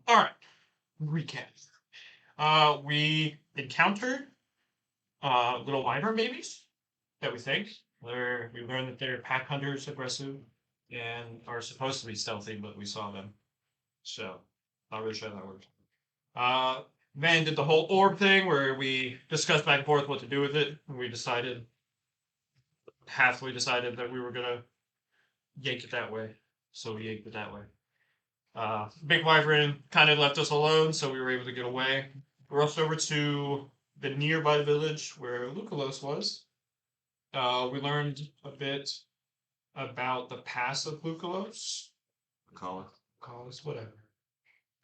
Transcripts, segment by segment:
All right. Recap. We encountered little wyvern babies that we think. We learned that they're pack hunters, aggressive, and are supposed to be stealthy, but we saw them. So, not really sure how that works. Van did the whole orb thing where we discussed back and forth what to do with it, and we halfway decided that we were gonna yank it that way. So we yanked it that way. Big Wyvern kind of left us alone, so we were able to get away. We rushed over to the nearby village where Luculos was. We learned a bit about the past of Luculos. Mccollum, whatever.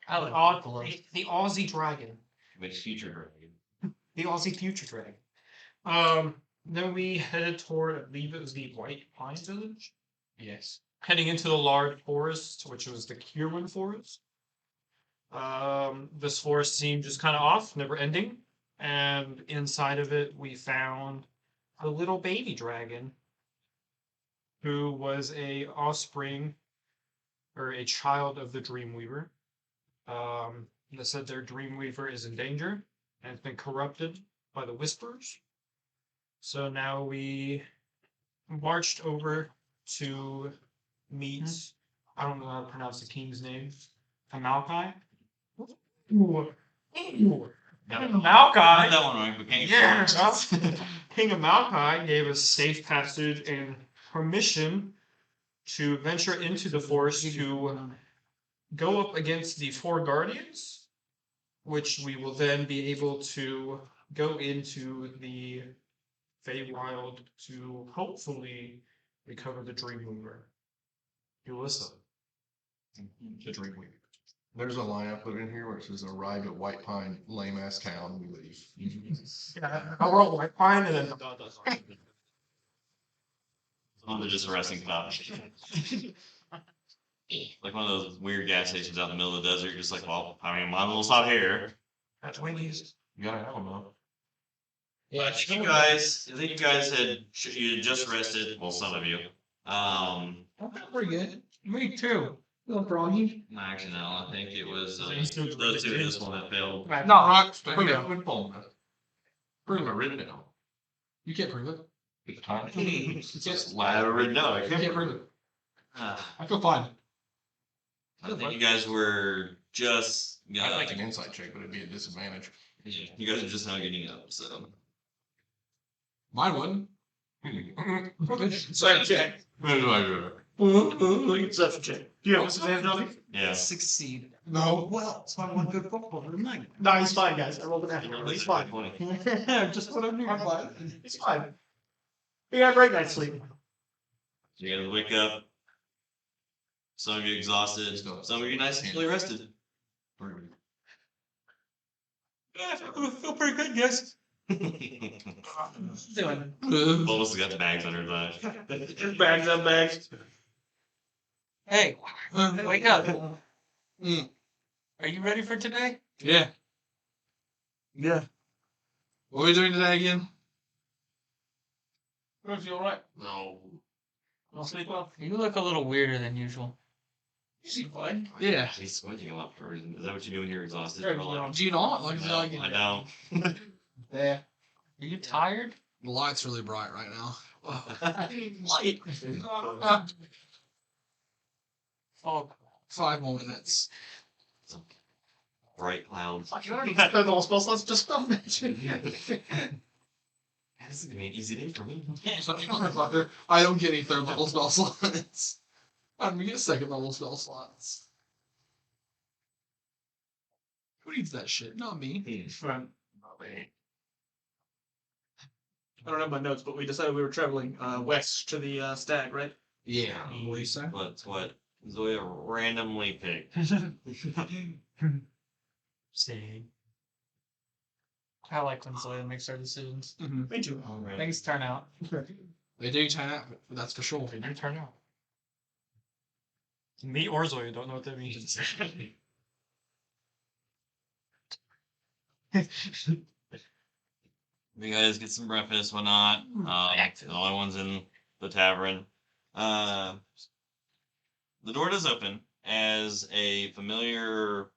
I like Luculos. The Aussie dragon. Which future dragon? The Aussie future dragon. Then we headed toward, I believe it was the White Pine Village. Yes. Heading into the large forest, which was the Qrux-Jon Forest. This forest seemed just kind of off, never ending. And inside of it, we found a little baby dragon who was a offspring or a child of the Dreamweaver. They said their Dreamweaver is in danger and has been corrupted by the Whispers. So now we marched over to meet, I don't know how to pronounce the king's name, Amalkai? Amalkai! That one right, but can't Yes! King Amalkai gave us safe passage and permission to venture into the forest to go up against the 4 guardians, which we will then be able to go into the Feywild to hopefully recover the Dreamweaver. Ulissa. The Dreamweaver. There's a line I put in here where it says arrived at White Pine, lame ass town, we leave. Yeah, I wrote White Pine and then. One of just arresting cops. Like one of those weird gas stations out in the middle of the desert. Just like, well, I mean, might as well stop here. That's Winnie's. You gotta have them though. Yeah, I think you guys had just rested. Well, some of you. Pretty good. Me too. A little groggy. Actually, no. I think it was those two. This one that failed. No. Rocks, prove it. Prove it, written down. You can't prove it. It's just I have it written down. I can't prove it. I I feel fine. think you guys were just. I'd like an insight check, but it'd be a disadvantage. You guys are just now getting up, so. Mine wouldn't. Same check. Exception check. Do you have a disadvantage on it? Yeah. Succeed. No. Well, it's my one good footballer tonight. No, he's fine, guys. I rolled an F. He's fine. Just what I'm doing. I'm fine. It's fine. We had a great night's sleep. You guys wake up. Some of you exhausted. Some of you nice and fully rested. Yeah, I feel pretty good, guys. Doing. Almost got the bags under his eyes. Bags up, bags. Hey, wake up. Are you ready for today? Yeah. Yeah. What are we doing today again? Don't feel alright? No. I'll sleep well. You look a little weirder than usual. You seem fine. Yeah. He's squinting a lot for a reason. Is that what you do when you're exhausted? Sure, Or like- Do you not? Like, No, I don't. Yeah. Are you tired? The light's really bright right now. Light. Oh, 5 more minutes. Bright clouds. You already got those spell slots, just spell magic. This is gonna be an easy day for me. I don't get any 3rd level spell slots. I don't get 2nd level spell slots. Who needs that shit? Not me. Fine. I don't have my notes, but we decided we were traveling west to the stag, right? Yeah. Lisa. That's what Zoya randomly picked. Stag. I like when Zoya makes our decisions. Me too. Things turn out. They do turn out, that's for sure. They do turn out. Me or Zoya don't know what that means. You guys get some breakfast, whatnot. The only one's in the tavern. The door does open as a familiar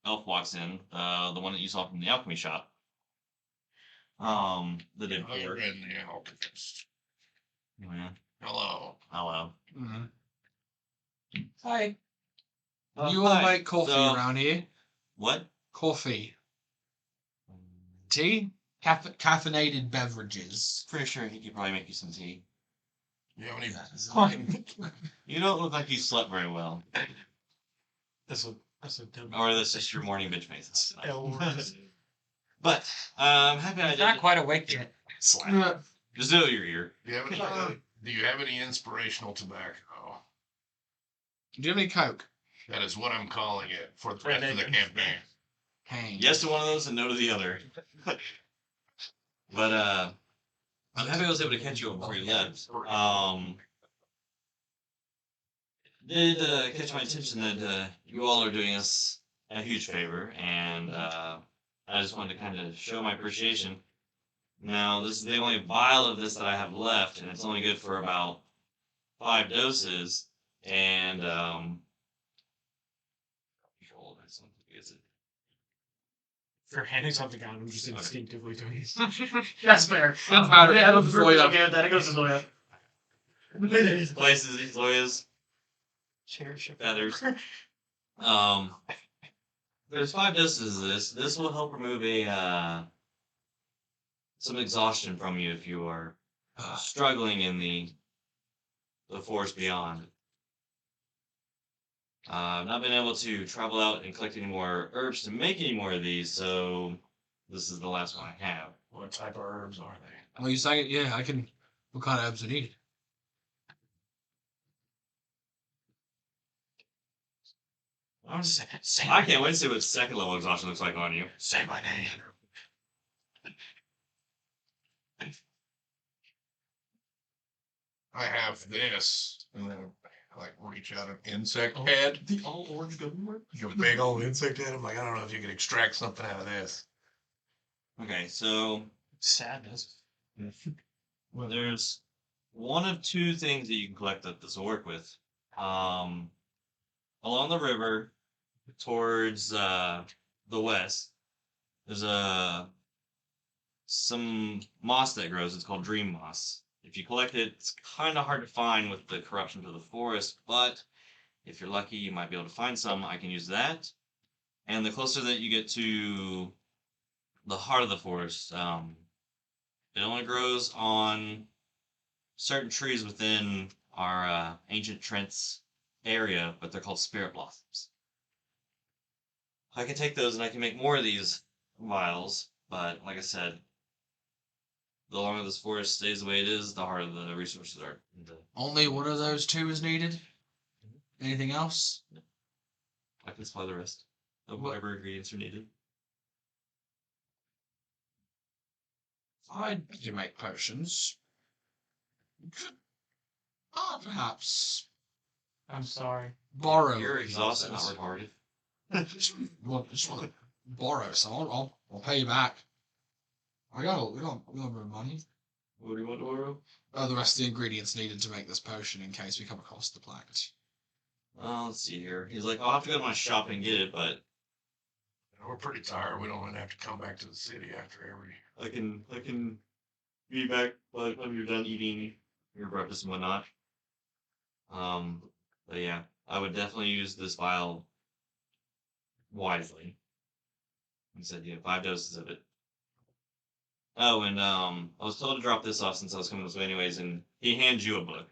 elf walks in, the one that you saw from the alchemy shop. The day before. In the alchemist. Yeah. Hello. Hello. Mm-hmm. Hi. You all Hi. make coffee So- around here? What? Coffee. Tea? Caffeinated beverages. Pretty sure he could probably make you some tea. You have any? You don't look like you slept very well. That's a dumb. Or that's just your morning bitch face. L But, I'm happy I He's did. not quite awake yet. Slap. Just do your ear. Do you have any inspirational tobacco? Do you have any Coke? That is what I'm calling it for the rest of the campaign. Hey. Yes to one of those and no to the other. But, I'm happy I was able to catch you before you left. Did catch my attention that you all are doing us a huge favor, and I just wanted to kind of show my appreciation. Now, this is the only vial of this that I have left, and it's only good for about 5 doses. And If you're handing something out, I'm just instinctively doing it. That's fair. That's better. Yeah, That's Zoya. okay, then it goes to Zoya. places these Zoya's Cherish feathers. There's 5 doses of this. This will help remove a some exhaustion from you if you are struggling in the forest beyond. I've not been able to travel out and collect any more herbs to make any more of these, so this is the last one I have. What type of herbs are they? Well, you saying it? Yeah, I can. What kind of herbs are needed? I can't wait to see what second level exhaustion looks like on you. Say my name. I have this, and then like reach out an insect head. The all orange government? Your big old insect head. I'm like, I don't know if you can extract something out of this. Okay, so Sadness. there's one of 2 things that you can collect that this will work with. Along the river, towards the west, there's some moss that grows. It's called dream moss. If you collect it, it's kind of hard to find with the corruption to the forest, but if you're lucky, you might be able to find some. I can use that. And the closer that you get to the heart of the forest, it only grows on certain trees within our ancient Trent's area, but they're called spirit blossoms. I can take those and I can make more of these vials, but like I said, the longer this forest stays the way it is, the harder the resources are. Only one of those 2 is needed. Anything else? I can supply the rest of whatever ingredients are needed. I do make potions. Could perhaps I'm sorry. borrow. You're one of exhausted, not those. retarded. Just want to borrow some. I'll pay you back. We got a little bit of money. What do you want to borrow? The rest of the ingredients needed to make this potion in case we come across the plant. Let's see here. He's like, I'll have to go to my shop and get it, but We're pretty tired. We don't want to have to come back to the city after every. I can be back by the time you're done eating your breakfast and whatnot. But yeah, I would definitely use this vial wisely. He said, yeah, 5 doses of it. Oh, and I was told to drop this off since I was coming this way anyways, and he hands you a book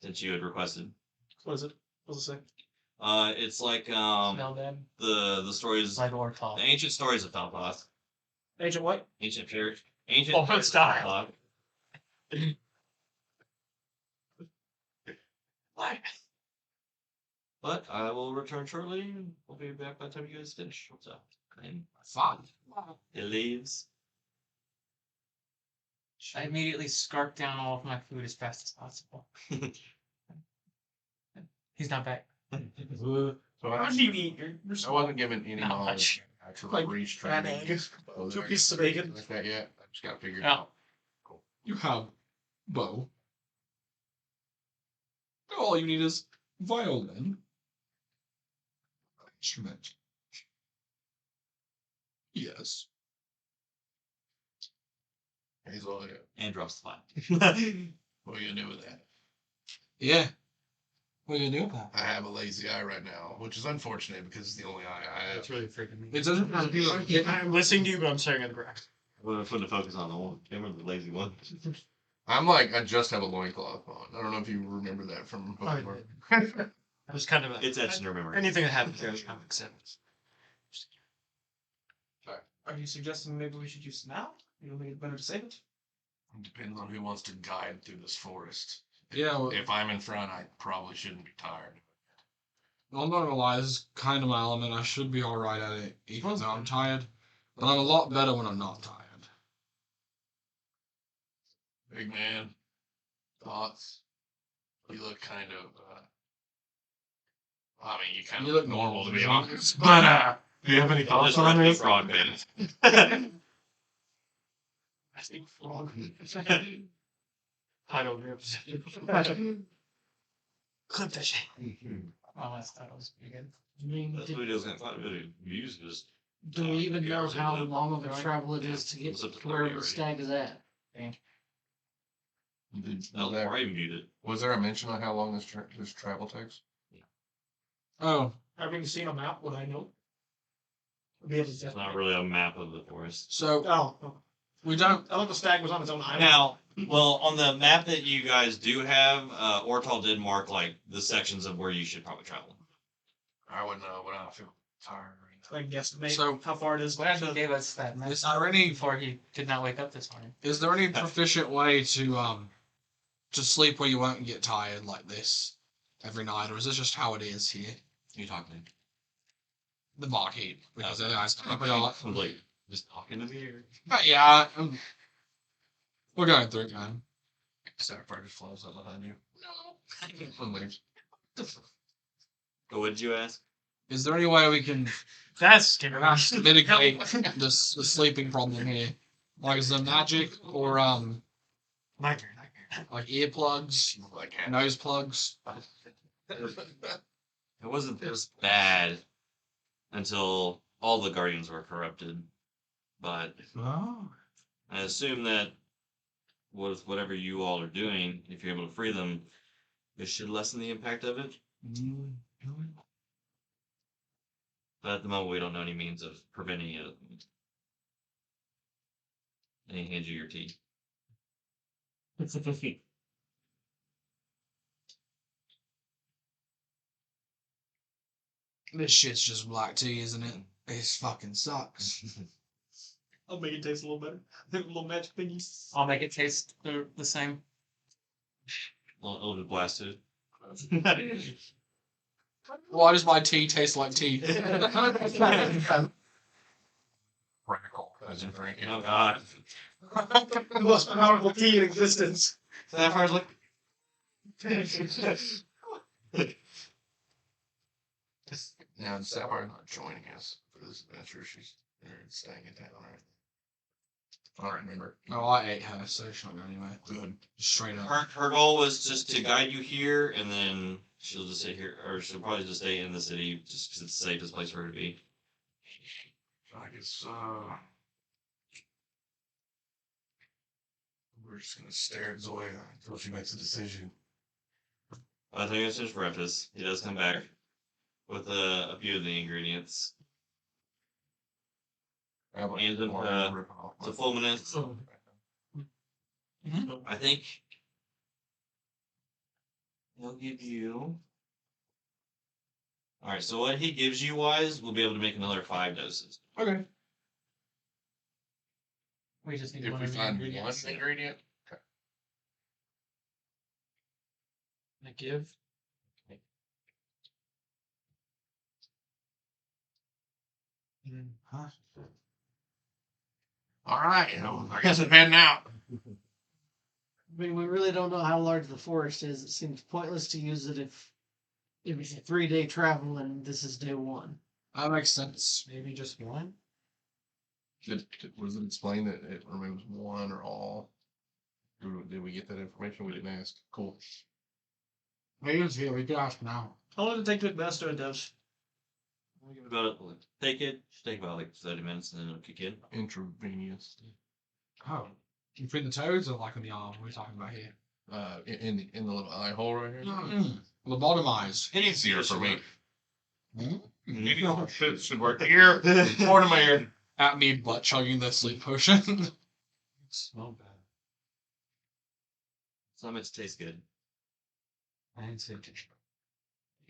since you had requested. What is it? What's it say? It's like Smell bad. the stories, Like Ortall. the ancient stories of Falpoth, Agent White? ancient ancient Oh, stories of style. Falpoth. What? But I will return shortly, and we'll be back by the time you guys finish. So, and Fine. it leaves. I immediately scarf down all of my food as fast as possible. He's not back. So How do you eat? I wasn't given any Not knowledge. Actual Like breach fat training. egg, 2 pieces of bacon. Like that yet. I just gotta figure it Yeah. out. You have bow. All you need is violin. Instrument. Yes. He's all yeah. And drops the file. What are you gonna do with that? Yeah. What are you gonna do with that? I have a lazy eye right now, which is unfortunate because it's the only eye I have. That's really freaking me. It doesn't have to be like I'm listening to you, but I'm staring at the ground. We're putting the focus on the one camera, the lazy one. I just have a loincloth on. I don't know if you remember that from before. I was kind of It's etched in your memory. anything that happens here, I was kind of accept. Are you suggesting maybe we should use it now? You think it's better to save it? It depends on who wants to guide through this forest. Yeah, well, If I'm in front, I probably shouldn't be tired. I'm not gonna lie, this is kind of my element. I should be alright at it, even though I'm tired. But I'm a lot better when I'm not tired. Big man, thoughts? You look kind of, I mean, you kind of You look look normal to be normal. honest. But, do you have any I'll thoughts just on run this? frog bait. I think frog. I don't know. Clip that shit. Oh, I thought it was pretty good. I mean, This video's got quite a bit of views. Just do we even know hours how into it. long of a travel it is to get It's up to to where 30 the already. stag is at? No, before I even viewed it. Was there a mention on how long this travel takes? Oh, Having seen a map, would I know? Would be able to It's not really a map of the forest. so Oh, we don't. I thought the stag was on its own island. Now, well, on the map that you guys do have, Ortall did mark like the sections of where you should probably travel. I wouldn't know, but I feel tired right I can guesstimate So- how far it is. Glad he gave us that message Is there any? before he did not wake up this morning. Is there any proficient way to sleep where you won't get tired like this every night, or is this just how it is here? You talking? The barkeep, because Okay. I I'm like just talking to me. Or... But yeah, we're going through it, man. Sapphire just flows up behind you. No. And leaves. What did you ask? Is there any way we can That's scary. mitigate the sleeping problem here? Like, is there magic or Nightmare. like earplugs, Like nose plugs? It wasn't this bad until all the guardians were corrupted. But Oh. I assume that with whatever you all are doing, if you're able to free them, it should lessen the impact of it. But at the moment, we don't know any means of preventing it. And he hands you your tea. This shit's just black tea, isn't it? This fucking sucks. I'll make it taste a little better. A little magic thingy. I'll make it taste the same. It'll just blast it. Why does my tea taste like tea? Crackle as you drink it. Oh god. The most powerful tea in existence. Sapphire's like. Now, Sapphire's not joining us for this adventure. She's staying in town, right? I don't remember. No, I ate her, so she's not going anywhere. Good. Straight up. Her goal was just to guide you here, and then she'll just stay here, or she'll probably just stay in the city, just because it's the safest place for her to be. I guess, we're just gonna stare at Zoya until she makes a decision. I think it's just breakfast. He does come back with a few of the ingredients. And then, it's a Fulminus. I think he'll give you. Alright, so what he gives you wise, we'll be able to make another 5 doses. Okay. We just need If one we of the find one ingredients. ingredient, I give. Huh? all right. I guess I'm heading out. I mean, we really don't know how large the forest is. It seems pointless to use it if it was a 3-day travel and this is day 1. That makes sense. Maybe just one. Was it explained that it removes one or all? Did we get that information? We didn't ask. Cool. He is here. We can ask now. How long did it take to administer a dose? Give it about take it. Should take about like 30 minutes and then it'll kick in. Intravenous. Oh. Between the toes or like on the arm? What are we talking about here? In the little eye hole right here. Lobotomized. Easier for me. Mhm. Should work here. More to my ear. At me butt chugging the sleep potion. Smell bad. Some it tastes good. I didn't say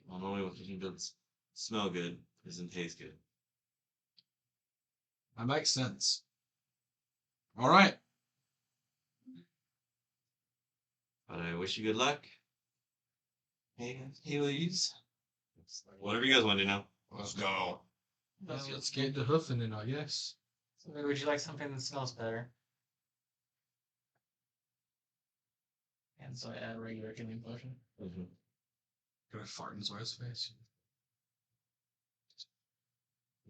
Well, normally what you does smell good doesn't taste good. That makes sense. Alright. But I wish you good luck. And Heelys. Whatever you guys want to do now. Let's go. Let's get the hoofing in, I guess. So maybe would you like something that smells better? And so I add regular killing potion. Gonna fart in Zoya's face.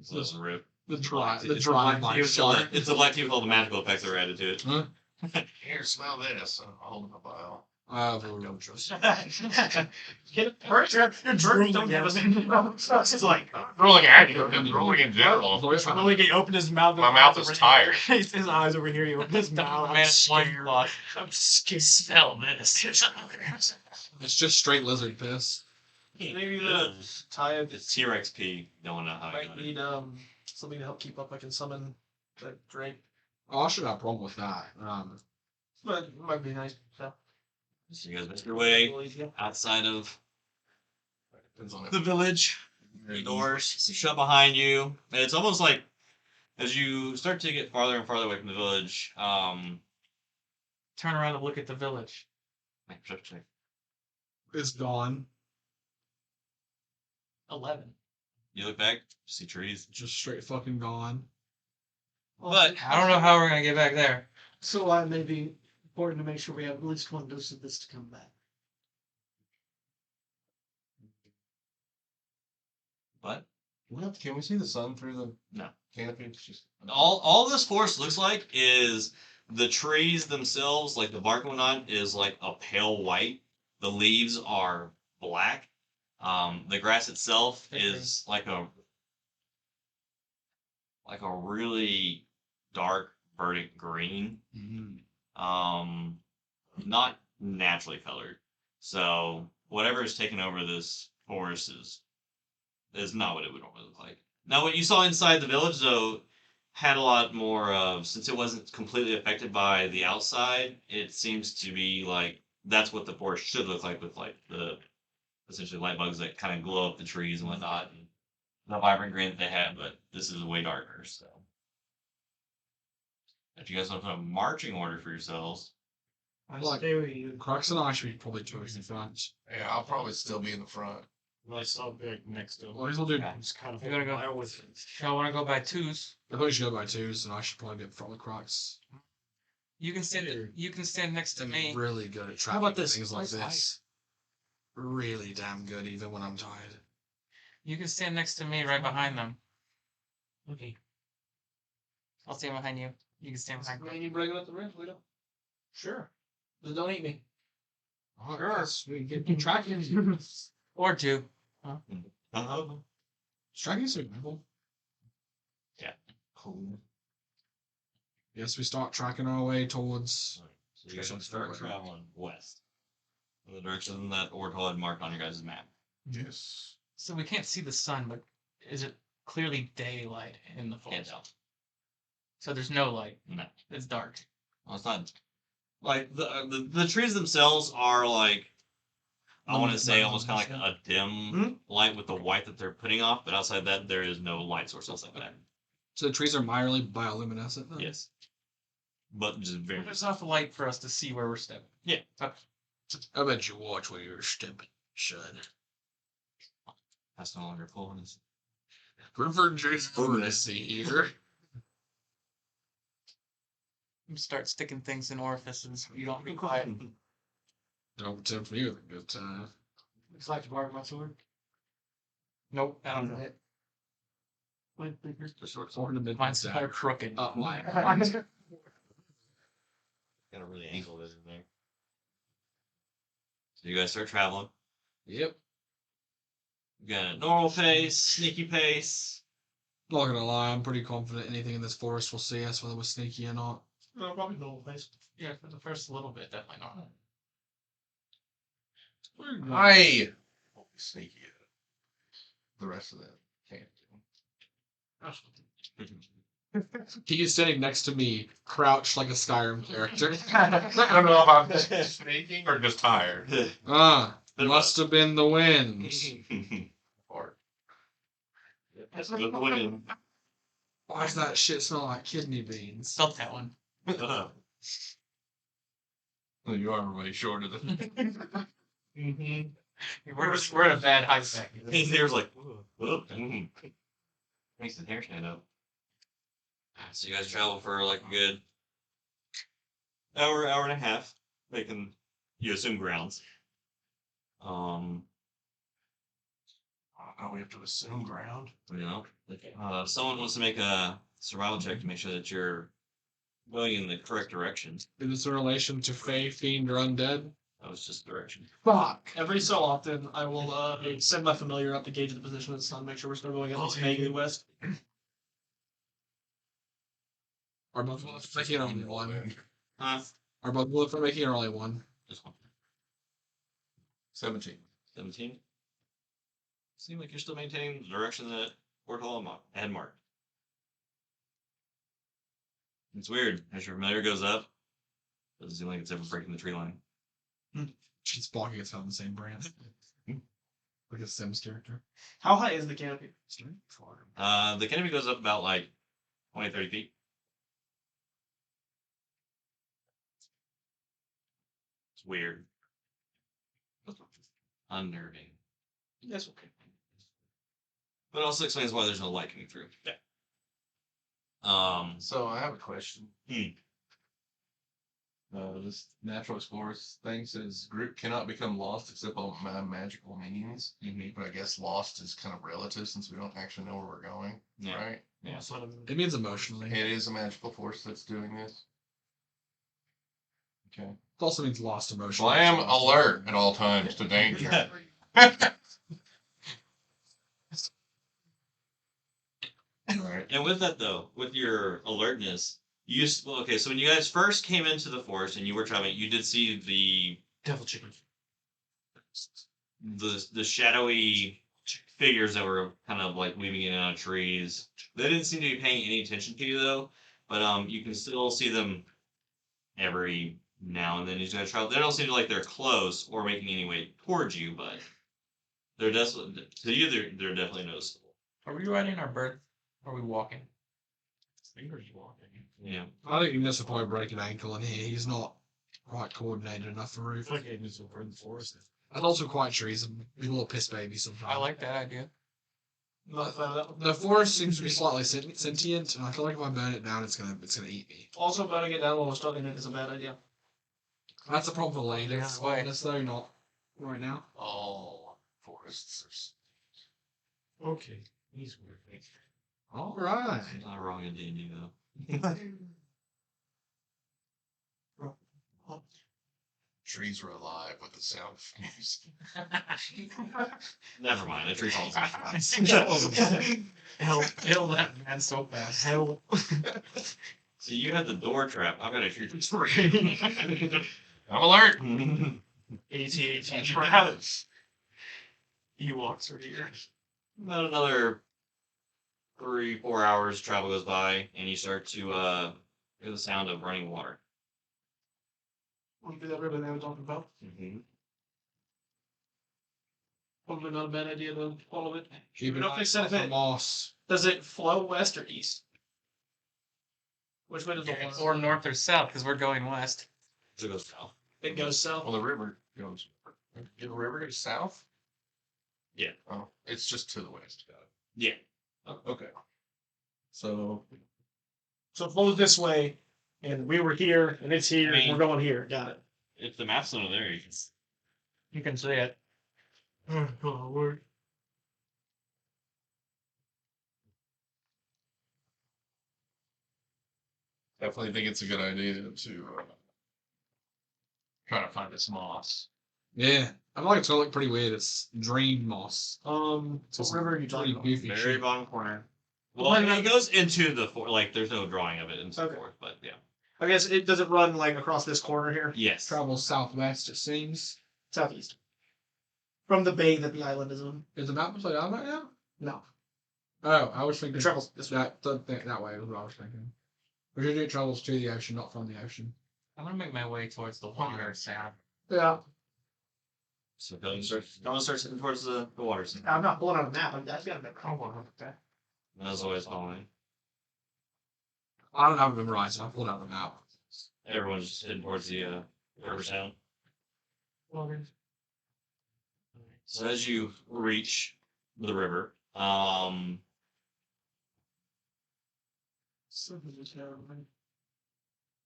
It's a little rip. The dry It's vibe shot. It's the black tea with all the magical effects that are added to it. Huh? Here, smell this. I'll hold up a vial. You're drooling at us. It's like Rolling at you. I'm rolling in general. Zoya's trying to like he opened his mouth. My mouth is tired. His eyes over here. He opened his mouth. Man, I'm scared. loincloth. I'm scared. Smell this. It's just straight lizard piss. Maybe the Taya It's T-Rex pee. Don't know how I might got it. need something to help keep up. I can summon that drink, Oh, I should have a problem with that. but it might be nice. So So you guys make your way outside of Depends on the village. The doors shut behind you. And it's almost like as you start to get farther and farther away from the village, Turn around and look at the village. make a perception check. It's gone. 11. You look back, see trees. Just straight fucking gone. But I don't know how we're gonna get back there. So it may be important to make sure we have at least one dose of this to come back. But Can we see the sun through the No. canopy? It's just all this forest looks like is the trees themselves, like the bark and whatnot, is like a pale white. The leaves are black. The grass itself is like a really dark verdant green. Not naturally colored. So whatever is taking over this forest is not what it would normally look like. Now, what you saw inside the village, though, had a lot more of, since it wasn't completely affected by the outside, it seems to be like that's what the forest should look like, with like the essentially light bugs that kind of glow up the trees and whatnot, and the vibrant green that they had. But this is way darker. So if you guys want to put a marching order for yourselves, I Like- stay with you. Crux and I should be probably towards the front. yeah. I'll probably still be in the front. I saw Big next to him. Well, he's will do. Okay. It's kind of You're gonna go- with it. Y'all wanna go by twos? I thought you should go by twos, and I should probably be up front with Crux. You can stand next to I'm me. really good at How tracking about this? things like Where's this. Really damn good, even when I'm tired. You can stand next to me right behind them. Okay. I'll stand behind you. You can stand behind me. When you bring it up the rim, we don't. Sure. Just don't eat me. Oh, yes, we get tracking. Or two. Tracking simple. Yeah. Cool. Yes, we start tracking our way towards. so you guys want to start traveling west in the direction that Ortall had marked on your guys' map. Yes. So we can't see the sun, but is it clearly daylight in the Can't forest? tell. So there's no light. No. It's dark. Well, it's not like the trees themselves are like, I want to say almost kind of like a dim light with the white that they're putting off, but outside that there is no light source outside that. So the trees are mildly bioluminescent then? Yes, but just very. There's enough light for us to see where we're stepping. I bet you watch where you're stepping, son. That's no longer full. River Jason here. You start sticking things in orifices. You don't be quiet. Don't tempt me with a good time. Would you like to borrow my sword? Nope, I don't know it. My fingers. The short Sword in the Mine's kind of crooked. Up my. Got a really angle this in there. So you guys start traveling. Yep. We got a normal pace, sneaky pace. Not gonna lie, I'm pretty confident anything in this forest will see us, whether we're sneaky or not. No, probably normal pace. Yeah, for the first little bit, definitely not. I will be sneaky. The rest of that can't do. He is standing next to me, crouched like a Skyrim character. I don't know if I'm just sneaking or just tired. Must have been the wind. Or That's a good win. Why does that shit smell like kidney beans? Felt that one. you are way shorter than We're at a bad height back. His hair's like, whoa. Makes his hair stand up. So you guys travel for like a good hour and a half, making, you assume, grounds. Oh, we have to assume ground. You know, if someone wants to make a survival check to make sure that you're going in the correct direction. Is this in relation to Fae, Fiend, or Undead? That was just direction. Fuck! Every so often, I will send my familiar up to gauge the position of the sun, make sure we're still going at least vaguely west. Are both of us making only one? Huh? Are both of us making only one? This one. 17. 17. Seem like you're still maintaining the direction that Ortall had marked. It's weird. As your familiar goes up, it doesn't seem like it's ever breaking the tree line. She's blocking us on the same brand. Like a Sims character. How high is the canopy? The canopy goes up about like 20, 30 feet. It's weird. Unnerving. That's okay. But it also explains why there's no light coming through. Yeah. So I have a question. Hmm. This natural explorers thing says group cannot become lost except on magical means. But I guess lost is kind of relative since we don't actually know where we're going, Yeah. right? Yeah, so It means emotionally. It is a magical force that's doing this. Okay. It also means lost emotionally. Well, I am alert at all times to danger. Right. And with that though, with your alertness, okay, so when you guys first came into the forest and you were traveling, you did see the devil chicken. the shadowy figures that were kind of like weaving in and out of trees. They didn't seem to be paying any attention to you though, but you can still see them every now and then. As you guys travel, they don't seem like they're close or making any way towards you, but they're definitely to you. They're definitely noticeable. Are we riding our bird? Or are we walking? Fingers walking. Yeah. I think Ignis will probably break an ankle in here. He's not quite coordinated enough for roof. Like Agnes over in the forest. And also quite trees. He's a little piss baby sometimes. I like that idea. Not a fan of that one. The forest seems to be slightly sentient, and I feel like if I burn it down, it's gonna eat me. Also, burning it down while we're stuck in it is a bad idea. That's a problem for later. Yeah, why? That's though not right now. All forests Okay. He's weird. All right. Not wrong in D&D though. trees were alive with the sound of music. Never mind. A tree falls. Kill that man so fast. Hell. So you had the door trap. I've got a tree. I'm alert. AT-AT traps. Ewoks are here. About another 3-4 hours travel goes by, and you start to hear the sound of running water. Would be that river they were talking about. Mm-hmm. Probably not a bad idea to follow it. Keep We an don't eye fix out that for moss. Does it flow west or east? Which way does it Yeah, flow? or north or south, because we're going west. So it goes south. It goes south. Well, the river goes. The river goes south. Yeah. Oh, it's just to the west. Yeah. Oh, okay. So So it flows this way, and we were here, and it's here, and we're going here. Got it. If the map's not there, you can. You can see it. Oh, word. definitely think it's a good idea to try to find this moss. Yeah. I feel like it's gonna look pretty weird. It's dream moss. What river are you talking about? Goofy Very shit. bottom corner. Well, Well, it goes into the like. There's no drawing of it into the Okay. forest, but yeah. I guess it doesn't run like across this corner here. Yes. Travels southwest, it seems. Southeast. From the bay that the island is in. Is the map upside down right now? No. Oh, I was thinking It travels this way. that way was what I was thinking. Usually it travels to the ocean, not from the ocean. I'm gonna make my way towards the water sound. Yeah. So Kelvin starts heading towards the water. I'm not pulling out a map. I've got a map. Okay. As always, following. I don't have it memorized, so I pulled out the map. Everyone's just heading towards the river sound. So as you reach the river,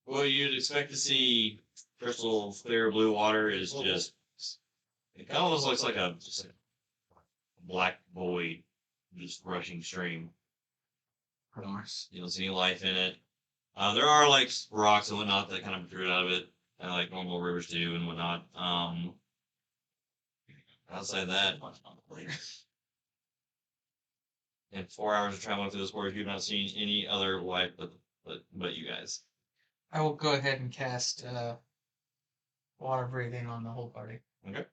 what you'd expect to see crystal clear blue water is just it kind of almost looks like a black void, just rushing stream. Nice. You don't see any life in it. There are like rocks and whatnot that kind of protrude out of it, like normal rivers do and whatnot. Outside that, in 4 hours of traveling through this forest, you've not seen any other life but you guys. I will go ahead and cast water breathing on the whole party. Okay.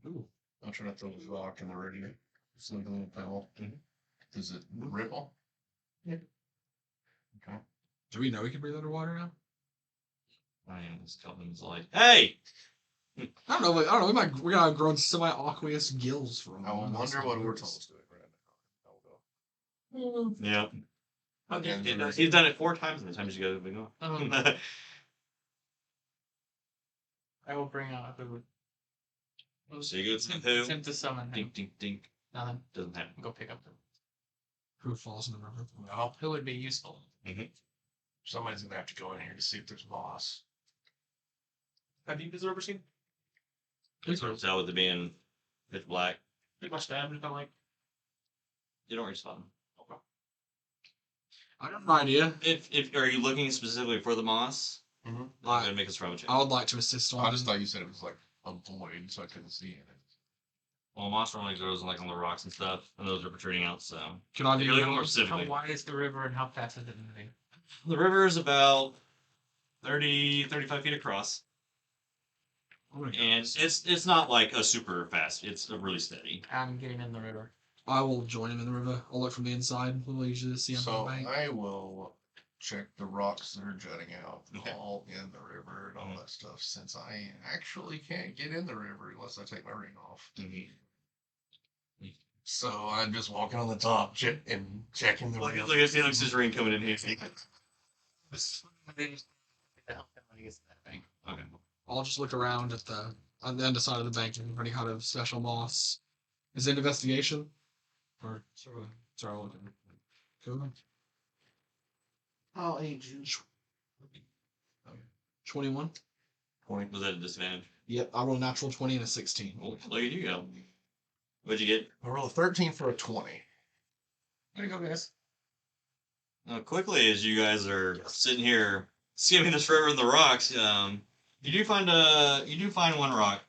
Ooh. I'll try to throw this rock in the radio. It's like a little pebble. Does it ripple? Yeah. Okay. Do we know we can breathe underwater now? I am this Kelvin's like, hey! I don't know. We gotta have grown semi-aqueous gills from. I wonder what Ortall's doing right now. Yeah. Okay. He's done it 4 times in the times you guys have been gone. I will bring out a food. So you go to the who? Attempt to summon him. Dink, dink, dink. Nothing. Doesn't happen. Go pick up the Who falls in the river? No. who would be useful. Somebody's gonna have to go in here to see if there's moss. How deep is the river scene? You can tell with it being pitch black. Pretty much that. Just not like. You don't respond. I have no idea. If are you looking specifically for the moss? Mhm. I'm gonna make a survival check. I would like to assist on. I just thought you said it was like a void, so I couldn't see it. Well, moss normally grows like on the rocks and stuff, and those are protruding out. So Can I if do you're looking more yours? specifically, How wide is the river and how fast is it moving? the river is about 35 feet across, and it's not like a super fast. It's really steady. I'm getting in the river. I will join him in the river. I'll look from the inside. We'll usually see him So on the bank. I will check the rocks that are jutting out Okay. all in the river and all that stuff, since I actually can't get in the river unless I take my ring off. So I'm just walking on the top and checking the Look ring. at his ring coming in here. Okay. I'll just look around at the on the underside of the bank and any kind of special moss. Is it investigation? Or sorry, I'll look at it. Cool. I'll aid you. 21. Was that a disadvantage? Yep, I rolled a natural 20 and a 16. Well, look at you go. What'd you get? I roll a 13 for a 20. There you go, guys. Quickly, as you guys are sitting here skimming this river in the rocks, you do find one rock.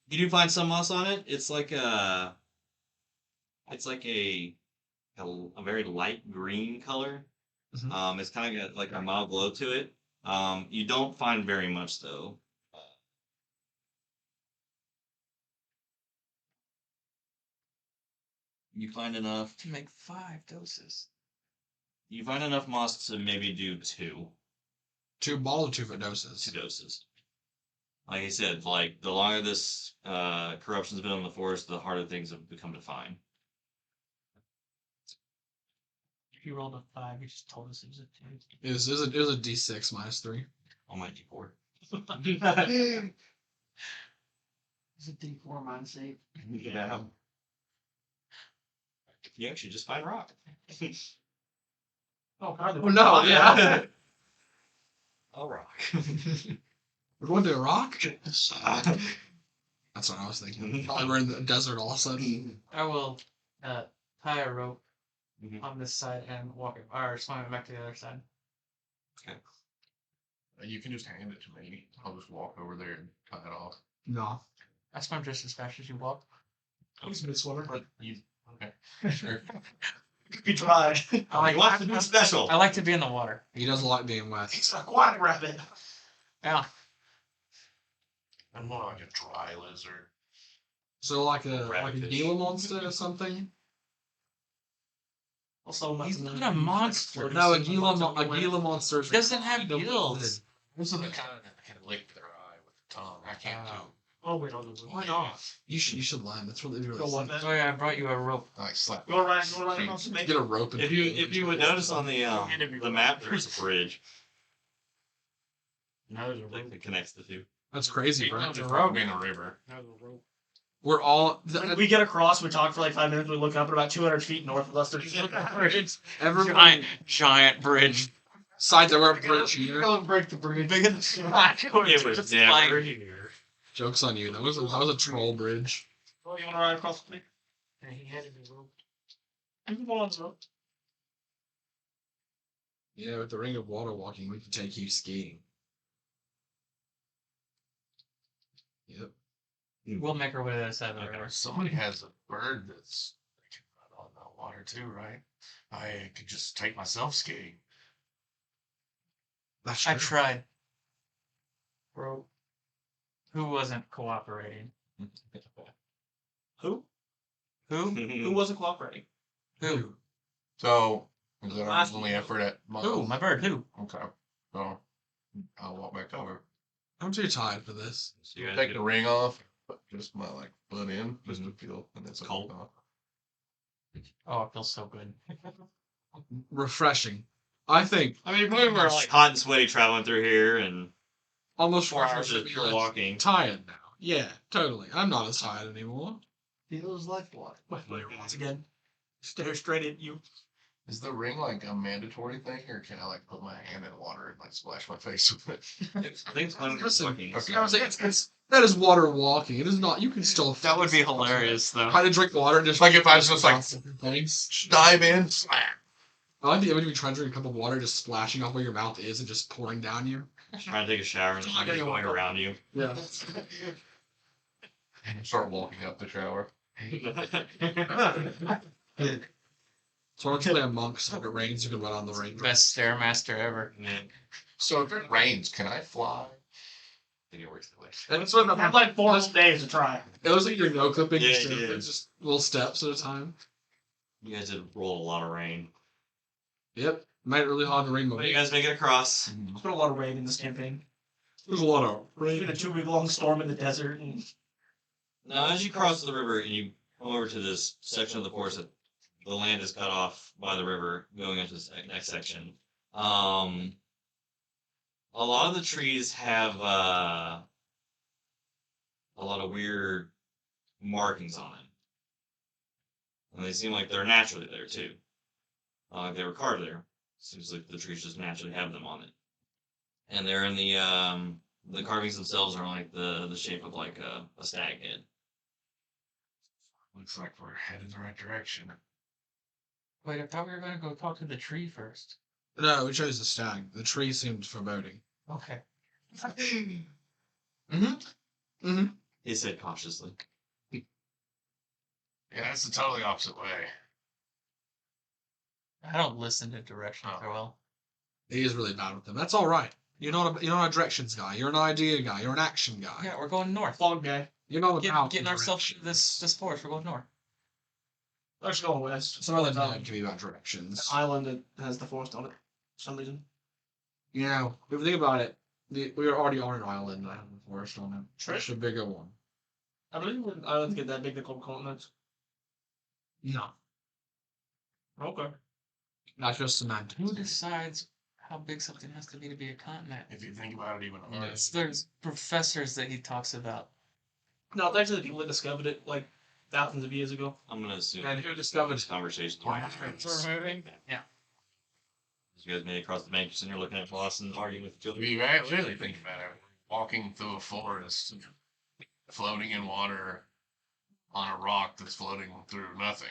You do find some moss on it. It's like a very light green color. Mhm. It's kind of got like a mild glow to it. You don't find very much though. You find enough. To make 5 doses. You find enough moss to maybe do 2 2 ball or 2 foot doses. doses. Like I said, like the longer this corruption's been in the forest, the harder things have become to find. If you rolled a 5, you just told us it was a 2. It was a D6 minus 3. On my D4. It's a D4 minus 8. Yeah. You actually just find rock. Oh, God. Oh no, yeah. A rock. We're going to Iraq? That's what I was thinking. Probably we're in the desert all of a sudden. I will tie a rope Mhm. on this side and walk it, or swim it back to the other side. You can just hand it to me. I'll just walk over there and tie it off. No. I swim just as fast as you walk. I'm just a bit swimmer. But you, okay, sure. Be dry. I like, You want to be special. I like to be in the water. He doesn't like being wet. He's an aquatic rabbit. Yeah. I'm more like a dry lizard. So like a Rabbitfish. Gila monster or something? Also, He's not a monster. No, a Gila monster He doesn't have gills. Those are the kind that can lick their eye with the tongue. I can't do. Oh, wait, I'll do it. Why not? You should learn. That's really Go on, man. Oh yeah, I brought you a rope. I slap. You wanna ride across the Get a rope and If you would notice on the map, there's a bridge Now there's a rope. that connects the two. That's crazy, bro. Just rope in a river. Now there's a rope. We're all We get across, we talk for like 5 minutes, we look up at about 200 feet north of us. There's everyone Giant bridge. sides of our bridge here. Don't break the bridge. Bigger than It was never here. Joke's on you. That was a troll bridge. Oh, you wanna ride across with me? And he handed me a rope. You can go on the rope. Yeah, with the ring of water walking, we can take you skiing. Yep. We'll make our way to the other side of the Okay, river. somebody has a bird that's that can run on the water too, right? I could just take myself skiing. That's I true. tried. Bro. Who wasn't cooperating? Who? Who? Who wasn't cooperating? Who? So is that our Last only one. effort at Who? My bird. Who? Okay. So I'll walk back over. I'm too tired for this. So you guys Take get- the ring off, but just my like foot in, just to feel, and it's Cold. off. Oh, it feels so good. Refreshing. I think I mean, we were like hot and sweaty traveling through here, and almost 4 hours should of be pure less walking. tired now. Yeah, totally. I'm not as tired anymore. Feels like water. Once again, stare straight at you. Is the ring like a mandatory thing, or can I like put my hand in water and like splash my face with it? I think it's kind of Listen, walking. Okay. I was like, that is water walking. It is not. You can still. That would be hilarious, though. Try to drink water and just Like if I was just like things. dive in, slap. I like the image of you trying to drink a cup of water, just splashing off where your mouth is and just pouring down you. Trying to take a shower and just going around you. Yeah. Start walking up the shower. So why don't you play a monk so if it rains, you can run on the rain. Best stairmaster ever. So if it rains, can I fly? I think it works that way. That's what I have like 4 whole days to try. it was like your no clipping. Yeah, instead of yeah. just little steps at a time. You guys did roll a lot of rain. Yep. Made it really hard to rain. But you guys make it across. There's been a lot of rain in this campaign. There's a lot of It's been a 2-week long storm in the desert. And Now, as you cross the river and you come over to this section of the forest that the land is cut off by the river, going into this next section, a lot of the trees have a lot of weird markings on it. And they seem like they're naturally there, too. They were carved there. Seems like the trees just naturally have them on it. And they're in the carvings themselves are like the shape of like a stag head. Looks like we're headed the right direction. Wait, I thought we were gonna go talk to the tree first. No, we chose the stag. The tree seemed foreboding. Okay. He said cautiously. Yeah, it's the totally opposite way. I don't listen to directions very well. He is really bad with them. That's all right. You're not a directions guy. You're an idea guy. You're an action guy. Yeah, we're going north. fog guy. You're not about Getting ourselves directions. into this forest. We're going north. Let's go west. Some other time can be about directions. Island that has the forest on it. For some reason. You know, if you think about it, we are already on an island that has a forest on it. True. It's a bigger one. I believe when islands get that big, they're called continents. No, Okay. not just semantics. Who decides how big something has to be a continent? If you think about it even harder. There's professors that he talks about. No, it's actually the people that discovered it like thousands of years ago. I'm gonna assume And who discovered this conversation. moving? Yeah. You guys made it across the bank, and you're looking at Boston arguing with each other. If you really think about it, walking through a forest, floating in water on a rock that's floating through nothing.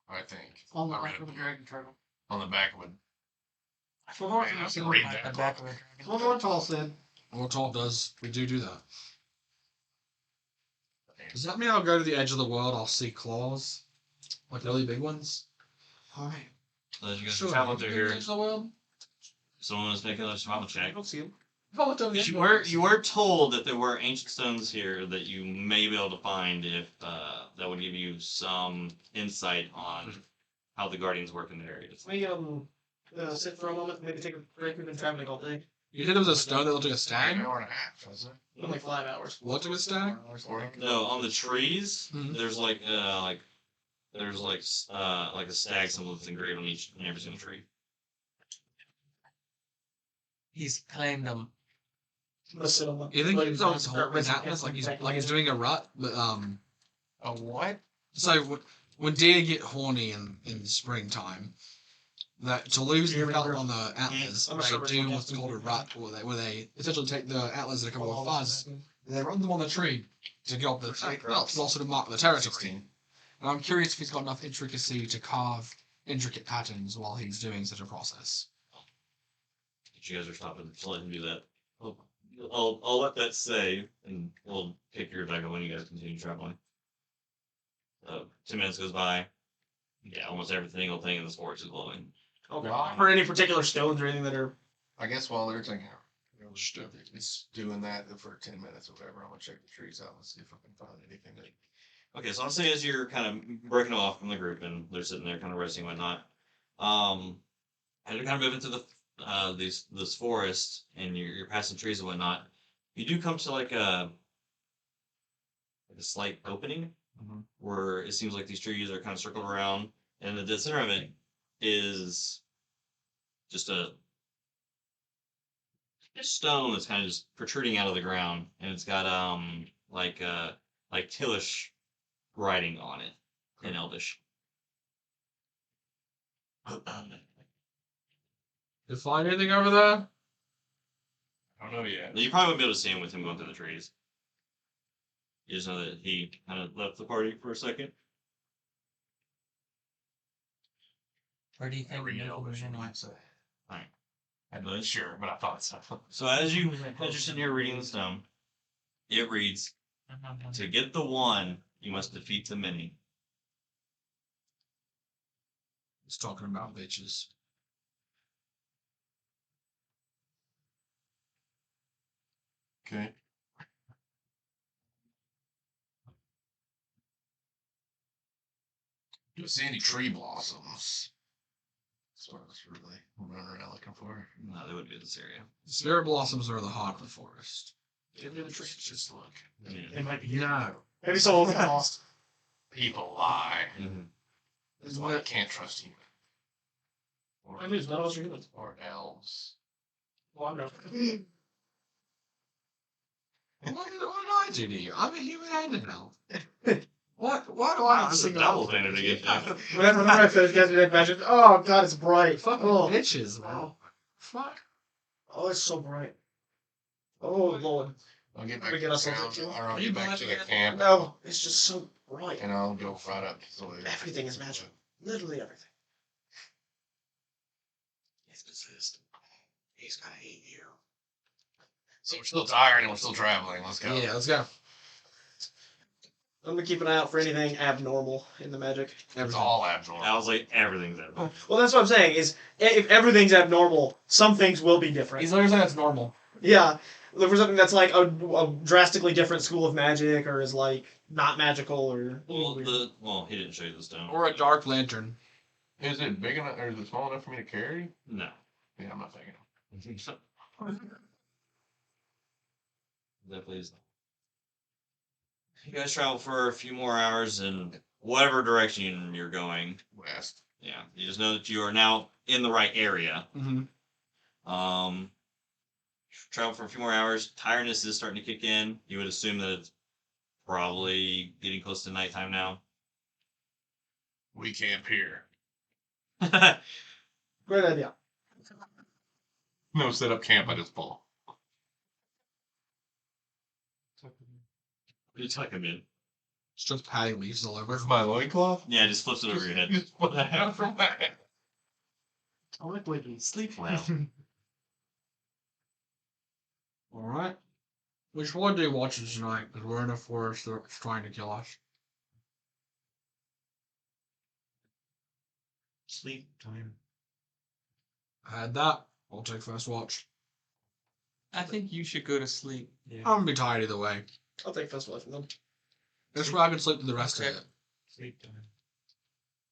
I think. On the I read back of a it dragon turtle. on the back of a forgot I to can read that. The back of a What dragon. Ortall said. Ortall does. We do that. Does that mean I'll go to the edge of the world? I'll see claws, like really big ones. Alright. So as you guys Sure. travel through The here, edge of the world. someone is making a survival I check. don't see him. You were told that there were ancient stones here that you may be able to find if that would give you some insight on how the guardians work in the areas. We sit for a moment, maybe take a break. We've been traveling all day. You said there was a stone that looked like a An stag? hour and a half, wasn't it? Only 5 hours. Looked like a stag? No, on the trees, Mhm. there's like a stag symbol that's engraved on each and every single tree. He's claimed them. Let's sit on one. You think Like, he's on his start whole his rinsing atlas like he's technically. doing a rut? But A what? so when deer get horny in the springtime, that to lose the felt on the atlas, I'm not they sure do which what's one. called a rut, where they essentially take the atlas that are covered with fuzz, and they run them on the tree to get up the belts, and also to mark the territory. 16. And I'm curious if he's got enough intricacy to carve intricate patterns while he's doing such a process. If you guys are stopping, just let him do that. I'll let that stay, and we'll kick your back when you guys continue traveling. 2 minutes goes by. Yeah, almost every single thing in this forest is glowing. Okay. Why? For any particular stones or anything that are. I guess while they're taking it's doing that for 10 minutes or whatever, I'm gonna check the trees out and see if I can find anything that Okay, so I'll say as you're kind of breaking off from the group and they're sitting there kind of resting and whatnot, as you're kind of moving through this forest and you're passing trees and whatnot, you do come to like a slight opening where it seems like these trees are kind of circled around, and the dead center of it is just a stone that's kind of just protruding out of the ground, and it's got like Tillish writing on it in Elvish. You find anything over there? I don't know yet. You probably won't be able to see him with him going through the trees. You just know that he kind of left the party for a second. Where do you think Read the Elvish was anyway, anyway? so. Alright. I'm not sure, but I thought so. So as you're sitting here reading the stone, it reads, "To get the one, you must defeat the many." He's talking about bitches. Okay. Do you see any tree blossoms? That's what I was really running around looking for. No, they wouldn't be in this area. Spirit blossoms are the heart of the forest. Get near the trees. Just look. Yeah. It might be. No. Maybe someone got lost. People lie. Mm-hmm. That's why I can't trust humans. I knew none of us are humans. Or elves. Well, I know. What did I do to you? I'm a human and an elf. Why do I have to That's a sing double standard against you. Whenever I finish getting that magic, oh god, it's bright. Fucking Oh, bitches, man. oh, Fuck. oh, it's so bright. Oh lord. I'll get We back get to us the something town, too? or I'll Are you get back to the black? camp. No, it's just so bright. And I'll go right up to Zoya. Everything is magic. Literally everything. He's possessed. He's gonna eat you. So we're still tired and we're still traveling. Let's go. Yeah, let's go. I'm gonna keep an eye out for anything abnormal in the magic. It's all abnormal. I was like, everything's there. Well, that's what I'm saying. Is if everything's abnormal, some things will be different. He's literally saying that's normal. Yeah, look for something that's like a drastically different school of magic, or is like not magical, or Well, he didn't show you the stone. Or a dark lantern. Is it big enough, or is it small enough for me to carry? No. Yeah, I'm not taking it. Definitely is. You guys travel for a few more hours in whatever direction you're going. West. Yeah, you just know that you are now in the right area. Mm-hmm. Travel for a few more hours. Tiredness is starting to kick in. You would assume that it's probably getting close to nighttime now. We camp here. great idea. No set up camp, I just pull. You tuck him in. Just patting leaves all over. Where's my loincloth? Yeah, just flips it over your head. Just put that out from that. Atomic Wiggies. Sleep well. Alright. Which one do you watch tonight? Because we're in a forest that's trying to kill us. Sleep time. I had that. I'll take first watch. I think you should go to sleep. Yeah. I'm gonna be tired either way. I'll take first watch from them. This way I can sleep through the rest of it. Sleep time.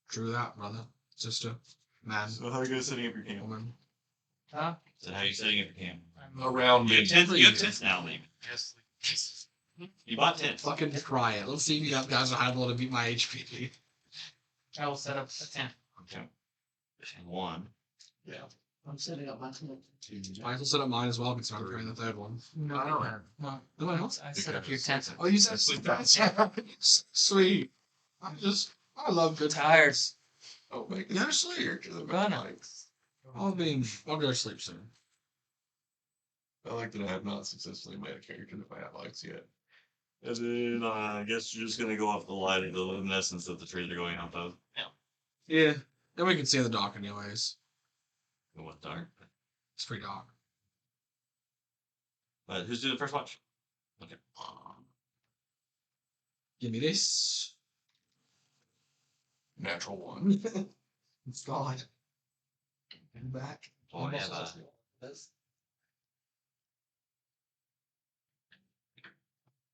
True that, brother. Sister. Man. So how are you guys setting up your camp? Woman. Huh? So how are you setting up your camp? Around You me. have tents now, Liam. You bought tents. Fucking try it. Let's see if you guys are able to beat my HP. I will set up a tent. Okay. One. I'm setting up my tent. I will set up mine as well, because I'm carrying the third one. No, I don't have. No, No one else? I set up your tent. Oh, you said sweet. I love good Tired. Oh, wait. Go to sleep. Gonna. I'll go to sleep soon. I like that I have not successfully made a character that I have likes yet. And then I guess you're just gonna go off the light of the luminescence that the trees are going off of. Yeah. Then we can see in the dark anyways. Go with dark. It's pretty dark. But who's doing the first watch? Okay. Give me this. Natural one. It's gone. And back. Oh, yeah, This.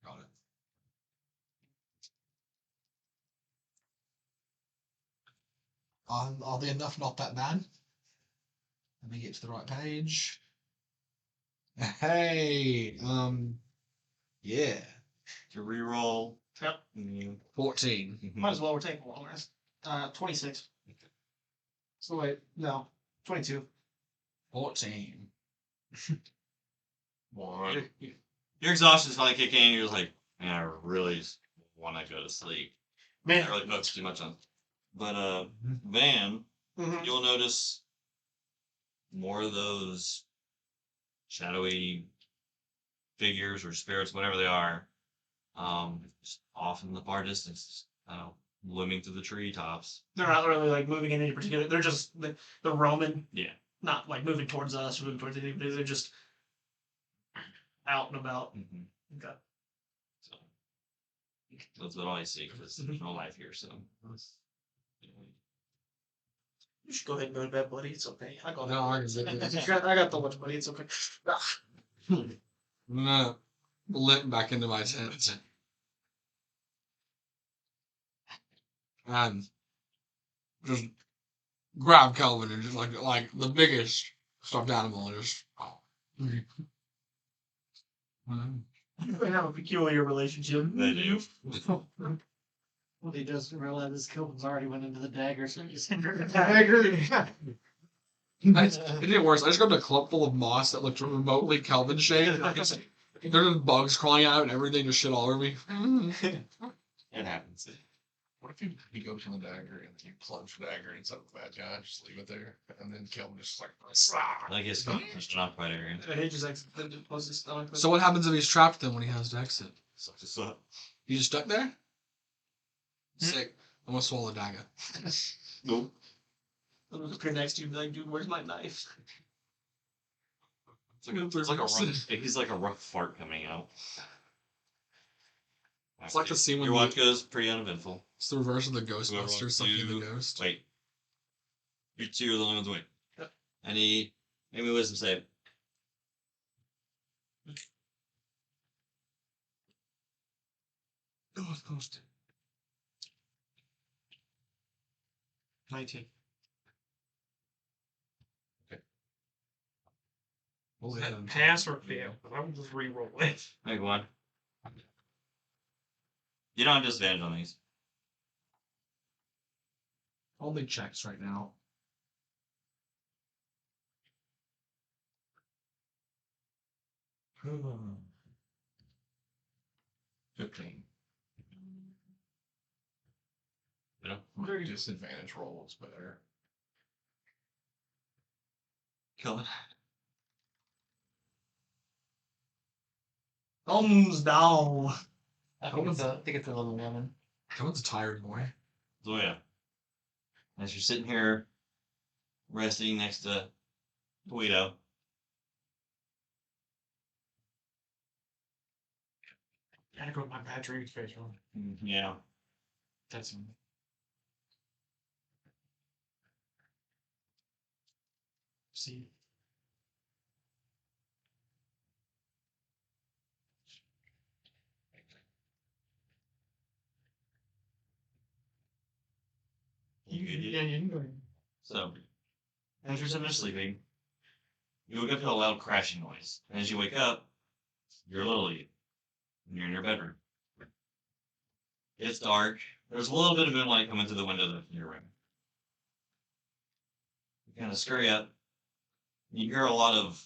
Got it. Oddly enough, not that bad. Let me get to the right page. Hey, yeah, To reroll. Yep. 14. Might as well. We're taking a long rest. 26. So wait, no, 22. 14. One. Your exhaustion's finally kicking in. You're just like, man, I really want to go to sleep. I Man. really focus too much on. But Van, Mhm. you'll notice more of those shadowy figures or spirits, whatever they are, just off in the far distance. I don't know, looming through the treetops. They're not really like moving in any particular. They're just they're roaming. Yeah. Not like moving towards us or moving towards anybody. They're just out and about. Mm-hmm. Okay. So that's about all I see because there's no life here. So You should go ahead and go to bed, buddy. It's okay. I go. No, I can I got the lunch, buddy. It's okay. I'm gonna limp back into my tent. And just grab Kelvin and just like the biggest stuffed animal and just We have a peculiar relationship. they do. What he doesn't realize is Kelvin's already went into the dagger, so he's Dagger. It did worse. I just got a clump full of moss that looked remotely Kelvin shaped. There's bugs crawling out and everything just shit all over me. It happens. What if you go to the dagger and you plunge the dagger inside the bad guy, just leave it there, and then Kelvin just like, I guess it's an occupied area. And he just exits the closest stomach. So what happens if he's trapped then when he has to exit? Sucks us up. He's just stuck there? Sick. I'm gonna swallow the dagger. Nope. I'm gonna appear next to you and be like, dude, where's my knife? It's like a rough, he's like a rough fart coming out. It's like the scene when your watch goes pretty uneventful. It's the reverse of the Whoever Ghostbusters, wants something to- the ghost. Wait. You two are the only ones wait. Yep. Any maybe wisdom save. Oh, it's posted. 19. Well, Is yeah, that pass or fail? I would just re-roll it. Make one. You don't have disadvantage on these. only checks right now. Hmm. 15. You know? My disadvantage roll is better. Kill it. Thumbs down. I think it's a level 11. That one's a tired boy. Zoya. As you're sitting here resting next to Tawhito. Gotta go with my bad dream schedule. Yeah. That's see. Yeah, you can go. So, as you're sitting there sleeping, you wake up to a loud crashing noise. And as you wake up, you're Lily. And you're in your bedroom. It's dark. There's a little bit of moonlight coming through the window in your room. You kind of scurry up. You hear a lot of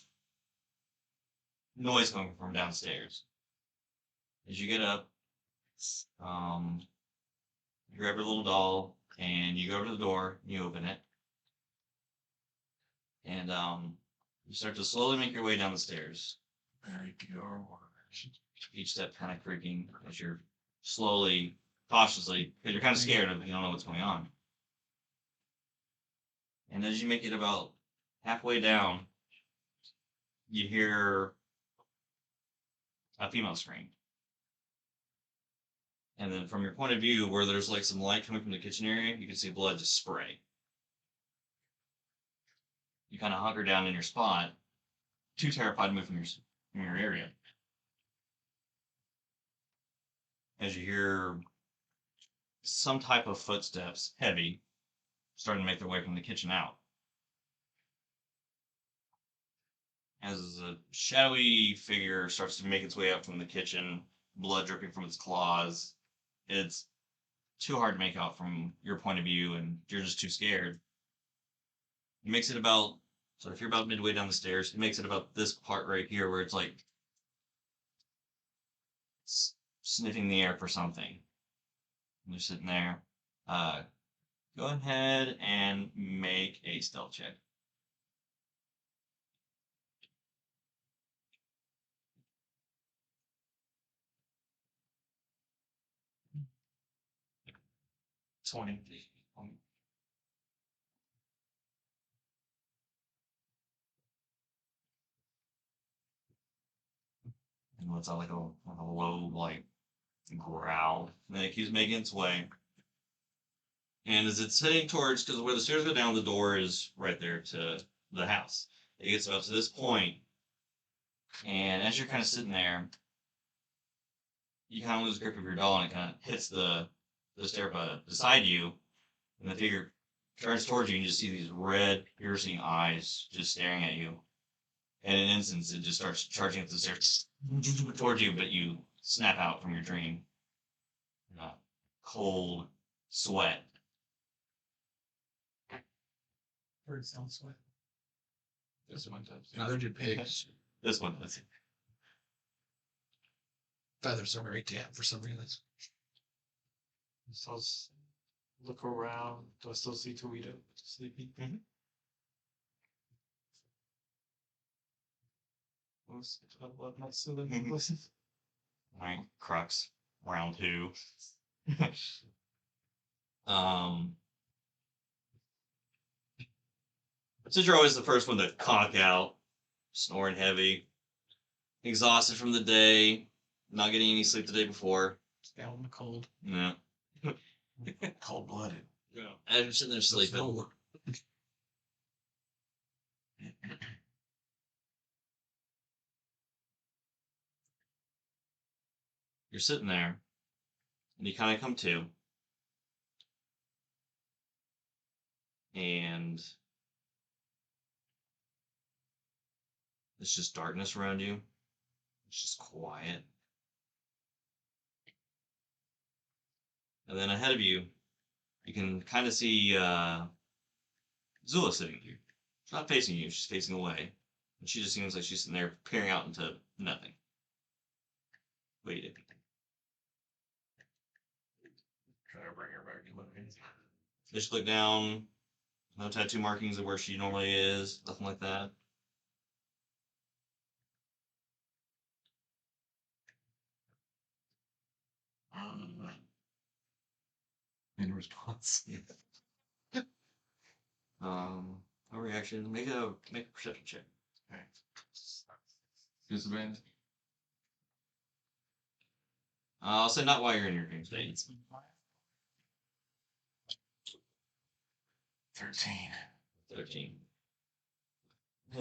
noise coming from downstairs. As you get up, you grab your little doll and you go over to the door. You open it, and you start to slowly make your way down the stairs. Very good. Each step kind of creaking as you're slowly, cautiously, because you're kind of scared of you don't know what's going on. And as you make it about halfway down, you hear a female scream. And then from your point of view, where there's like some light coming from the kitchen area, you can see blood just spray. You kind of hunker down in your spot, too terrified to move from your area. As you hear some type of footsteps, heavy, starting to make their way from the kitchen out. As a shadowy figure starts to make its way out from the kitchen, blood dripping from its claws, it's too hard to make out from your point of view, and you're just too scared. It makes it about, so if you're about midway down the stairs, it makes it about this part right here where it's like sniffing the air for something. And you're sitting there. Go ahead and make a stealth check. Twenty. And lets out like a low, like, growl. And then it keeps making its way. And as it's heading towards, because where the stairs go down, the door is right there to the house. It gets up to this point, and as you're kind of sitting there, you kind of lose grip of your doll, and it kind of hits the stair beside you, and the figure turns towards you, and you just see these red, piercing eyes just staring at you. And in an instant, it just starts charging up the stairs towards you, but you snap out from your dream. Cold sweat. Birds don't sweat. This one does. Neither do pigs. This one does. Feathers are very damp for some reason. So I'll look around. Do I still see Tawhito sleeping? Alright, Qrux, round 2. Since you're always the first one to conk out, snoring heavy, exhausted from the day, not getting any sleep the day before. Down in the cold. Yeah. Cold blooded. Yeah. As you're sitting there sleeping. You're sitting there, and you kind of come to, and it's just darkness around you. It's just quiet. And then ahead of you, you can kind of see Zula sitting here. She's not facing you, she's facing away. And she just seems like she's sitting there peering out into nothing. Waiting. Try to bring her back to living. Just look down. No tattoo markings of where she normally is. Nothing like that. In response. Um, No reaction. Make a perception check. Okay. Disadvantage. I'll say not while you're in your dream state. 13. 13.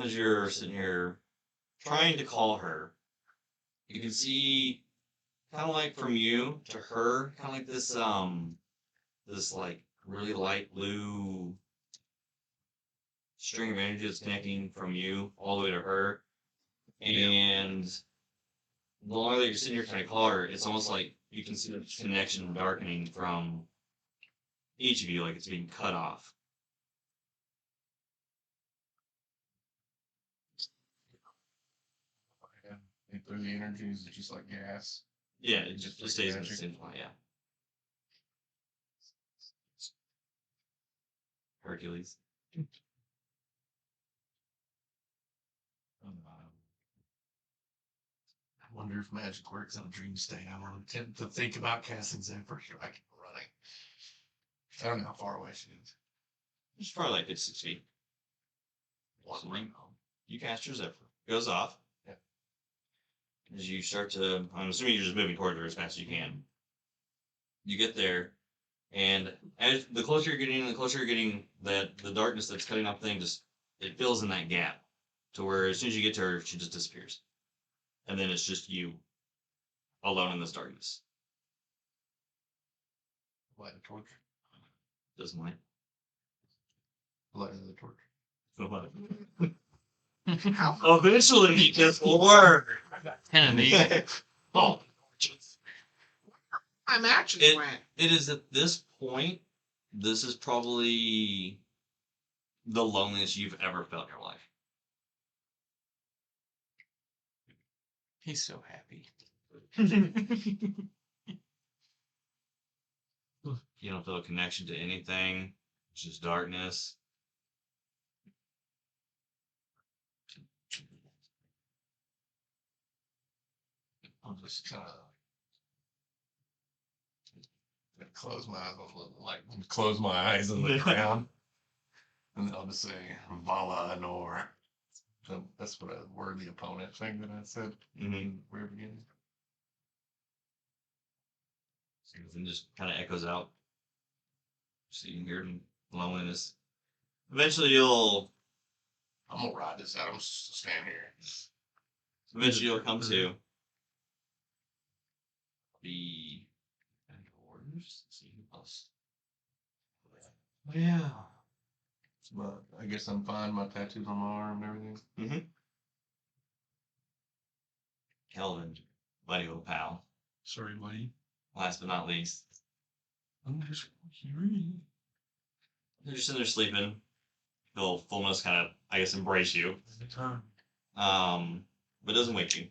As you're sitting here trying to call her, you can see kind of like from you to her, kind of like this like really light blue string of energy that's connecting from you all the way to her. And the longer that you're sitting here trying to call her, it's almost like you can see the connection darkening from each of you, like it's being cut off. And through the energies, it's just like gas. Yeah, it just stays in the same spot, yeah. Hercules. I wonder if magic works in a dream state. I want to think about casting Zephyr so I can go running. I don't know how far away she is. It's probably like 6 feet. One ring. You cast your Zephyr. Goes off. Yeah. As you start to, I'm assuming you're just moving towards her as fast as you can. You get there, and as the closer you're getting, that the darkness that's cutting off thing it fills in that gap, to where as soon as you get to her, she just disappears, and then it's just you, alone in this darkness. Light the torch. Doesn't mind. Light the torch. Eventually, he gets work. 10 of these. Oh, My matches It- went. it is at this point. This is probably the loneliest you've ever felt in your life. He's so happy. You don't feel a connection to anything. It's just darkness. I'll just kind of close my eyes on the like close my eyes and look around, and then I'll just say "Vala Nor." So that's what a worthy opponent thing that I said in the very beginning. And just kind of echoes out. So you can hear it in loneliness. Eventually, you'll I'm gonna ride this out. I'm just stand here. come to the orders. See who else. Yeah. But I guess I'm fine. My tattoos on my arm and everything. Kelvin, buddy old pal. Sorry, buddy. Last but not least, I'm just hearing. you're just sitting there sleeping. He'll Fulminus kind of, I guess, embrace you. But doesn't wake you.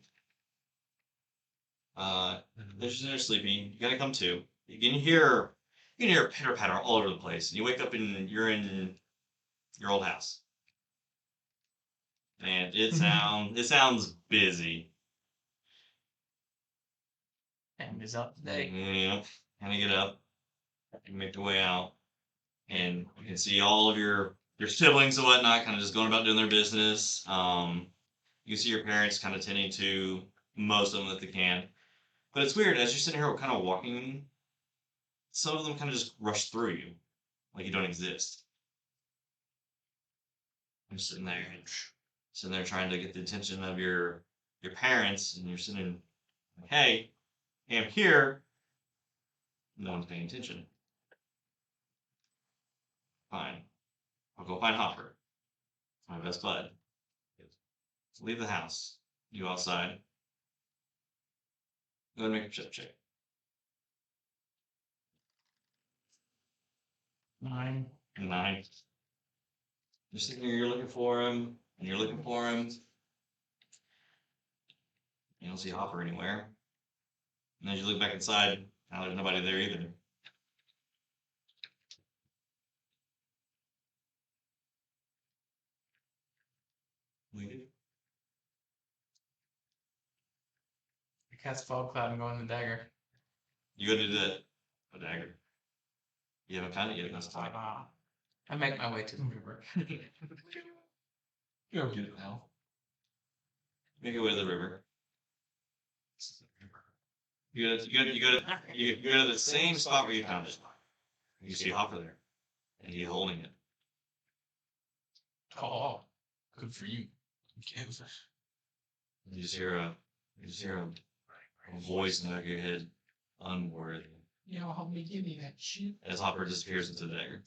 They're just sitting there sleeping. You gotta come to. You can hear a pitter patter all over the place. And you wake up and you're in your old house. And it sounds busy. And is up today. Yeah. Kind of get up. You make your way out. And you can see all of your siblings and whatnot kind of just going about doing their business. You can see your parents kind of tending to most of them that they can. But it's weird, as you're sitting here kind of walking, some of them kind of just rush through you, like you don't exist. You're sitting there trying to get the attention of your parents, and you're sitting like, hey, I'm here. No one's paying attention. Fine. I'll go find Hopper. My best bud. So leave the house. You outside. Go ahead and make a perception check. 9. 9. You're sitting here, you're looking for him, and you're looking for him. You don't see Hopper anywhere. And as you look back inside, now there's nobody there either. What do you do? I cast Fog Cloud and go in the dagger. You go to do that. A dagger. You haven't found it yet. That's fine. I make my way to the river. You don't get it now. Make your way to the river. You go to the same spot where you found it. You see Hopper there, and he's holding it. Oh, good for you. You just hear a voice in the back of your head, unworthy, You know, help me give me that shit. as Hopper disappears into the dagger.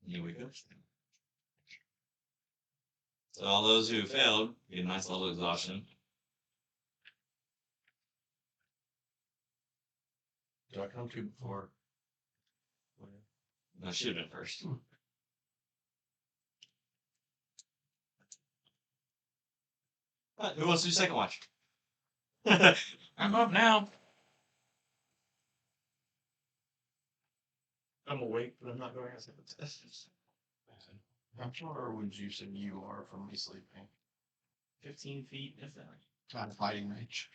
You wake up. So all those who failed get a nice level of exhaustion. Do I come to before? That should have been first. Who wants to do second watch? I'm up now. I'm awake, but I'm not going to the test. How far would you say you are from me sleeping? 15 feet, if that. Out of fighting range.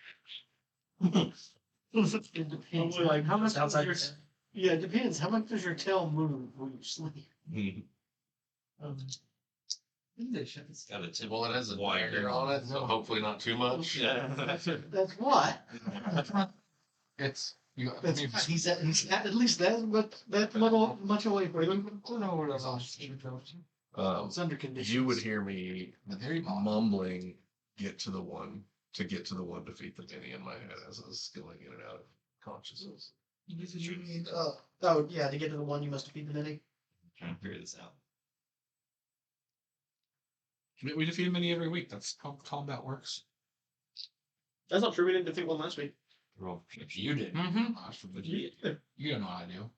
It depends. Probably like how much does outside your, your- yeah, it depends. How much does your tail move when you sleep? Conditions. Got a tip. Well, it has a wire dagger on it, so hopefully not too much. Yeah. That's what. It's you. That's right. He's at least that's much away from him. It's under conditions. You would hear me Very mumbling, get to the one, defeat the many in my head as I was going in and out of consciousness. You need, oh yeah, to get to the one you must defeat the many. Trying to figure this out. We defeat many every week. That's how combat works. That's not true. We didn't defeat one last week. Roll. You did. Mm-hmm. That's for you. You don't know what I do.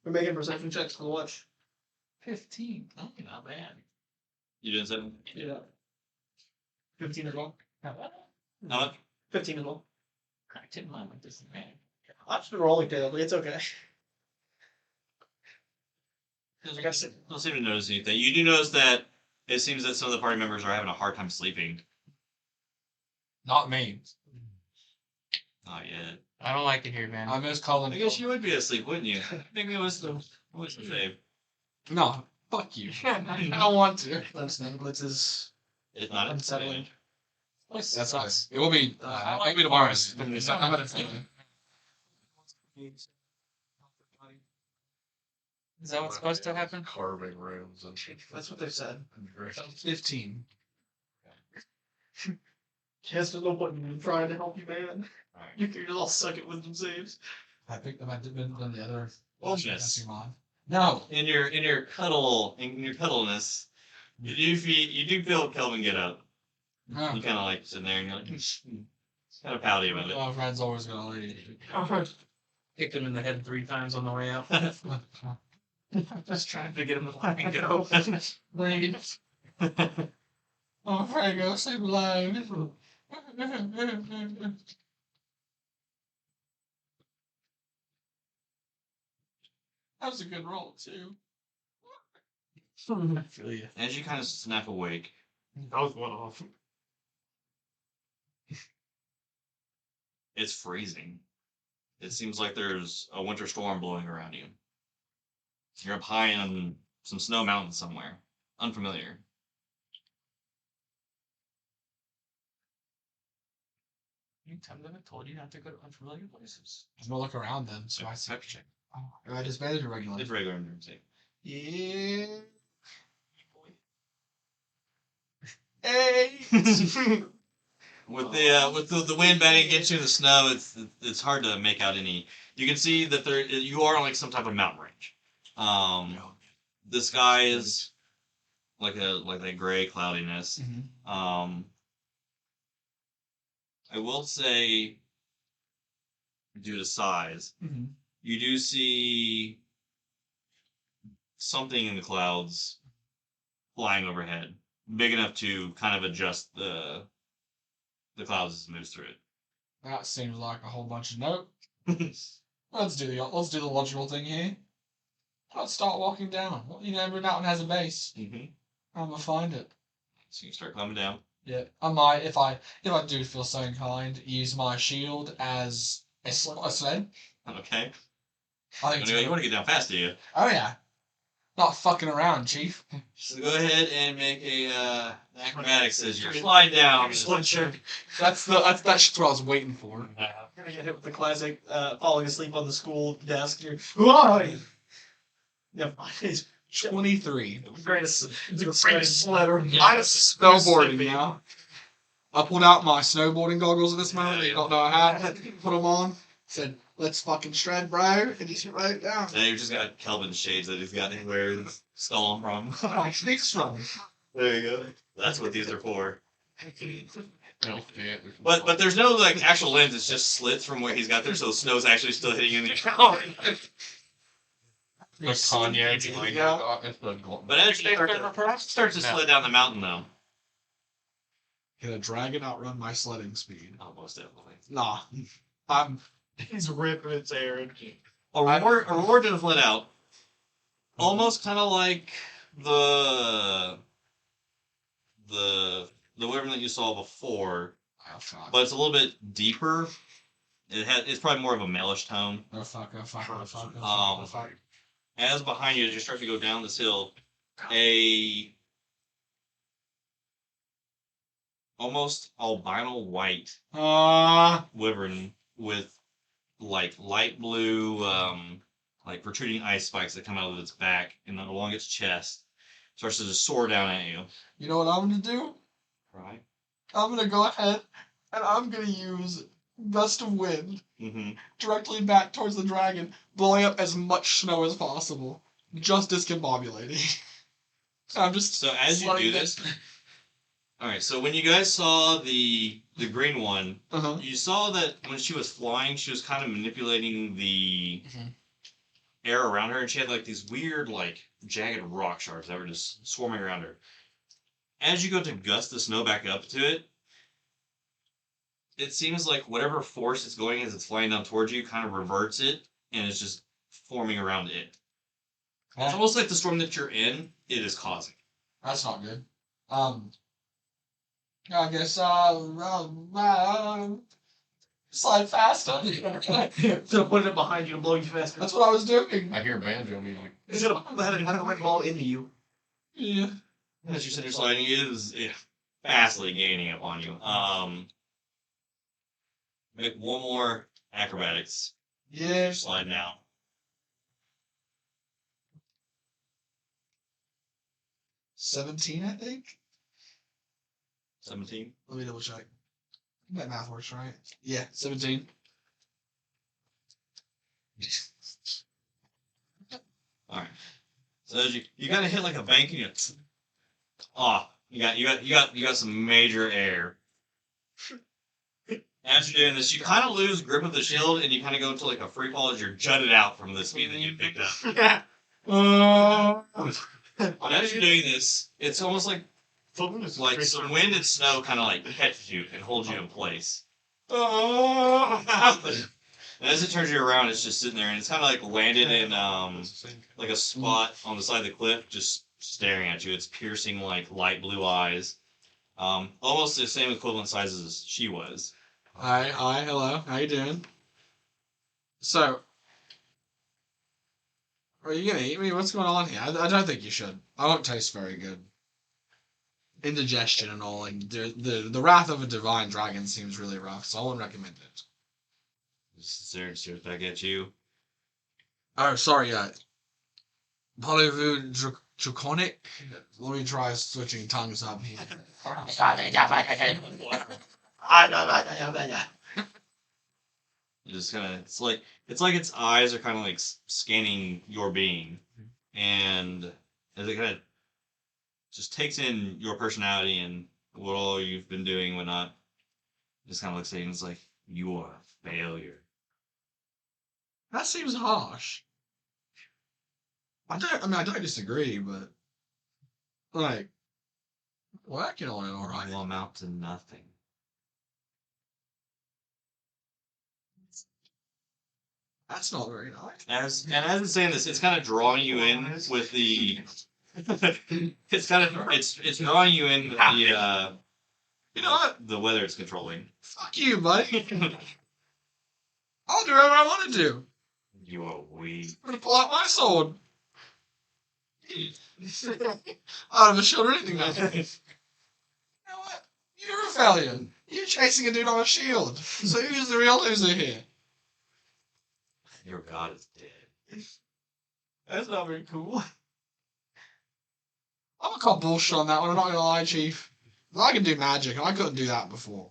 We're making perception checks for the watch. 15. Oh, not bad. You doing something? Yeah. 15 as well. How much? 15 as well. I didn't mind like this, man. I've just been rolling daily. It's okay. I guess don't seem to notice anything. You do notice that it seems that some of the party members are having a hard time sleeping. Not me. Not yet. I don't like it here, man. I miss calling. I guess you would be asleep, wouldn't you? I think it was the fave. No, fuck you. I don't want to. That's Blitz is It's not unsettling. That's nice. It will be. Maybe tomorrow. I'm gonna. Is that what's supposed to happen? Carving rooms and That's what they've said. 15. There's no point in trying to help you, man. You can all suck at wisdom saves. I picked them. I did the other. Bonus. No. In your cuddleness, you do feel Kelvin get up. No. You kind of like sitting there and you're like, kind of pouty about it. My friend's always gonna leave. Kicked him in the head 3 times on the way out. Just trying to get him to let me go. Please. I'm afraid to go sleep alone. That was a good roll too. I feel you. As you kind of snap awake, That was one off. it's freezing. It seems like there's a winter storm blowing around you. You're up high on some snow mountain somewhere. Unfamiliar. Anytime that I told you not to go to unfamiliar places. I'm gonna look around then, so I see. Perception check. Oh, I just made it a regular. It's regular endurance save. Yeah. Hey! With the wind banging against you in the snow, it's hard to make out any. You can see that you are on like some type of mountain range. The sky is like a gray cloudiness. Mhm. I will say, due to size, Mhm. you do see something in the clouds flying overhead, big enough to kind of adjust the clouds as it moves through it. That seems like a whole bunch of nope. Let's do the logical thing here. Let's start walking down. You know, every mountain has a base. Mm-hmm. I'm gonna find it. So you start climbing down. Yeah, I might, if I do feel so inclined, use my shield as a sled. Okay. I think it's Anyway, you good. want to get down fast, do you? Oh yeah. Not fucking around, Chief. So go ahead and make a acrobatics as you're sliding down. That's what I was waiting for. I'm gonna get hit with the classic falling asleep on the school desk here. Why? Yeah, it's 23. greatest. It's a greatest letter. I'm snowboarding now. I pulled out my snowboarding goggles at this moment. You don't know I had. Put them on. Said, "Let's fucking shred, bro," and just write it down. Now you've just got Kelvin's shades that he's got anywhere and stolen from. Sneaks from. There you go. That's what these are for. They don't fit. But there's no like actual lens. It's just slits from where he's got there, so the snow's actually still hitting in the. The cognac line. Yeah. It's the gold. But as you start to sled down the mountain, though. Can a dragon outrun my sledding speed? Almost definitely. Nah. He's ripping its air. Aurora just let out. Almost kind of like the wyvern that you saw before, Oh fuck. but it's a little bit deeper. It's probably more of a malish tone. Oh fuck, oh fuck, oh fuck, oh fuck, Um, oh fuck. As behind you, as you start to go down this hill, a almost albino white wyvern with like light blue, like protruding ice spikes that come out of its back and then along its chest starts to just soar down at you. You know what I'm gonna do? Right. I'm gonna go ahead and I'm gonna use gust of wind Mm-hmm. directly back towards the dragon, blowing up as much snow as possible. Just discombobulating. I'm just So as you sliding do this, all right. So when you guys saw the green one, Uh-huh. you saw that when she was flying, she was kind of manipulating the Mhm. air around her, and she had like these weird, like jagged rock shards that were just swarming around her. As you go to gust the snow back up to it, it seems like whatever force it's going as it's flying down towards you kind of reverts it, and it's just forming around it. It's almost like the storm that you're in, it is causing. That's not good. I guess slide faster. So put it behind you to blow you faster. That's what I was doing. I hear banjo music. He's gonna pull that and ball into you. Yeah. As you sit there sliding, it is fastly gaining upon you. Make one more acrobatics. Yeah. Slide now. 17, I think. 17. Let me double check. That math works, right? Yeah, 17. All right. So as you kind of hit like a bank, and you got some major air. As you're doing this, you kind of lose grip of the shield, and you kind of go into like a free fall as you're jutted out from the speed that you picked up. And as you're doing this, it's almost like some wind and snow kind of like catches you and holds you in place. And as it turns you around, it's just sitting there, and it's kind of like landed in like a spot on the side of the cliff, just staring at you. It's piercing like light blue eyes, almost the same equivalent sizes as she was. Hi, hello. How you doing? So, are you gonna eat me? What's going on here? I don't think you should. I don't taste very good. Indigestion and all, and the wrath of a divine dragon seems really rough, so I wouldn't recommend it. Just sit there and stares back at you. Oh, sorry, Polyvu Draconic? Let me try switching tongues up here. Just kind of, it's like its eyes are kind of like scanning your being, and as it kind of just takes in your personality and what all you've been doing and whatnot, just kind of looks at you and it's like, you are a failure. That seems harsh. I don't disagree, but like working on it all right. You will amount to nothing. That's not very nice. As it's saying this, it's kind of drawing you in with the. It's drawing you in with the. You know what? The weather it's controlling. Fuck you, buddy. I'll do whatever I want to do. You are weak. I'm gonna pull out my sword. I don't have a shield or anything now. You know what? You're a failure. You're chasing a dude on a shield. So who's the real loser here? Your god is dead. That's not very cool. I'm gonna call bullshit on that one. I'm not gonna lie, Chief. I can do magic. I couldn't do that before.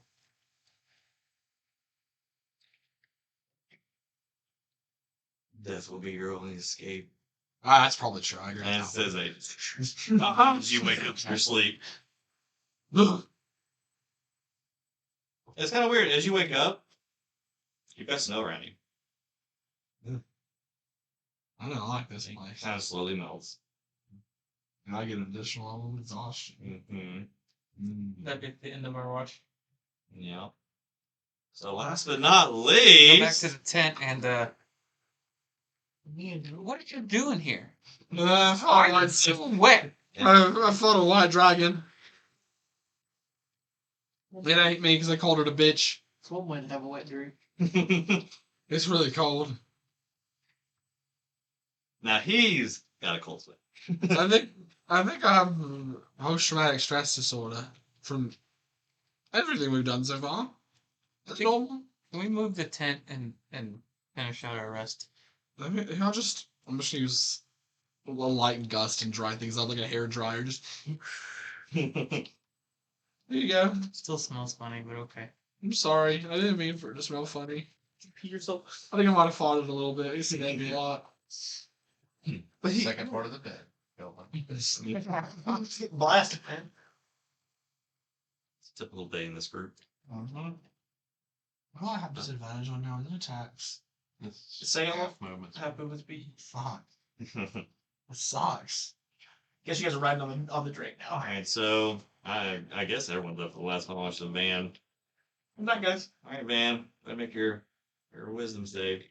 Death will be your only escape. Ah, that's probably true. I agree. And it with says that it. As you wake up from your sleep. one. It's kind of weird. As you wake up, you've got snow around you. I don't like this It place. kind of slowly melts. And I get an additional level of exhaustion. Mm-hmm. That'd be at the end of our watch. Yeah. So last but not Go back least, to the tent and what are you doing here? I Why are you so wet? I fought a white dragon. It ain't me because I called it a bitch. It's one way to have a wet dream. It's really cold. now he's got a cold sweat. I think I have post-traumatic stress disorder from everything we've done so far. That's normal. Can we move the tent and finish out our rest? I'm just gonna use a light gust and dry things up like a hair dryer. Just there you go. Still smells funny, but okay. I'm sorry. I didn't mean for it to smell funny. Pee yourself. I think I might have fought it a little bit. I used to get me a lot. But he, Second part of the day. Kelvin. Blasted, man. It's a typical day in this group. What do I have disadvantage on now? The attacks. It's Say it half movements. Have movements be. Fuck. It sucks. Guess you guys are riding on the drink now. Alright, so I guess everyone's up for the last time I watched the van. I'm not, guys. Alright, Van, go make your wisdom save.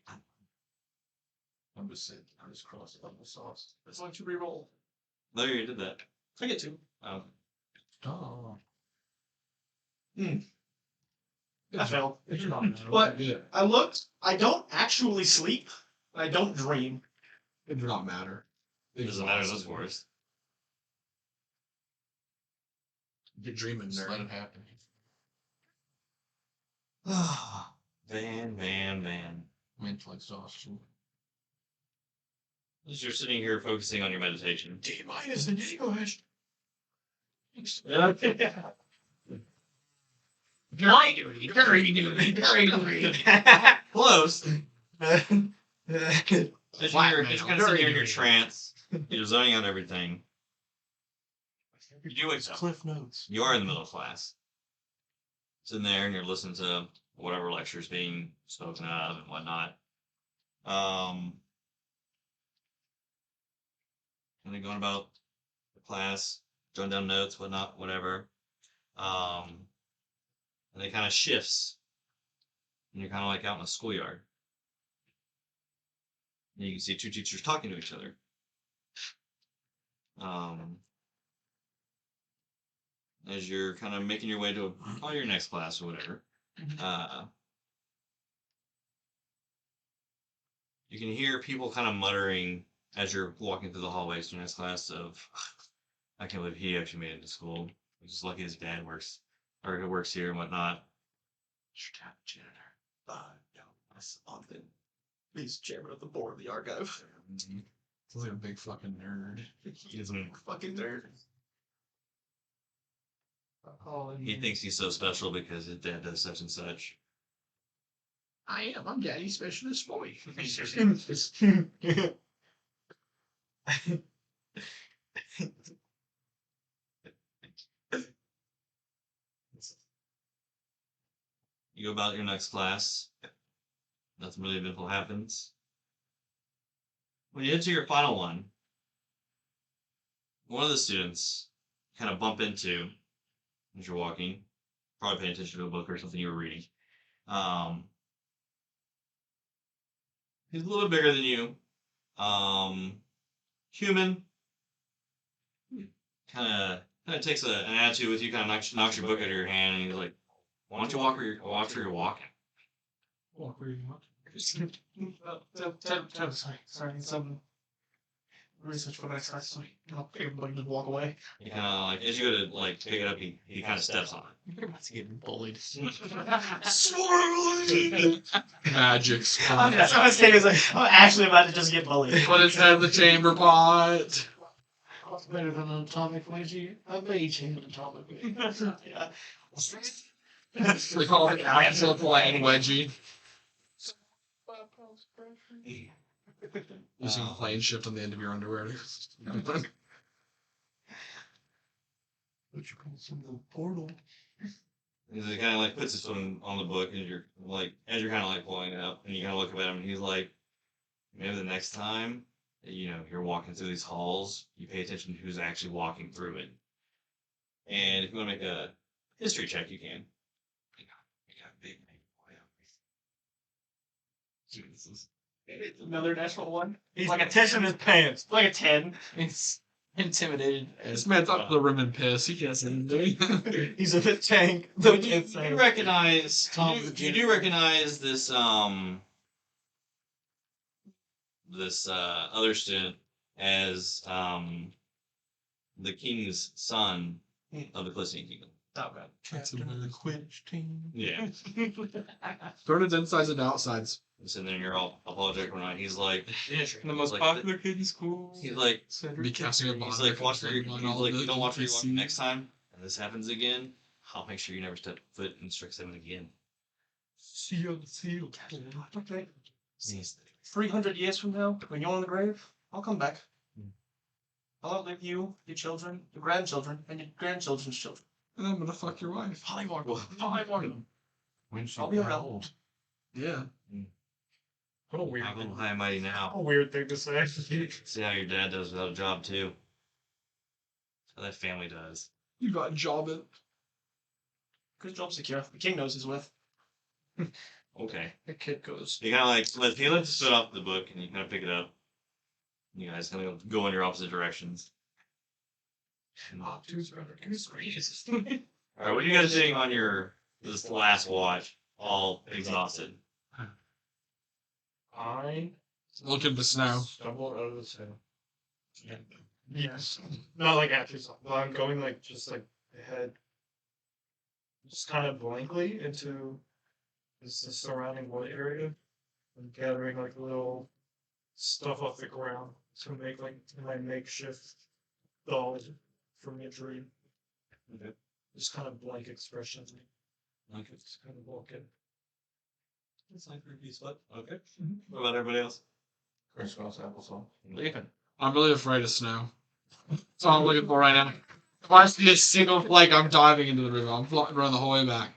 I'm just saying, I just crossed it on the sauce. It's only to reroll. No, you did that. I get two. Oh. Oh. I failed. Good job. What? Good. I looked. I don't actually sleep. I don't dream. It does not matter. It doesn't matter in this forest. You're dreaming, Just let nerd. it happen. Van. Mental exhaustion. As you're sitting here focusing on your meditation. D minus in English. Close. As Flat you're man. just kind of sitting here in your trance, you're zoning out everything. You do wake up. Cliff notes. You are in the middle of class. Sitting there and you're listening to whatever lecture's being spoken of and whatnot. And then going about the class, jotting down notes, whatnot, whatever. And it kind of shifts. And you're kind of like out in a schoolyard. And you can see two teachers talking to each other. As you're kind of making your way to your next class or whatever, you can hear people kind of muttering as you're walking through the hallways to your next class of, I can't believe he actually made it to school. He's just lucky his dad works here and whatnot. Janitor. No, that's Ogden. He's chairman of the board of the archive. Sounds like a big fucking nerd. He is a fucking nerd. He thinks he's so special because his dad does such and such. I am. I'm Daddy's specialist boy. You go about your next class. Nothing really eventful happens. When you get to your final one of the students kind of bump into as you're walking, probably paying attention to a book or something you were reading. He's a little bit bigger than you. Human. Kind of takes an attitude with you, kind of knocks your book out of your hand, and he's like, "Why don't you watch where you're walking?" Walk where you want. Sorry. Some research for the next class. So everybody just walk away. He kind of like as you go to like pick it up, he kind of steps on it. You're about to get bullied. Magic spot. That's what I was saying. Is like, I'm actually about to just get bullied. Put his head in the chamber pot. What's better than an atomic wedgie? A mage hand atomic wedgie. Yeah. We call it actual plane wedgie. Using a plane shift on the end of your underwear. But you can see the portal. He kind of like puts his foot on the book, and you're like, as you're kind of like pulling it up, and you kind of look up at him, and he's like, maybe the next time, you're walking through these halls, you pay attention to who's actually walking through it. And if you want to make a history check, you can. I got a big name. Jesus. Another natural one. He's like a tissue in his pants. Like a 10. It's intimidated. This man's up to the rim and piss. He can't say anything. He's a bit tank. So you recognize Tom you, the you do recognize this other student as the king's son of the Clistian kingdom. Oh, God. That's a Captain of the really- Quidditch team. Yeah. Turn its insides and outsides. Sitting there and you're all apologetic when he's like The most like popular kid in school. he's like Be casting a bond. watch where you like you don't watch where you walk NPC. next time and this happens again, I'll make sure you never step foot in Strixhaven again. Seal. 300 years from now, when you're in the grave, I'll come back. I'll outlive you, your children, your grandchildren, and your grandchildren's children. And I'm gonna fuck your wife. Polymorph. When she I'll be got around. old. Yeah. What a weird I'm a thing. little high and mighty now. A weird thing to say. See how your dad does without a job too. That's how that family does. You got jobbing. Good job secure. The king knows he's with. Okay. The kid goes. You kind of like he lets it off the book and you kind of pick it up. You guys kind of go in your opposite directions. Obtuse brother. All right, what are you guys doing on this last watch? All exhausted. I Looking for snow. stumbled out of the snow. Yes. Not like actually something, but I'm going like just like ahead. Just kind of blankly into the surrounding wood area. I'm gathering like little stuff off the ground to make like my makeshift doll from your dream. Okay. Just kind of blank expression. Okay. Just kind of walking. That's like for a piece, but okay. What about everybody else? Crisscross applesauce. Leaving. I'm really afraid of snow. That's all I'm looking for right now. If I see a single flake, I'm diving into the river. I'm running the whole way back.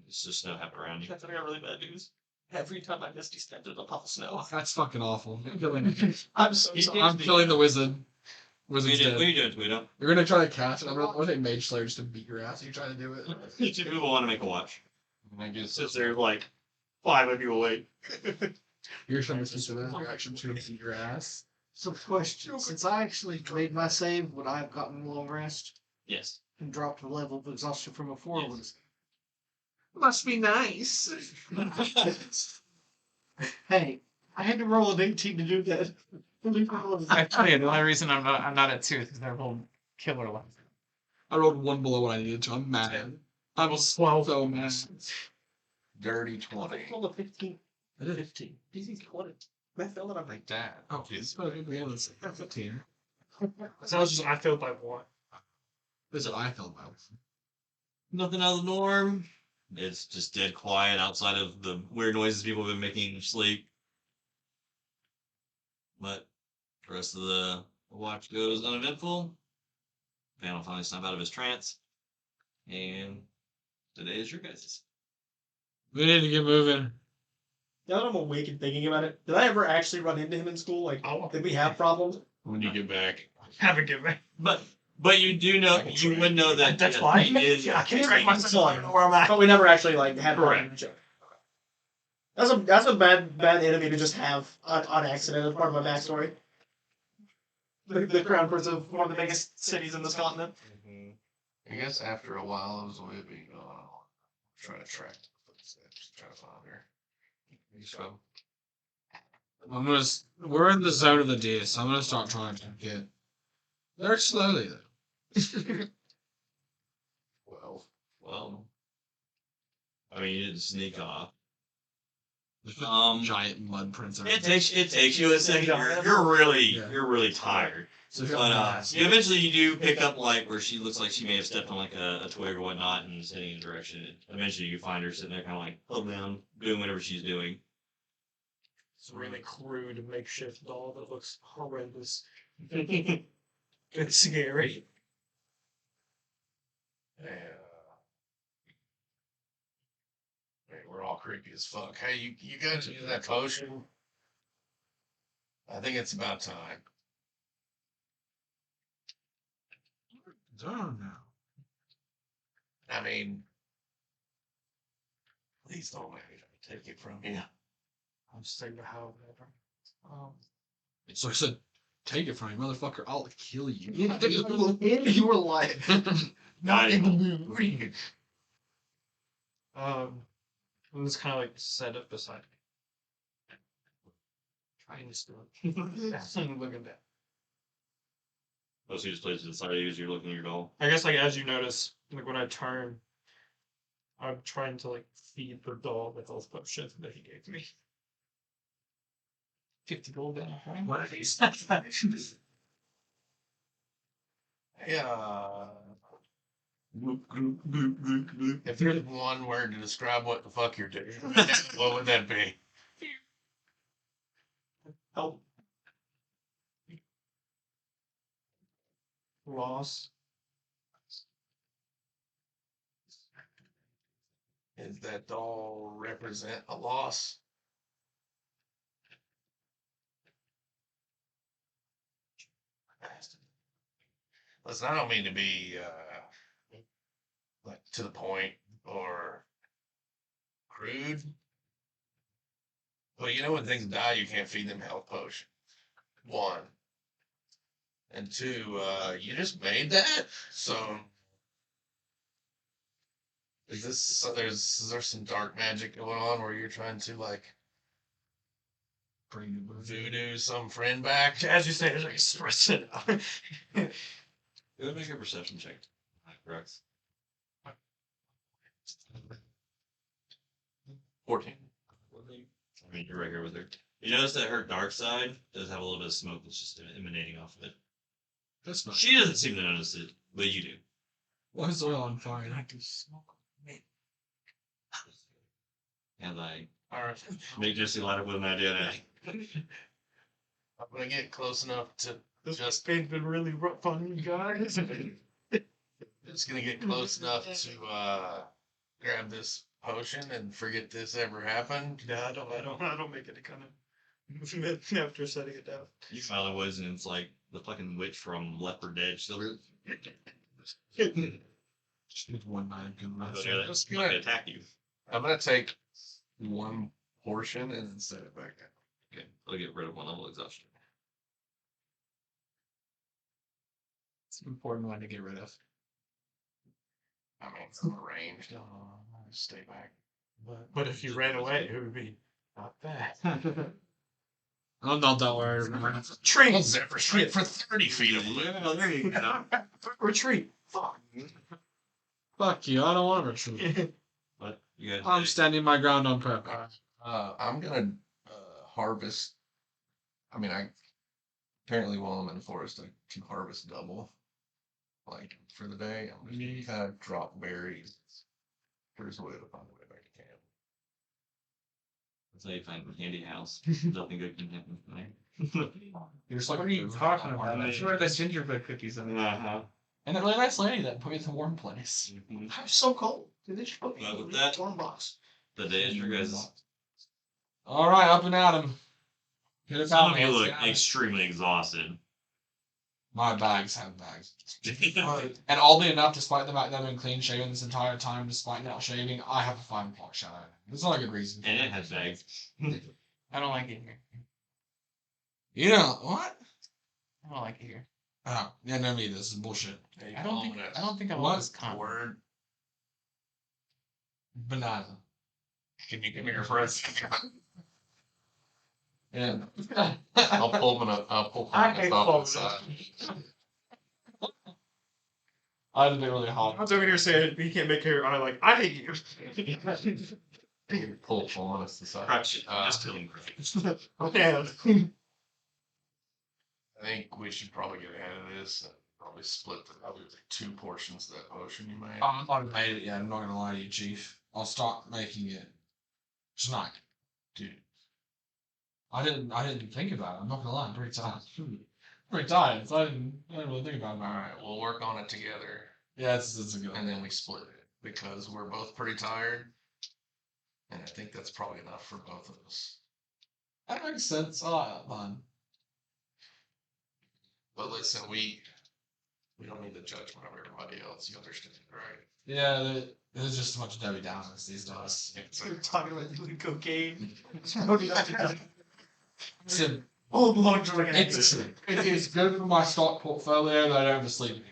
It's just snow happen around you. That's I got really bad news. Every time I misty stepped in a puff of snow. That's fucking awful. I'm killing, I'm so sorry. I'm killing the wizard. What are Wizard's you dead. doing, Tawhito? You're gonna try to catch it. I'm gonna take Mage Slayer just to beat your ass. You trying to do it? You two people want to make a watch. I guess Sits there like 5 of you awake. You're trying to listen to that. You're actually trying to beat your ass. So question, since I actually made my save, would I have gotten a long rest Yes. and dropped a level of exhaustion from a 4? Yes. Must be nice. Hey, I had to roll an 18 to do that. I tell you, the only reason I'm not at 2 is because I rolled killer left. I rolled one below what I needed to. I'm mad. I'm so mad. dirty I 20. rolled a 15. I did. 15. Easy 20. I fell and I'm like, Dad. Oh, it's better than the others. 15. So I was just I failed by 1. This is what I felt about. Nothing out of the norm. It's just dead quiet outside of the weird noises people have been making in their sleep. But the rest of the watch goes uneventful. Van will finally snap out of his trance. And today is your guys'. We need to get moving. Now that I'm awake and thinking about it, did I ever actually run into him in school? Like, did we have problems? When you get back. Haven't given me. But you do know, you would know that That's yeah, why. he is. I can't track myself. I don't know where I'm at. But we never actually like had Correct. problems. That's a bad enemy to just have on accident as part of my backstory. The crown prince of one of the biggest cities in this continent. I guess after a while, it was the way it be going on. trying to track the footsteps, trying to find her. So we're in the zone of the deer, so I'm gonna start trying to get very slowly though. Well, I mean, you didn't sneak off. Giant mud prints. It takes you a second. You're really tired. So But eventually you do pick up like where she looks like she may have stepped on like a twig or whatnot and is heading in a direction. Eventually you find her sitting there kind of like huddled down, doing whatever she's doing. It's a really crude makeshift doll that looks horrendous. It's scary. Yeah. Hey, we're all creepy as fuck. Hey, you guys use that potion? I think it's about time. Oh no. I mean, please don't make me take it from you. I'm just thinking how So I said, take it from me, motherfucker. I'll kill you. You were lying. Not in the even. mood. I'm just kind of like set up beside me. Trying to still looking down. Oh, so you just place it to the side of you as you're looking at your doll. I guess like as you notice, like when I turn, I'm trying to like feed the doll the health potion that he gave me. 50 gold down. What are these? Yeah. If there's one word to describe what the fuck you're doing, what would that be? Help. Loss. Does that doll represent a loss? Listen, I don't mean to be like to the point or crude, but you know when things die, you can't feed them health potion. One. And two, you just made that? So is there some dark magic going on where you're trying to like Bring voodoo some friend back? As you say, there's like stress it out. Go ahead and make a perception check. Qrux. 14. I mean, you're right here with her. You notice that her dark side does have a little bit of smoke that's just emanating off of it. That's not. She doesn't seem to notice it, but you do. Why is oil on fire? And I Alright. make Jesse light up with an idea now. I'm gonna get close enough to This just campaign's been really rough on you guys. just gonna get close enough to grab this potion and forget this ever happened. Yeah, I don't make any kind of movement after setting it down. You smile at Woods, and it's like the fucking witch from Left 4 Dead. Still, Just need one knife. just gonna attack you. I'm gonna take one portion and then set it back down. Okay, I'll get rid of 1 level exhaustion. It's an important one to get rid of. I mean, I'm arranged. Stay back. But if you ran away, it would be not bad. I'm not that worried. Treat! Zephyr straight for 30 feet away. Yeah, there you go. Retreat! Fuck! Fuck you, I don't want to retreat. But you guys, I'm standing my ground on purpose. I'm gonna harvest. I mean, I apparently while I'm in the forest, I can harvest double. Like for the day, I'm just gonna kind of drop berries. Here's a way to find a way back to camp. that's how you find a candy house. Nothing good can happen tonight. You're just like, What are you talking about? I'm sure the gingerbread cookies in there. Uh-huh. And that really nice lady that put me in the warm place. I'm so cold. Did they just put me Well, in with a that- warm box? The day is your guys'. all right, up and at him. Hit it Some out, of you man. look extremely exhausted. My bags have bags. And oddly enough, despite the fact that I've been clean shaven this entire time, despite not shaving, I have a 5 o'clock shadow. There's not a good reason. And it has bags. I don't like it here. You know what? I don't like it here. Oh, yeah, no, me. This is bullshit. I don't think I What? want this con. Word. Banana. Can you come here for a second? Yeah. I'll pull Fulminus off the side. I didn't really hot. I was over here saying he can't make hair. I like, I hate you. Pull Fulminus to the side. Crutch. Just killing crutch. Yeah. I think we should probably get ahead of this and probably split the probably like 2 portions of that potion you made. I'm not made it yet. I'm not gonna lie to you, Chief. I'll start making it tonight. Dude, I didn't think about it. I'm not gonna lie. I'm pretty tired. Pretty tired, so I didn't really think about it. alright, we'll work on it together. Yeah, it's a good And one. then we split it because we're both pretty tired. And I think that's probably enough for both of us. That makes sense. I like that plan. But listen, we don't need the judgment of everybody else. You understand, right? Yeah, there's just a bunch of Debbie Downers these days. We're talking about doing cocaine. Listen, Old long drinking. it is good for my stock portfolio that I don't oversleep me.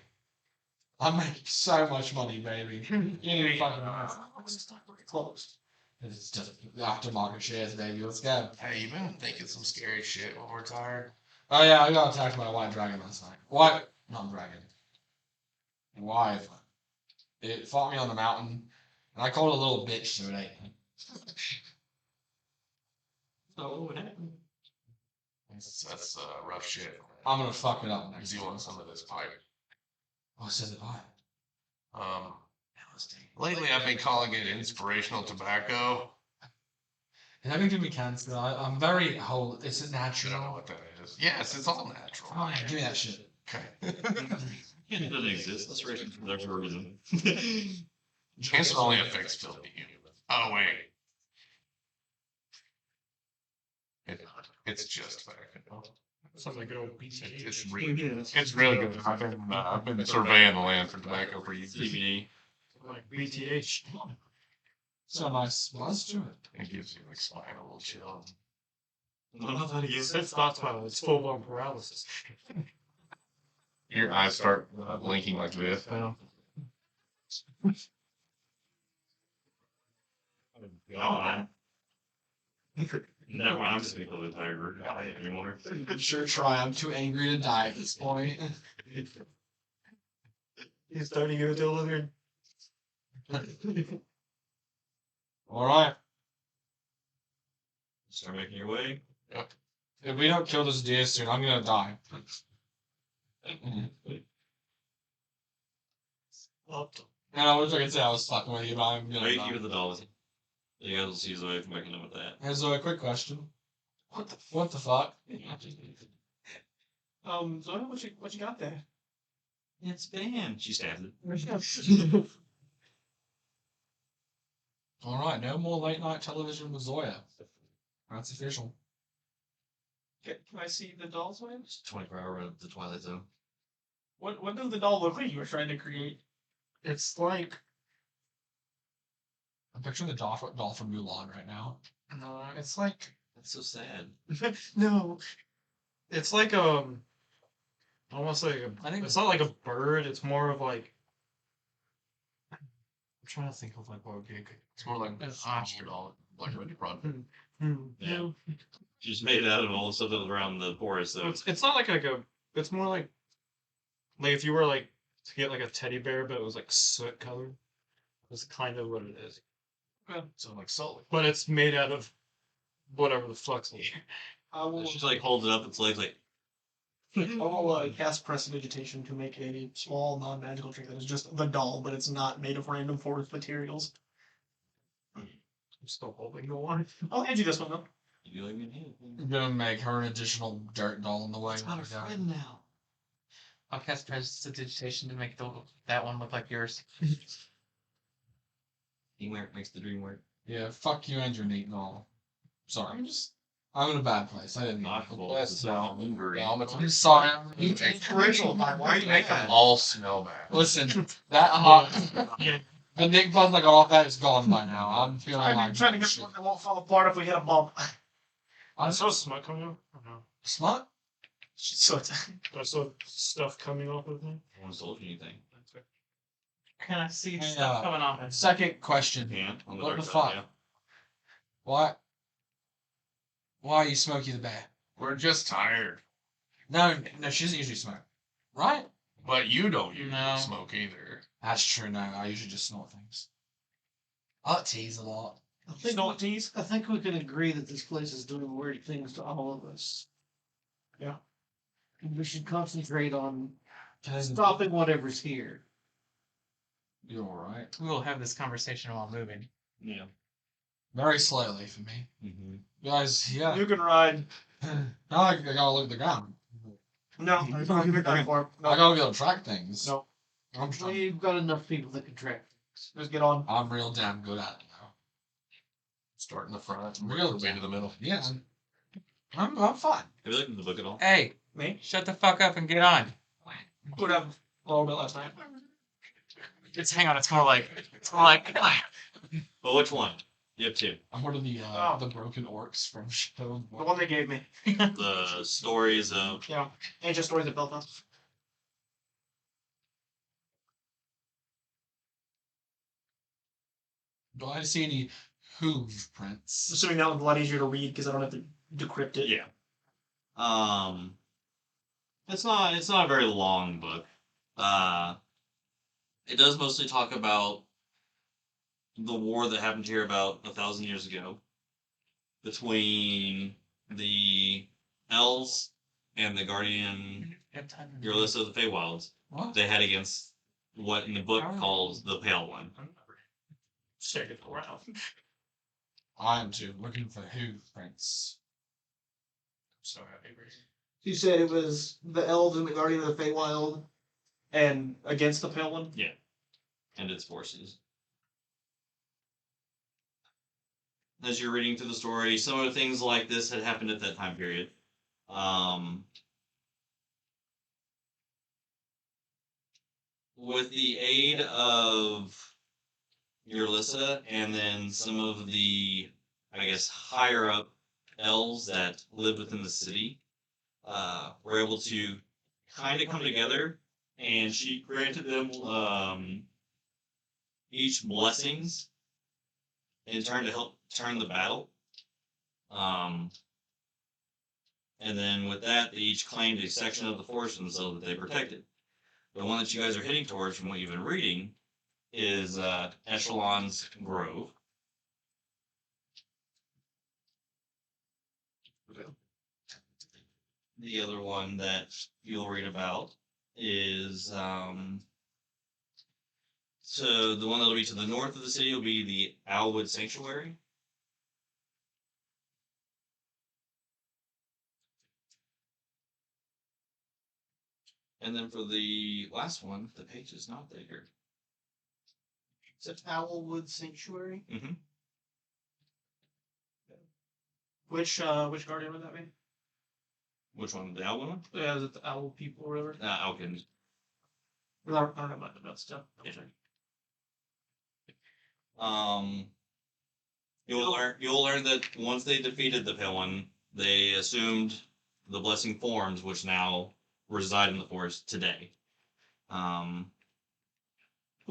I make so much money, baby. You need to fucking know. What's the stock market closed? It's just aftermarket shares, baby. Let's go. Hey, you've been thinking some scary shit when we're tired. Oh yeah, I got attacked by a white dragon last night. White, not dragon. Wyvern. It fought me on the mountain, and I called it a little bitch, so it ate me. So what happened? That's rough shit. I'm gonna fuck it up Do next you time. want some of this pipe? Oh, it says it live. Lately I've been calling it inspirational tobacco. Is that gonna give me cancer? I'm very whole. It's a I don't know natural. what that is. Yes, it's all natural. Oh yeah, give me that shit. Okay. It doesn't exist. That's right. There's a reason. Cancer only affects filthy humans. Oh wait. It's just tobacco. Sounds like good old BTH. It's really good. I've been surveying the land for tobacco for years. CBD. Like BTH. So nice buzz to it. It gives you like spinal chill. It's not spinal, it's full blown paralysis. Your eyes start blinking like this now. God. Never mind. I'm just gonna kill the entire group anymore. Sure try. I'm too angry to die at this point. He's starting to get delivered. All right. Start making your way. If we don't kill this deer soon, I'm gonna die. And I wish I could say I was fucking with you, but I'm How gonna are you die. keeping the dolls? You guys will see Zoe from making them with that. Hey Zoe, quick question. What the fuck? Zoya, what you got there? It's bam. She stabs it. All right, no more late night television with Zoya. That's official. Can I see the doll's way? It's 24-hour run of the Twilight Zone. What does the doll look like you were trying to create? It's like I'm picturing the doll from Mulan right now. it's like That's so sad. No. it's like almost like a, I think it's not like a bird, it's more of like I'm trying to think of like what would be a good It's more like an ostrich doll, like when you brought it. Yeah. no. She just made it out of all the stuff that was around the forest. So It's not like a it's more like if you were like to get like a teddy bear but it was like soot colored. That's kind of what it is. So like sully. But it's made out of whatever the fuck's in here. I will, she like holds it up. Its legs like. I will cast Prestidigitation to make a small non-magical trick that is just the doll, but it's not made of random forest materials. I'm still holding the one. I'll hand you this one though. You do like me? I'm gonna make her an additional dirt doll in the way. It's not a friend now. I'll cast Prestidigitation to make that one look like yours. Teamwork makes the dream work. Yeah, fuck you and your neat doll. Sorry. I'm in a bad place. I didn't Not know. full. It's all hungry. I'm sorry. Inspirational time. Why are you making that? All smell bad. Listen, that hot. Yeah. The Nick Buzz I got off that is gone by now. I'm feeling I'm like trying to get shit. one that won't fall apart if we hit a bump. I saw smoke coming out. I don't know. Smart? So it's I saw stuff coming off of me. No one's told you anything. Can I see Hey, stuff coming off it? Second question. Can't on the What dark the side, fuck? yeah. Why? Why are you Smokey the Bear? We're just tired. No, she doesn't usually smoke. Right? But you don't usually No. smoke either. That's true, no. I usually just snort things. I like teas a lot. I think we can agree that this place is doing weird things to all of us. Yeah. And we should concentrate on Can stopping whatever's here. You're alright. We will have this conversation while moving. Yeah. Very slowly for me. Mm-hmm. Guys, yeah. You can ride. Now I gotta look at the ground. No, there's not a good time for him. I gotta be able to track things. No. I'm strong. We've got enough people that can track things. Just get on. I'm real damn good at it now. Start in the front and Real work your way to the middle. Yeah. I'm fine. Have you looked at the book at all? Hey, Me? shut the fuck up and get on. Put up a little bit last night. It's hang on. It's more like Well, which one? You have two. I'm one of the broken orcs from Show. The one they gave me. The stories of Yeah. Ancient stories of Belfast. Do I see any hoof prints? Assuming that one's a lot easier to read because I don't have to decrypt it. yeah. It's not a very long book. It does mostly talk about the war that happened here about 1,000 years ago between the elves and the guardian Urlissa of the Feywilds. What? They had against what in the book calls the Pale One. Shake it around. I'm too looking for hoof prints. So happy. You said it was the elves and the guardian of the Feywild, and against the Pale One. And its forces. As you're reading through the story, some of the things like this had happened at that time period. With the aid of Urlissa and then some of the, I guess, higher up elves that lived within the city, were able to kind of come together, and she granted them each blessings in turn to help turn the battle. And then with that, they each claimed a section of the forest themselves that they protected. The one that you guys are heading towards, from what you've been reading, is Echelon's Grove. The other one that you'll read about is so the one that'll be to the north of the city will be the Owlwood Sanctuary. And then for the last one, the page is not there. Is it Owlwood Sanctuary? Mm-hmm. Which guardian would that be? Which one? The Owl one? Yeah, is it the Owl people or whatever? Alkins. I don't know about the notes stuff. You'll learn that once they defeated the Pale One, they assumed the Blessing forms, which now reside in the forest today. What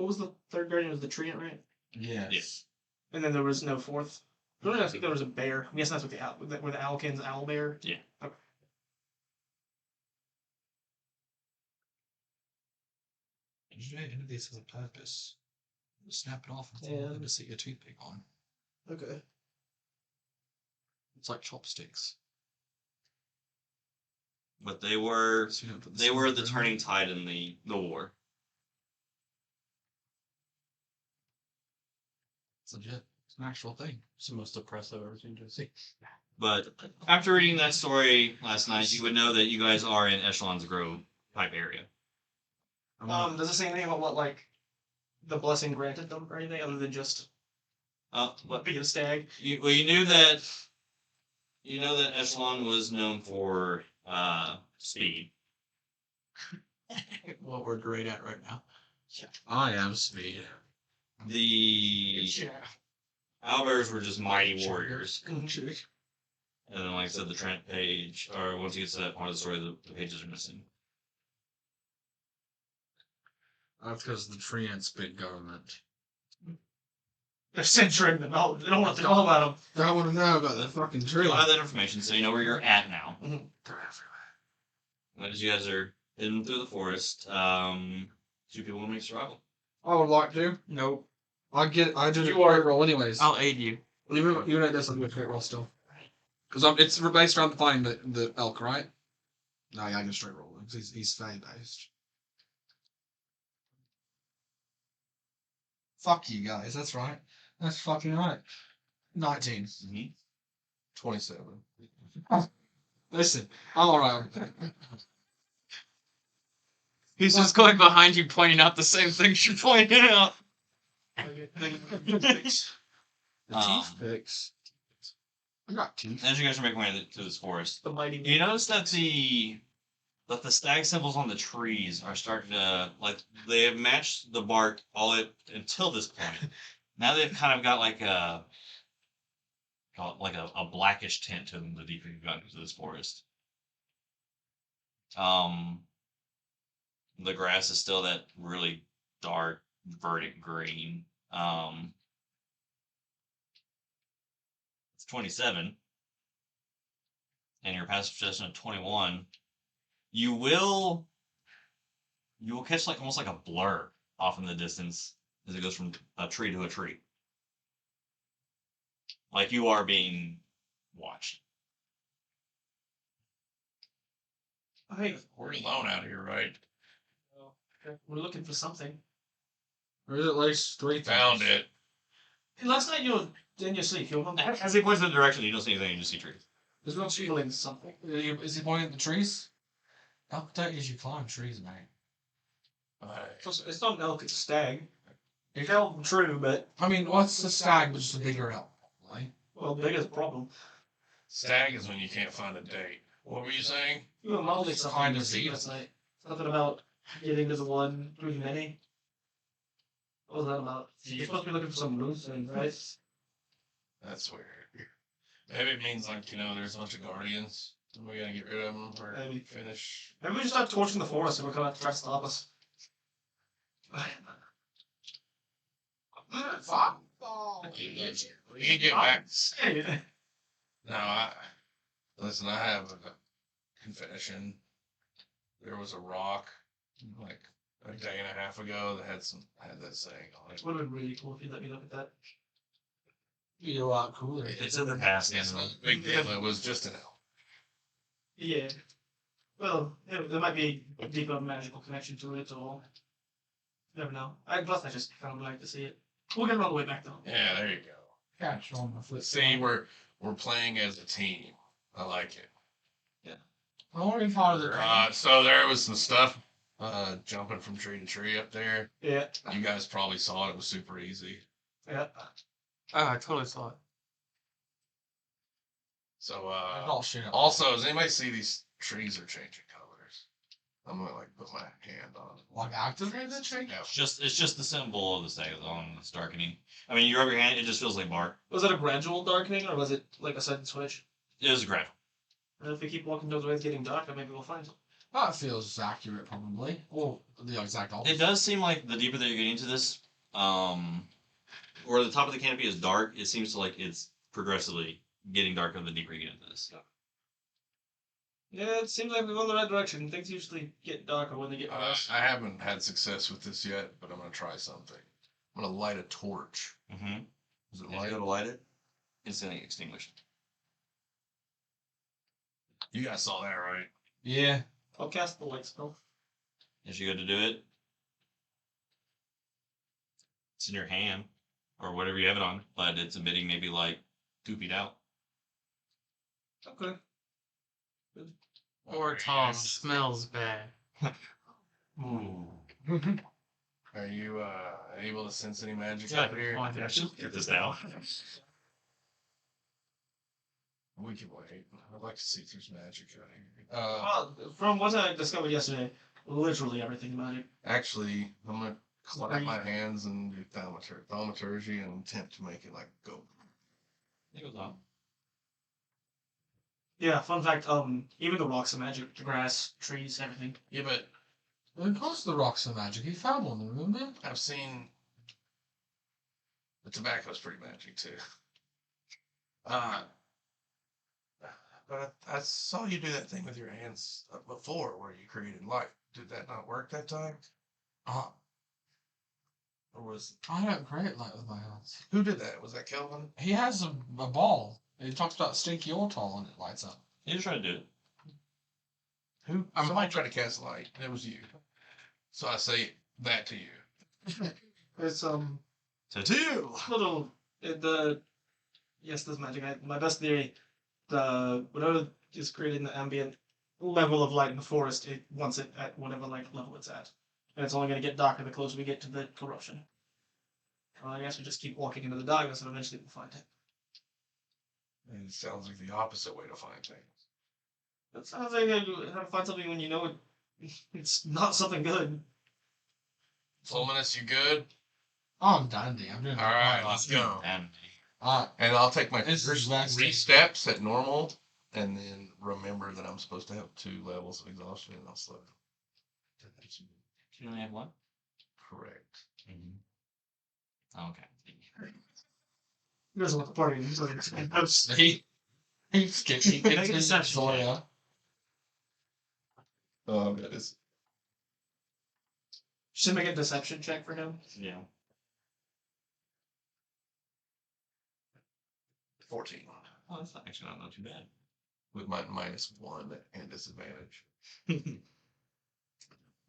was the third guardian? It was the treant, right? Yes. Yes. And then there was no fourth. I think there was a bear. I'm guessing that's what where the Owlkin's owl bear. Yeah. Okay. Usually any of these has a purpose. Snap it off and Yeah. to see your toothpick on. Okay. It's like chopsticks. But they were So you don't put they were the center in. turning tide in the war. It's legit. It's an actual thing. It's the most depressed I've ever seen Jesse. But after reading that story last night, you would know that you guys are in Echelon's Grove type area. Does it say anything about what like the blessing granted them or anything other than just What being a stag? you know that Echelon was known for speed. What we're great at right now. I am speed. The Yeah. Owlbears were just mighty warriors. Mm-hmm. And then, like I said, the Trent page, or once you get to that part of the story, the pages are missing. That's because the tree ants big government. They're censoring them out. They don't want to know about them. I want to know about the fucking tree. You have that information, so you know where you're at now. They're everywhere. And as you guys are heading through the forest, 2 people want to make survival. I would like to. Nope. I did a You great are- roll anyways. I'll aid you. Even though it doesn't do a great roll still. Because it's based around finding the elk, right? No, yeah, I can straight roll. He's fey based. Fuck you guys, that's right. That's fucking right. 19. 27. Listen, I'm alright. He's just going behind you, pointing out the same things you're pointing out. The teeth picks. I got teeth. As you guys are making your way to this forest, The mighty. you notice that the stag symbols on the trees are starting to, like, they have matched the bark all it until this point. Now they've kind of got like a blackish tint to them the deeper you've gotten into this forest. The grass is still that really dark verdict green. It's 27, and your passive perception of 21. You will catch like almost like a blur off in the distance as it goes from a tree to a tree. Like you are being watched. Hey, We're alone out here, right? we're looking for something. There's at least 3 Found it. Hey, last night you were in your sleep. You remember? As he points in the direction, you don't see anything, you just see trees. There's no tree. Feeling something. Is he pointing at the trees? Elk don't usually climb trees, man. It's not an elk, it's a stag. It's elk, true, but I mean, what's the stag but just a bigger elk? Like, well, big is a problem. Stag is when you can't find a date. What were you saying? You were modeling something Kind in of your sleep deep. last night. Something about getting to the one through the many. What was that about? You're supposed to be looking for some moose thing, right? That's weird. Maybe it means like, there's a bunch of guardians. And we gotta get rid of them or Maybe. finish. Maybe we just start torching the forest and we're gonna try to stop us. We can get back. Hey, No, listen, I have a confession. There was a rock like a day and a half ago that had that saying on it. it would have been really cool if you let me look at that. be a lot cooler. It's in the past, It's not a big deal. It was just an elk. Yeah. Well, there might be a deeper magical connection to it, or never know. Plus, I just kind of like to see it. We'll get it all the way back though. Yeah, there you go. Catch on the flip. See, we're playing as a team. I like it. I want to be part of the So there was some stuff jumping from tree to tree up there. Yeah. You guys probably saw it. It was super easy. Yeah. Oh, I totally saw it. So Oh shit. also, does anybody see these trees are changing colors? I'm gonna like put my hand on it. Like activate the tree? Yeah. It's just the symbol of the stag on it's darkening. I mean, you rub your hand, it just feels like bark. Was it a gradual darkening, or was it like a sudden switch? It is gradual. And if we keep walking those ways getting darker, maybe we'll find something. That feels accurate, probably. Or the exact opposite. It does seem like the deeper that you're getting into this, where the top of the canopy is dark, it seems to like it's progressively getting darker the deeper you get into this. Yeah, it seems like we're going the right direction. Things usually get darker when they get worse. I haven't had success with this yet, but I'm gonna try something. I'm gonna light a torch. Mm-hmm. Is it If you light? go to light it, instantly extinguished. You guys saw that, right? Yeah. I'll cast the light spell. As you go to do it, it's in your hand, or whatever you have it on, but it's emitting maybe like 2 feet out. Okay. Or Tom smells bad. Are you able to sense any magic Yeah, up here? I should get this now. We can wait. I'd like to see if there's magic out here. Well, from what I discovered yesterday, literally everything magic. Actually, I'm gonna clap my hands and do thaumaturgy and attempt to make it like go. It goes off. Yeah, fun fact, even the rocks are magic. The grass, trees, everything. Yeah, but Of course the rocks are magic. He found one, remember? I've seen the tobacco's pretty magic too. But I saw you do that thing with your hands before where you created life. Did that not work that time? Or was I don't create light with my hands. who did that? Was that Kelvin? He has a ball. He talks about stinky Ortall and it lights up. You just try to do it. Who? I'm Somebody tried to cast light. And it was you. So I say that to you. It's Tattoo! little yes, there's magic. My best theory, whatever is creating the ambient level of light in the forest, it wants it at whatever light level it's at, and it's only going to get darker the closer we get to the corruption. Well, I guess we just keep walking into the darkness, and eventually we'll find it. And it sounds like the opposite way to find things. That sounds like how to find something when you know it's not something good. Fulminus, you good? Oh, I'm dandy. I'm doing All right, let's go. And And I'll take my It's first last 3 day. steps at normal, and then remember that I'm supposed to have 2 levels of exhaustion, and I'll slow down. you only have one? Correct. Okay. He doesn't want the party. He's like, He's getting Make a deception Zoya. Oh, that is should make a deception check for him. Yeah. 14 Oh, that's actually not too bad. with my -1 and disadvantage.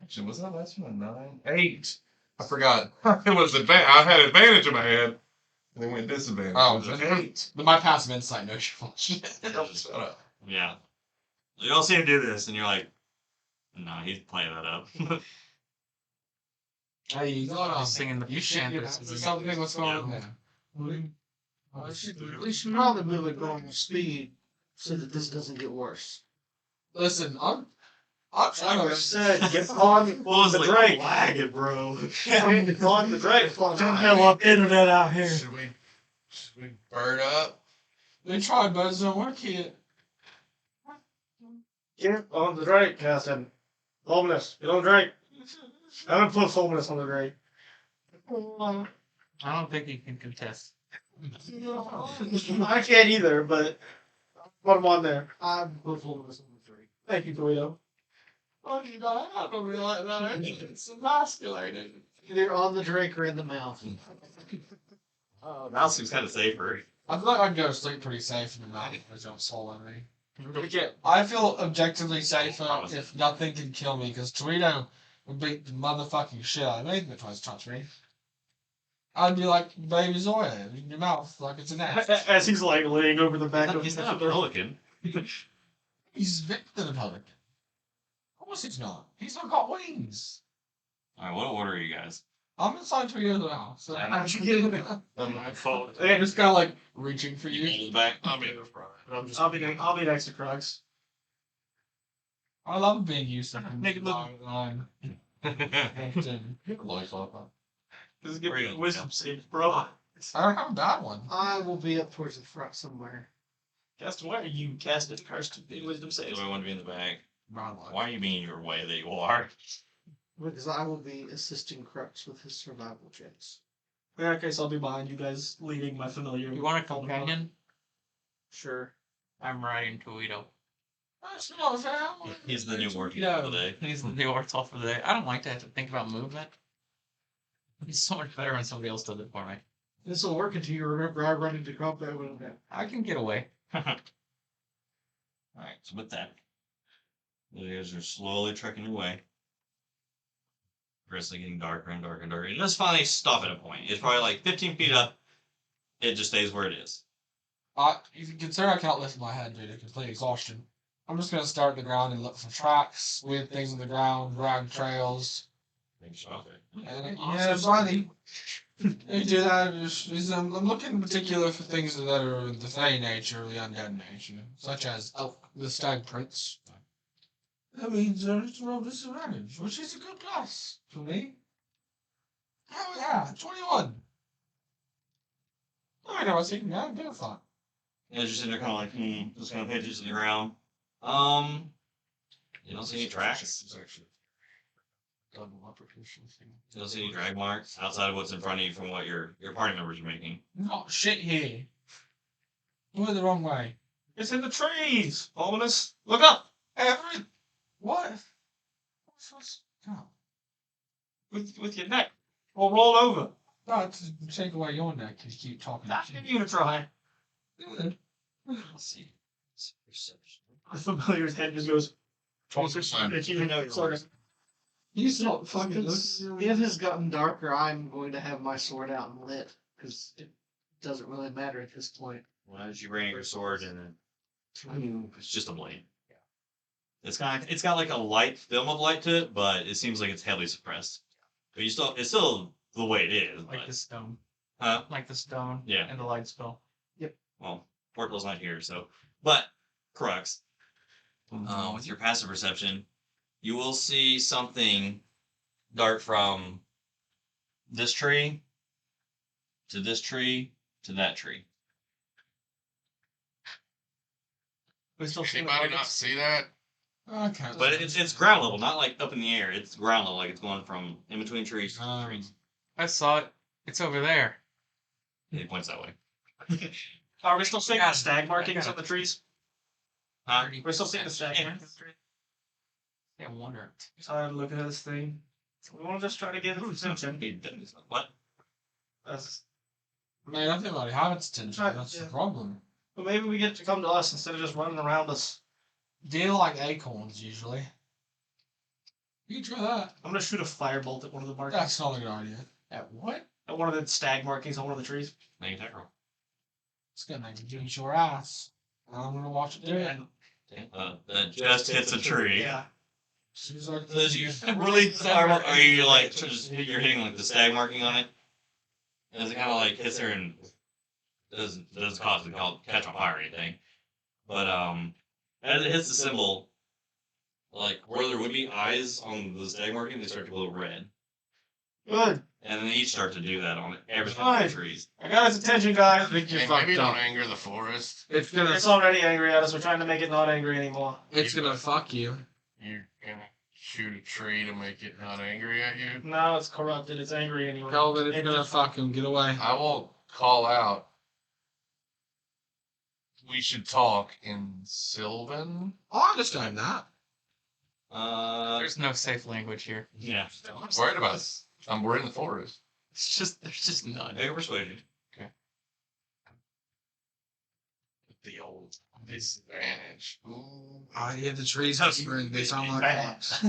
Actually, was that last one a 9? 8. I forgot. It was I had advantage in my head, and then went disadvantage. Oh, It was then- 8. But my passive insight knows you're full of shit. Shut up. Yeah. You all see him do this, and you're like, no, he's playing that up. Hey, you I was singing the You should chant. something was going on Yeah. there. We should probably move at normal speed so that this doesn't get worse. Listen, I'm trying Like I to said, get on was the like drink. lagging, bro. Get on the drink. Don't hell up internet out here. Should we bird up? They tried, but it don't work here. Get on the drink, Caston. Fulminus, get on the drink. I'm gonna put Fulminus on the drink. I don't think he can contest. I can't either, but put him on there. I'm put Fulminus on the 3. Thank you, Tawhito. Oh, you know, I don't really like that. It's emasculating. Either on the drink or in the mouth. Mouse seems kind of safer. I feel like I'd go to sleep pretty safe in the mountain if don't swallow me. We can't. I feel objectively safer if nothing can kill me, because Tawhito would beat the motherfucking shit out of me if it tries to touch me. I'd be like Baby Zoya in your mouth, like it's an ass. As he's like laying over the back of He's not a pelican. He's bigger than a pelican. Of course he's not. He's not got wings. Alright, what order are you guys? I'm inside Tawhito now, so How'd you get in there? My fault. I'm just kind of like reaching for You you. in the back? I'm in the front. I'll be next to Qrux. I love being used to Make it look- line. Often. This is give Where me you a gonna wisdom save, bro. I don't have a bad one. I will be up towards the front somewhere. Caston, why are you casting cursed in wisdom Do saves? I want to be in the back? Bad one. Why are you being your way that you are? Because I will be assisting Qrux with his survival checks. In that case, I'll be behind you guys, leading my familiar. You want a companion? Sure. I'm riding Tawhito. That's not fair. He's the new Ortall Yeah, for the day. he's the new Ortall for the day. I don't like to have to think about movement. It's so much better when somebody else does it for me. This will work until you remember I run into combat with him. I can get away. Alright, so with that, you guys are slowly trekking your way. Progressively getting darker and darker and darker. It does finally stop at a point. It's probably like 15 feet up. It just stays where it is. You can consider I can't lift my head due to complete exhaustion. I'm just gonna start at the ground and look for tracks, weird things on the ground, rag trails. And, yeah, finally, you do that. I'm looking in particular for things that are the Fey nature or the undead nature, such as the stag prints. That means it's a roll disadvantage, which is a good plus for me. Hell yeah, 21. I know I was thinking, yeah, good thought. As you're sitting there kind of like, just kind of pay attention to the ground. You don't see any tracks. double upper proficiency. You'll see any drag marks outside of what's in front of you from what your party members are making. Oh, shit here. You went the wrong way. It's in the trees. Fulminus, look up. Every... What? What's... Oh. With your neck. Or roll over. No, to take away your neck if you keep talking. I'll give you a try. Let's see. Perception. The familiar's head just goes. You stop fucking Since it has gotten darker, I'm going to have my sword out and lit because it doesn't really matter at this point. Well, as you bring your sword and it's just a blade. It's got like a light film of light to it, but it seems like it's heavily suppressed. But it's still the way it is. Like but, the stone. huh? Like the stone. Yeah. And the light spell. Well, Ortall's not here, so. But Qrux, with your passive perception, you will see something dart from this tree to this tree to that tree. We still see Anybody not see that? Okay. But it's ground level, not like up in the air. It's ground level, like it's going from in between trees to trees. I saw it. It's over there. He points that way. Are we still seeing Got the it. stag I markings got on the trees? Huh? We're still seeing the stag markings. Yeah, I wonder. So I'm looking at this thing. So we want to just try to get his attention. What? That's- Man, I think I already have its attention. Right, That's yeah. the problem. But maybe we get it to come to us instead of just running around us. Deal like acorns, usually. You can try that. I'm gonna shoot a firebolt at one of the markings. That's not a good idea. At what? At one of the stag markings on one of the trees. Make attack roll. It's gonna make you beat your ass. And I'm gonna watch it do it. That just hits a tree. Yeah. She's like, So you really are you like you're hitting like the stag marking on it? And it kind of like hits her and doesn't cause it to catch on fire or anything. But as it hits the symbol, like where there would be eyes on the stag marking, they start to glow red. Good. And then they each start to do that on every Fine. trees. I got his attention, guys. Hey, maybe don't anger the forest. it's gonna, It's already angry at us. We're trying to make it not angry anymore. it's gonna fuck you. You're gonna shoot a tree to make it not angry at you. Now it's corrupted. It's angry anyway. Kelvin, it's It gonna just- fuck him. Get away. I will call out. We should talk in Sylvan. I understand that. There's no safe language here. Yeah. I'm worried about this. We're in the forest. It's just there's just none. Make a persuasion. The old disadvantage. Ooh. I hear the trees whispering. They sound like rocks.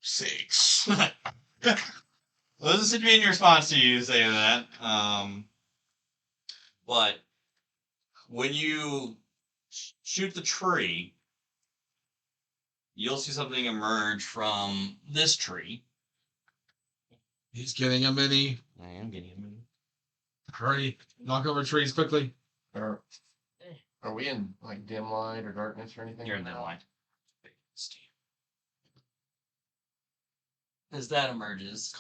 6. Well, this is to be in response to you saying that. But when you shoot the tree, you'll see something emerge from this tree. He's getting a mini. I am getting him. Hurry. Knock over trees quickly. Are we in like dim light or darkness or anything? You're in that line. As that emerges,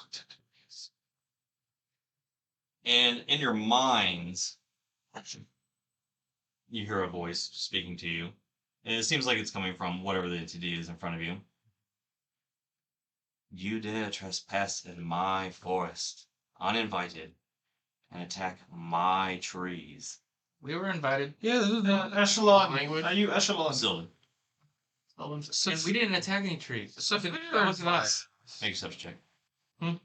and in your minds, you hear a voice speaking to you. And it seems like it's coming from whatever the entity is in front of you. You dare trespass in my forest, uninvited, and attack my trees. We were invited. Yeah, this is Echelon. Language? Are you Echelon? Sylvan, And we didn't attack any trees. That wasn't us. make a perception check.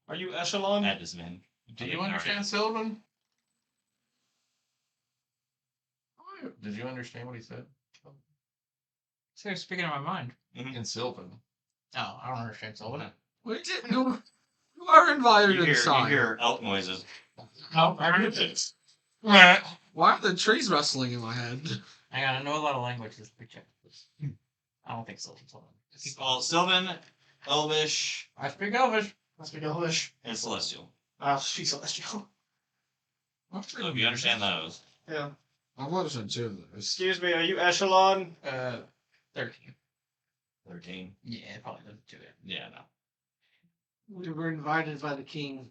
Are you Echelon? At disadvantage. Do you understand Sylvan? Did you understand what he said? So you're speaking in my mind. In Sylvan. Oh, I don't understand Sylvan. We didn't. You are invited You inside. hear elk noises. Why are the trees rustling in my head? Hang on, I know a lot of languages. Let me check this. I don't think Sylvan's one. Well, Sylvan, Elvish, I speak Elvish. I speak English. and Celestial. I speak Celestial. So if you understand those, Yeah. I've understood two of those. Excuse me, are you Echelon? 13. 13. Yeah, it probably doesn't do it. Yeah, no. We were invited by the king.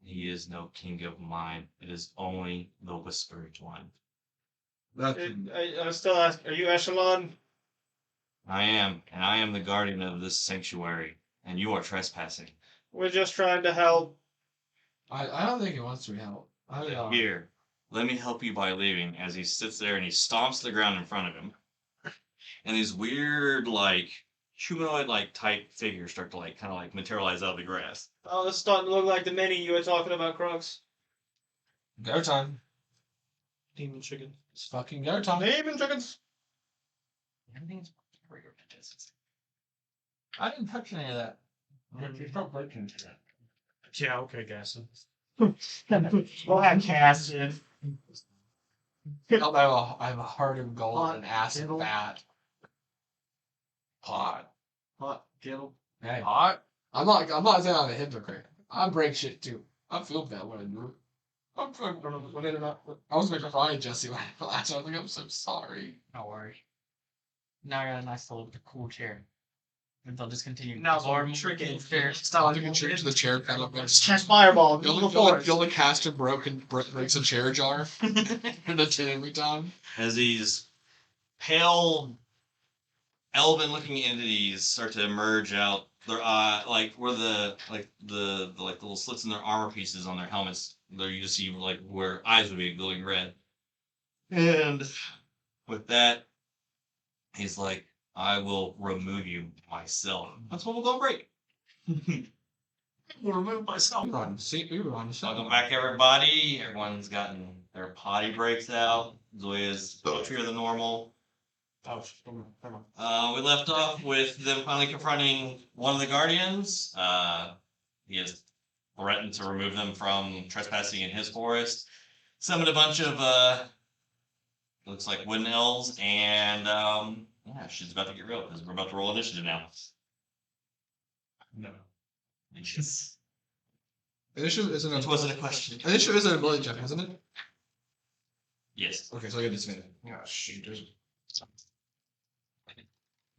He is no king of mine. It is only the Whispered One. I still ask, are you Echelon? I am, and I am the guardian of this sanctuary, and you are trespassing. We're just trying to help. I don't think he wants to be helped. Here, let me help you by leaving. As he sits there and he stomps the ground in front of him, and these weird, like humanoid, like type figures start to like kind of like materialize out of the grass. Oh, this is starting to look like the mini you were talking about, Qrux. Go time. Demon chicken. It's fucking go time. Demon chickens. Everything's I didn't touch any of that. Yeah, okay, Gaston. We'll have Caston. I have a heart of gold Hot and acid kettle. fat. Hot. Hot kettle. Hey. Hot? I'm not saying I'm a hypocrite. I break shit too. I feel bad when I do it. I'm sorry. I was making fun of Jesse when I last. I was like, I'm so sorry. Don't worry. Now I got a nice little cool chair. And they'll just continue. Now More I'm tricking. chair. Stop. You can change the chair pedal. Catch fireball. You'll cast a breaks a chair jar. And a tin every time. As these pale, elven-looking entities start to emerge out, their like where the little slits in their armor pieces on their helmets, there you just see like where eyes would be glowing red. And with that, he's like, I will remove you myself. That's what we'll go break. We'll remove myself. We were on the Welcome back, everybody. Everyone's gotten their potty breaks out. Zoya's poetry than normal. We left off with them finally confronting one of the guardians. He has threatened to remove them from trespassing in his forest. Summoned a bunch of looks like wooden elves, and yeah, she's about to get real because we're about to roll initiative now. No. Yes. Initiative isn't It wasn't a question. Initiative isn't a ability check, isn't it? Yes. Okay, so I get disadvantage. Yeah, shoot.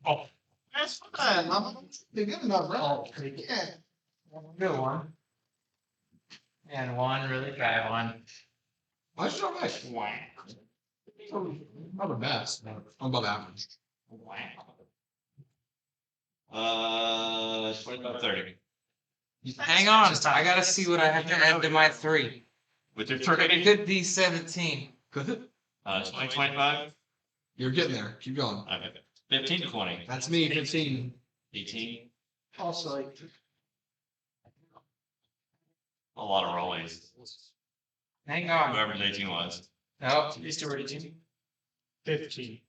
Oh, That's fine. You're good enough, bro. Yeah. Good one. And one really bad one. Why should I bet? Not the best. I'm above average. 25, 30. Hang on, I gotta see what I have to add to my 3. With your It 30? could be 17. Good. 25? You're getting there. Keep going. Okay. 15 to 20. That's me, 15. 18. Also, like, A lot of rollies. Hang on. Whoever's 18 was. Nope. These two are 18. 15.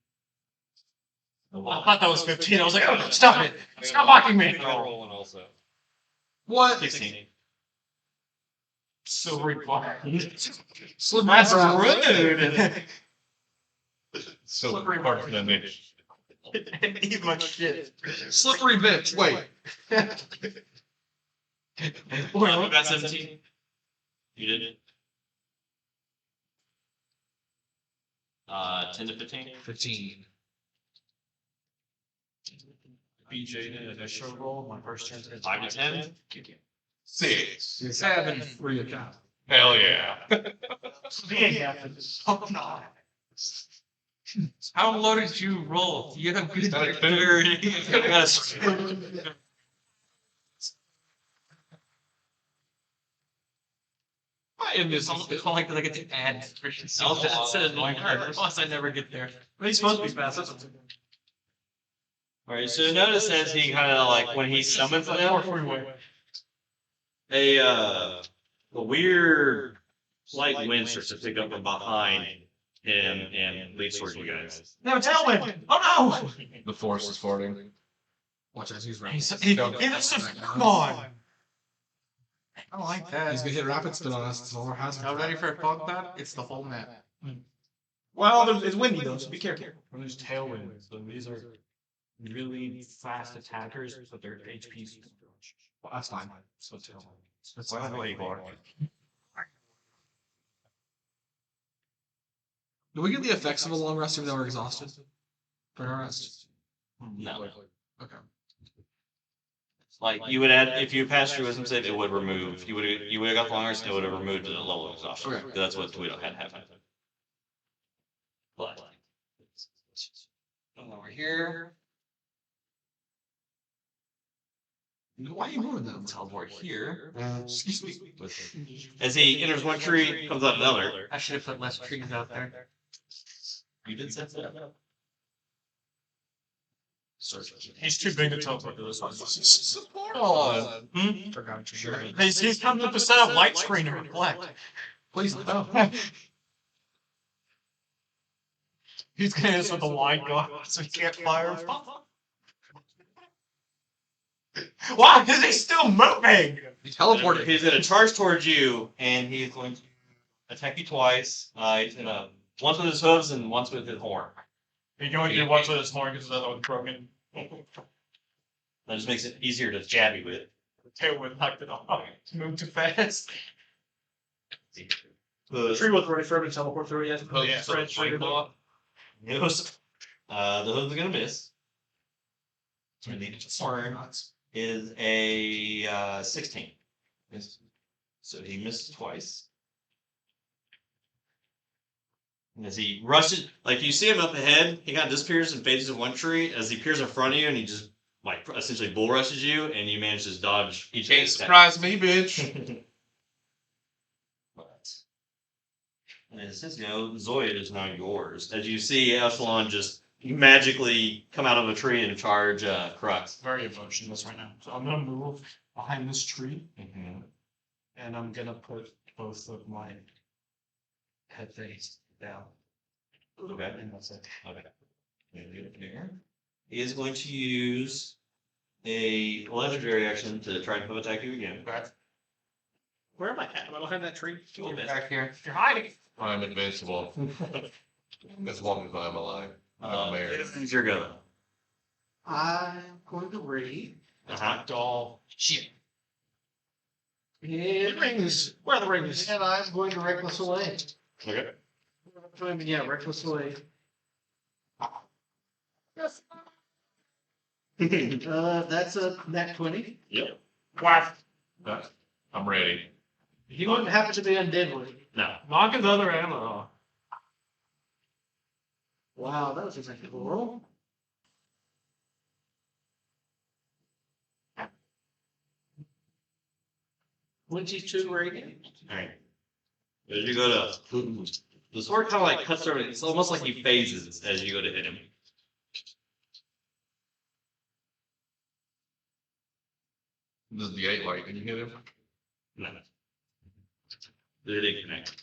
I thought that was 15. I was like, oh, stop it. Stop mocking me. Rolling also. What? 16. So required. Slippery That's brown. rude. So part of me. Eat my shit. Slippery bitch. Wait. Who got 17? You did? 10 to 15? 15. BJ did an initial roll. My first turn is 5 to 10? 6. 7. Free account. Hell yeah. Oh, no. How low did you roll? You have good Static dexterity. Yes. It's almost like I get to add freaking that's an annoying part. Plus, I never get there. But he's supposed to be fast. That's what's Alright, so notice as he kind of like, when he summons them, a weird light wind starts to pick up from behind him and leads towards you guys. No, tailwind! Oh The force is farting. Watch as he's no! rapid. Come on! I don't like that. He's gonna hit rapid spin on us. It's all our hazard. Now ready for a fog that? It's the whole map. Well, it's windy though, so be careful. When there's tailwinds, so these are really fast attackers, but their HP's Well, that's fine. so tailwind. That's the way you are. Do we get the effects of a long rest even though we're exhausted? For our rest? No. Okay. Like, you would add, if you passed your wisdom save, it would remove, you would have got the long rest, it would have removed the level of exhaustion. Okay. That's what Tawhito had happened. But over here. Why are you moving them? Teleport here. Excuse me. As he enters one tree, comes out another. I should have put less trees out there. You did set that up. He's too big to teleport to this one. Support on. Forgot you. Sure. He's coming up to set up light screen to reflect. Please no. He's gonna hit us with a wide guard so he can't fire. Why is he still moving? He teleported. He's going to charge towards you, and he's going to attack you twice. He's going to once with his hooves and once with his horn. He's going to do once with his horn because the other one's broken. That just makes it easier to jab you with. Tailwind knocked it off. Move too fast. The tree wasn't ready for him to teleport through yet. Oh, yeah. Fred triggered it. The hooves are going to miss. So we need to horn is a 16. So he missed twice. And as he rushes, like you see him up ahead, he kind of disappears and fades into one tree. As he appears in front of you, and he just like essentially bull rushes you, and you manage to dodge each Can't attack. surprise me, bitch. But and since Zoya is now yours. As you see Echelon just magically come out of a tree and charge Qrux. Very emotionless right now. So I'm gonna move behind this tree, Mm-hmm. and I'm gonna put both of my head face down. Okay. And that's it. Okay. He is going to use a legendary action to try and come attack you again. Where am I at? Am I behind that tree? You're Back here. You're hiding. I'm invincible. As long as I'm alive. I'm married. It's your go. I'm going to read. Uh-huh. Doll. Shit. And Rings. Where are the rings? And I'm going to reckless away. Okay. Yeah, reckless away. That's a nat 20. Yep. Whack. I'm ready. He wouldn't happen to be undeadly. No. Knock his other ammo off. Wow, that was a technical roll. $22 rating. Alright. As you go to the sword kind of like cuts over, it's almost like he phases as you go to hit him. Does the 8 light, can you hit him? No. They didn't connect.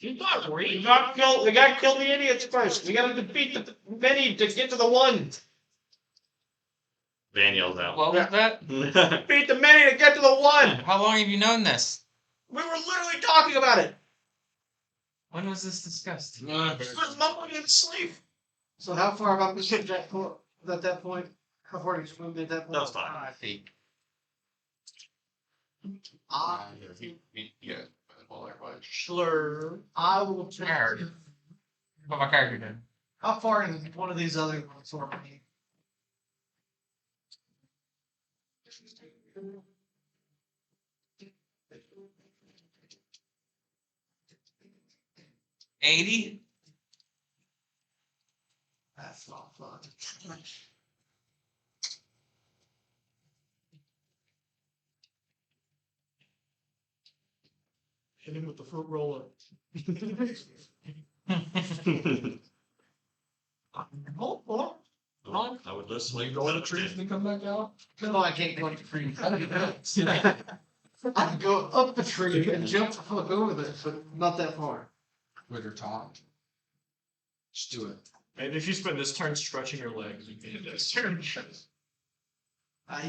You gotta kill the idiots first. We gotta defeat the many to get to the one. Van yells out. What was that? Defeat the many to get to the one. How long have you known this? We were literally talking about it. When was this discussed? Just mumbling in sleep. So how far have I moved at that point? How far did you move at that point? That was fine. 5 feet. Yeah. Well, everybody. Slur. I will check. Nerd. What my character did. How far is one of these other ones for me? $80? That's not fun. Hit him with the fruit roller. I would listen. You go in the trees and come back out? No, I can't go up the tree. I can go up the tree and jump the fuck over this, but not that far. With her top. Just do it. Maybe if you spend this turn stretching your legs, you can hit this turn.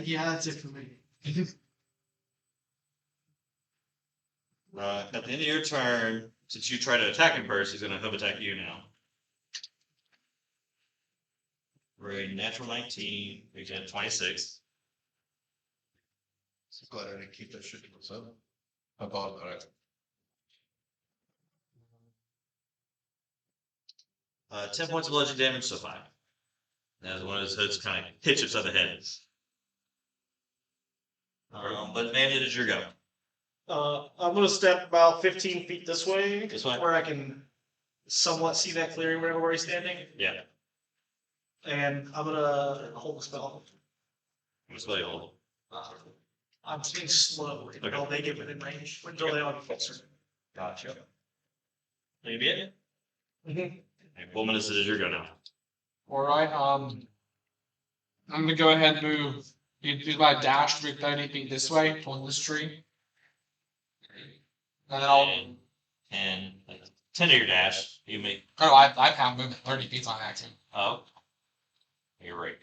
Yeah, that's it for me. At the end of your turn, since you try to attack him first, he's going to hoof attack you now. We're a natural 19, we get 26. Glad I didn't keep that shit to myself. I thought about it. 10 points of bludgeoning damage, so 5. As one of his hoods kind of hits upside the head. But man, it is your go. I'm gonna step about 15 feet this way. This way? Where I can somewhat see that clearing where he's standing, Yeah. and I'm gonna hold the spell. What's the hold? I'm being slow until they get within range, until they are closer. Gotcha. Maybe it. Mhm. Fulminus, it is your go now. Alright, I'm gonna go ahead and move. Use my dash to move 30 feet this way, toward this tree. And then I'll. And 10 of your dash, you make. Oh, I can't move 30 feet on acting. Oh. You're right.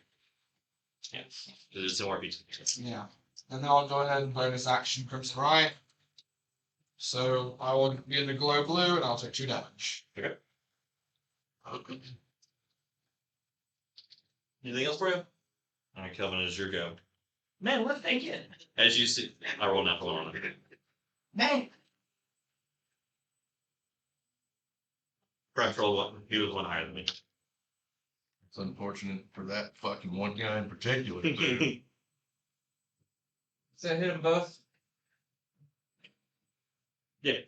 Yeah. There's 2 more feet. Yeah. And then I'll go ahead and bonus action Crimson Right. So I will be in the glow blue and I'll take 2 damage. Okay. Anything else for you? Alright, Kelvin, it is your go. Man, what they get? As you see, I roll now for one. Man, Frank rolled one. He was one higher than me. It's unfortunate for that fucking one guy in particular. So hit them both. Yeah.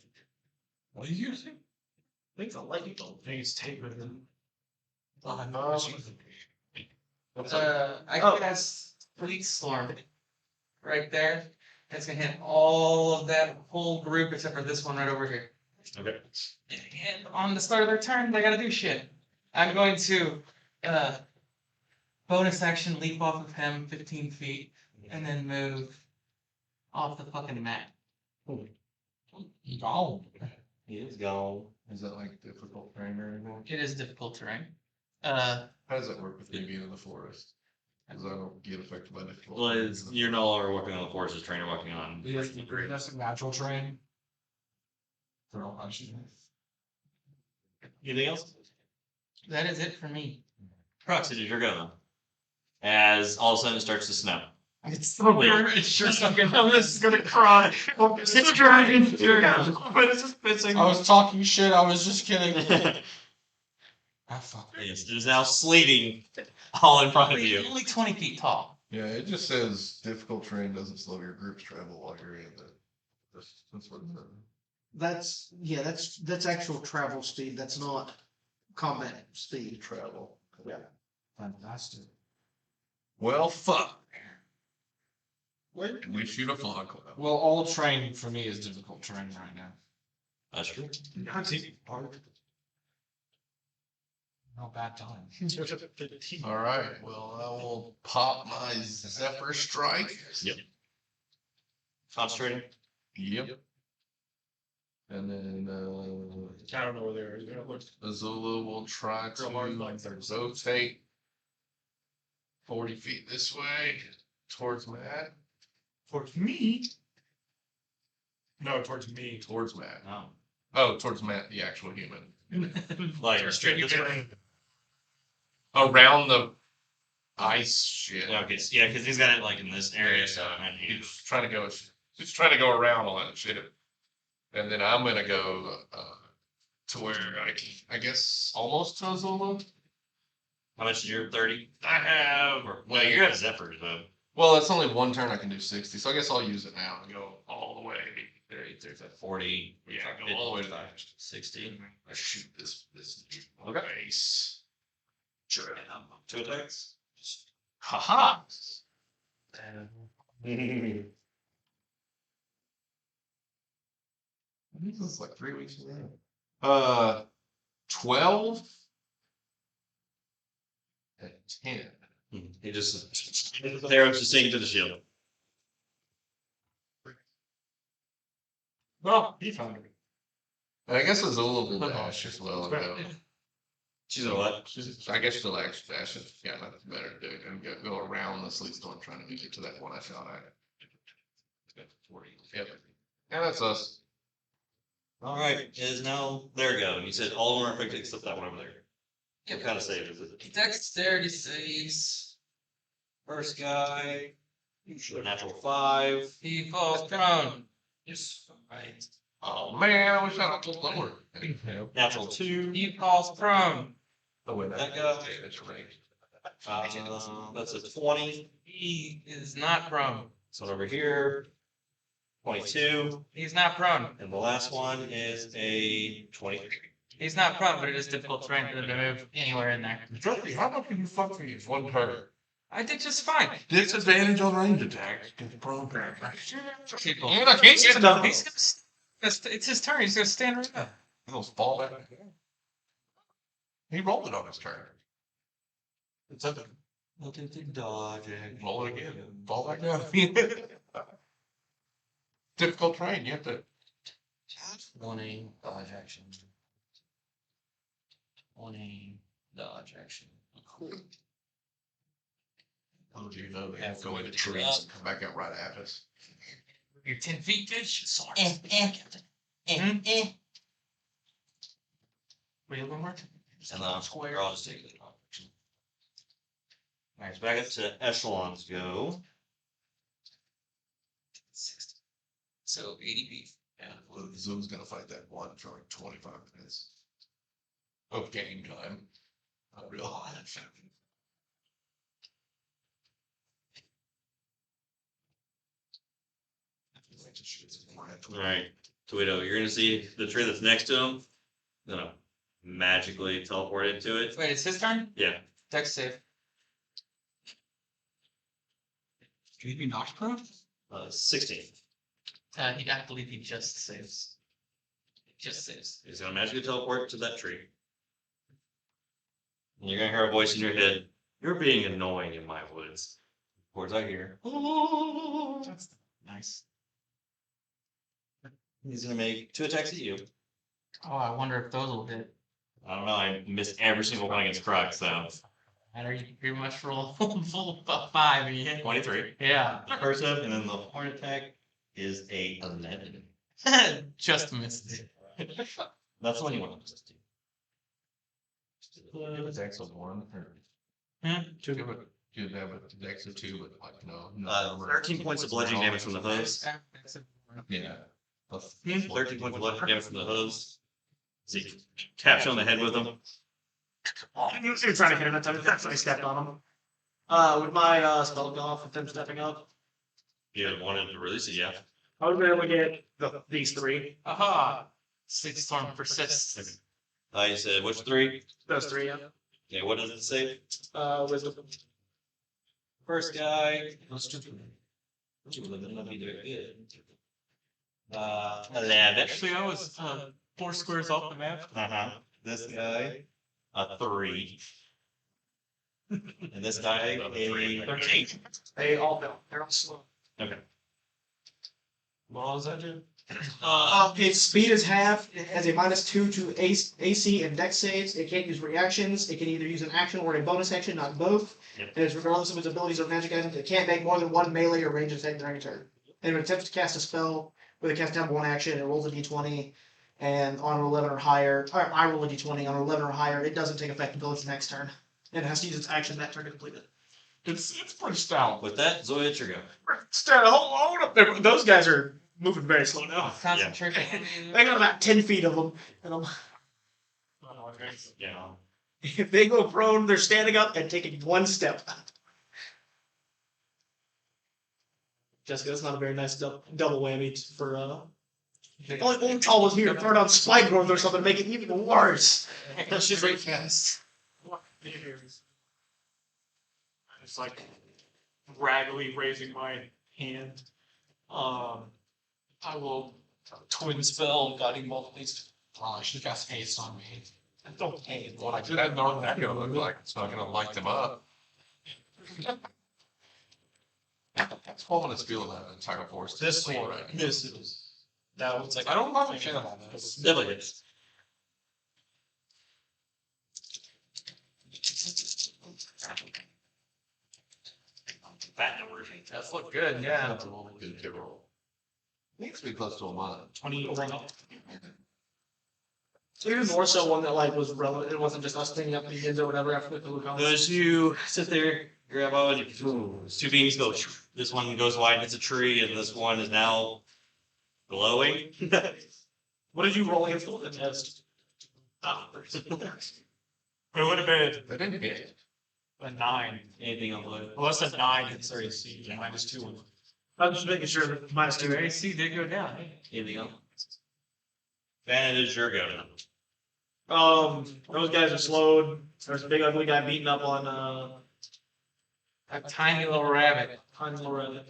What are you using? I think it's a lightning bolt. I think it's tape with them. I think that's Fleet Storm. Right there. That's gonna hit all of that whole group except for this one right over here. Okay. And on the start of their turn, they gotta do shit. I'm going to bonus action leap off of him 15 feet and then move off the fucking map. Gone. He is gone. Is that like difficult terrain or anything? It is difficult terrain. How does that work with me being in the forest? Because I don't get affected by difficult. Well, it's, you're no longer working on the force as trainer working on. That's a natural terrain. For all punches. Anything else? That is it for me. Qrux, it is your go now. As all of a sudden it starts to snow. It's so weird. It's sure fucking. I'm just gonna cry. It's dragging through, but it's just pissing. I was talking shit, I was just kidding. Ah, fuck. Yes, it is now sleeting all in front of you. Only 20 feet tall. Yeah, it just says difficult terrain doesn't slow your group's travel while you're in it. That's what that's actual travel speed. That's not combat speed. travel. Yeah. Fantastic. Well, fuck. We shoot a fog cloud. Well, all training for me is difficult terrain right now. That's true. Not bad time. All right. Well, I will pop my Zephyr Strike. Yep. Concentrating. Yep. And then I don't know where they are. They're gonna look. Azula will try to rotate 40 feet this way towards Matt. Towards me. No, towards me. Towards Matt. Oh. Oh, towards Matt, the actual human. Like straight this way. Around the ice shit. Yeah, okay. Yeah, because he's got it like in this area, so and He's trying to go around all that shit. And then I'm gonna go to where I guess almost to Azula. how much is your 30? I have. Or, well, you got a Zephyr, so. Well, it's only one turn I can do 60, so I guess I'll use it now and go all the way. 30, 40. Yeah, go all the way to that. 60. I shoot this Okay. face. Sure. 2 attacks. Haha. Mm-hmm. This is like 3 weeks ago. 12 and 10. He just arrows just sinking to the shield. Well, he found it. I guess Azula will dash as well. She's a what? I guess she'll actually dash it. Yeah, nothing better to do and go around the sleet storm trying to get to that one I shot at. 40. Yep. And that's us. Alright, it is now their go. You said all of them are affected except that one over there. What kind of save is it? Dexterity saves. First guy. Natural 5. He falls prone. Yes. Right. Oh man, I wish I had a lower. Natural 2. He falls prone. Oh wait, That guy. That's a range. That's a 20. He is not prone. This one over here. 22. He's not prone. And the last one is a 23. He's not prone, but it is difficult terrain for them to move anywhere in there. Jeffrey, how about you fuck me? It's one turn. I did just fine. Disadvantage on range attacks. People. And I can't get He's gonna. It's his turn. He's gonna stand right up. He'll fall back. He rolled it on his turn. It's up. Dodge. Roll it again. Fall back down. Difficult terrain. You have to. 20 dodge action. 20 dodge action. Oh, do you know they have to go into trees and come back out right at us? You're 10 feet, bitch. Sorry. Wait, one more. And the square, I'll just take the dodge action. Alright, so back up to echelons go. 60. So 80 feet. Yeah. Well, the Zoom's gonna fight that one for like 25 minutes of game time. Not real hard. Alright, Tawhito, you're gonna see the tree that's next to him. Gonna magically teleport into it. Wait, it's his turn? Yeah. Dex save. Can he be knocked prone? 16. I believe he just saves. Just saves. He's gonna magically teleport to that tree. And you're gonna hear a voice in your head. You're being annoying in my woods. Words I hear. That's nice. He's gonna make 2 attacks at you. Oh, I wonder if those will hit. I don't know, I missed every single one against Qrux, so. Matter, you pretty much roll full 5 and you hit. 23. Yeah. First up, and then the horn attack is a 11. Just missed it. That's the one you want to do. Dex of 1 or Hmm? 2. You have a Dex of 2, but like no. 13 points of bludgeoning damage from the hose. Yeah. 13 points of bludgeoning damage from the hose. See, taps you on the head with them. Oh, you were trying to hit him that time. That's why I stepped on him. With my spell go off with them stepping up, You wanted to release it, yeah. I was able to get these 3. Aha! Sleet Storm persists. You said which 3? Those 3, yeah. Okay, what does it say? Wisdom. First guy. Not be very good. 11. Actually, I was 4 squares off the map. This guy, a 3. And this guy, a 13. They all fail. They're all slow. Okay. What does that do? Its speed is half. It has a -2 to AC and Dex saves. It can't use reactions. It can either use an action or a bonus action, not both. Yep. And it's regardless of its abilities or magic items. It can't make more than 1 melee or range attack during a turn. And if it attempts to cast a spell with a cast down 1 action, it rolls a d20, and on an 11 or higher, or I roll a d20 on an 11 or higher, it doesn't take effect until its next turn, and it has to use its action that turn to complete it. It's pretty stout. With that, Zoya, it's your go. Hold up there. Those guys are moving very slow now. Concentration. They got about 10 feet of them, and Yeah. if they go prone, they're standing up and taking 1 step. Jessica, that's not a very nice double whammy for if only Ortall was here to throw down spike growth or something to make it even worse. She's very fast. It's like raggedly raising my hand. I will twin spell guiding bolt these. Oh, I should have cast haste on me. Don't hate Well, I did have Northern Echo look like it's not gonna light them up. It's Fulminus feeling that entire force. this one, one. right? This is now it's like I don't mind shit on this. Definitely hits. That number. That's look good, yeah. That's a really good hit roll. Needs to be close to a mine. 20 Even more so one that like was relevant. It wasn't just us cleaning up the ends or whatever after the look on. As you sit there, grab out, and 2 beams go. This one goes wide and hits a tree, and this one is now glowing. What did you roll against the test? It would have been They didn't hit. a 9. Anything on blue? Well, that's a 9 in sorry, AC, -2. I'm just making sure that -2. Your AC did go down. Anything else? Van, it is your go now. Those guys are slowed. There's a big ugly guy beating up on A tiny little rabbit. Hans Loretta.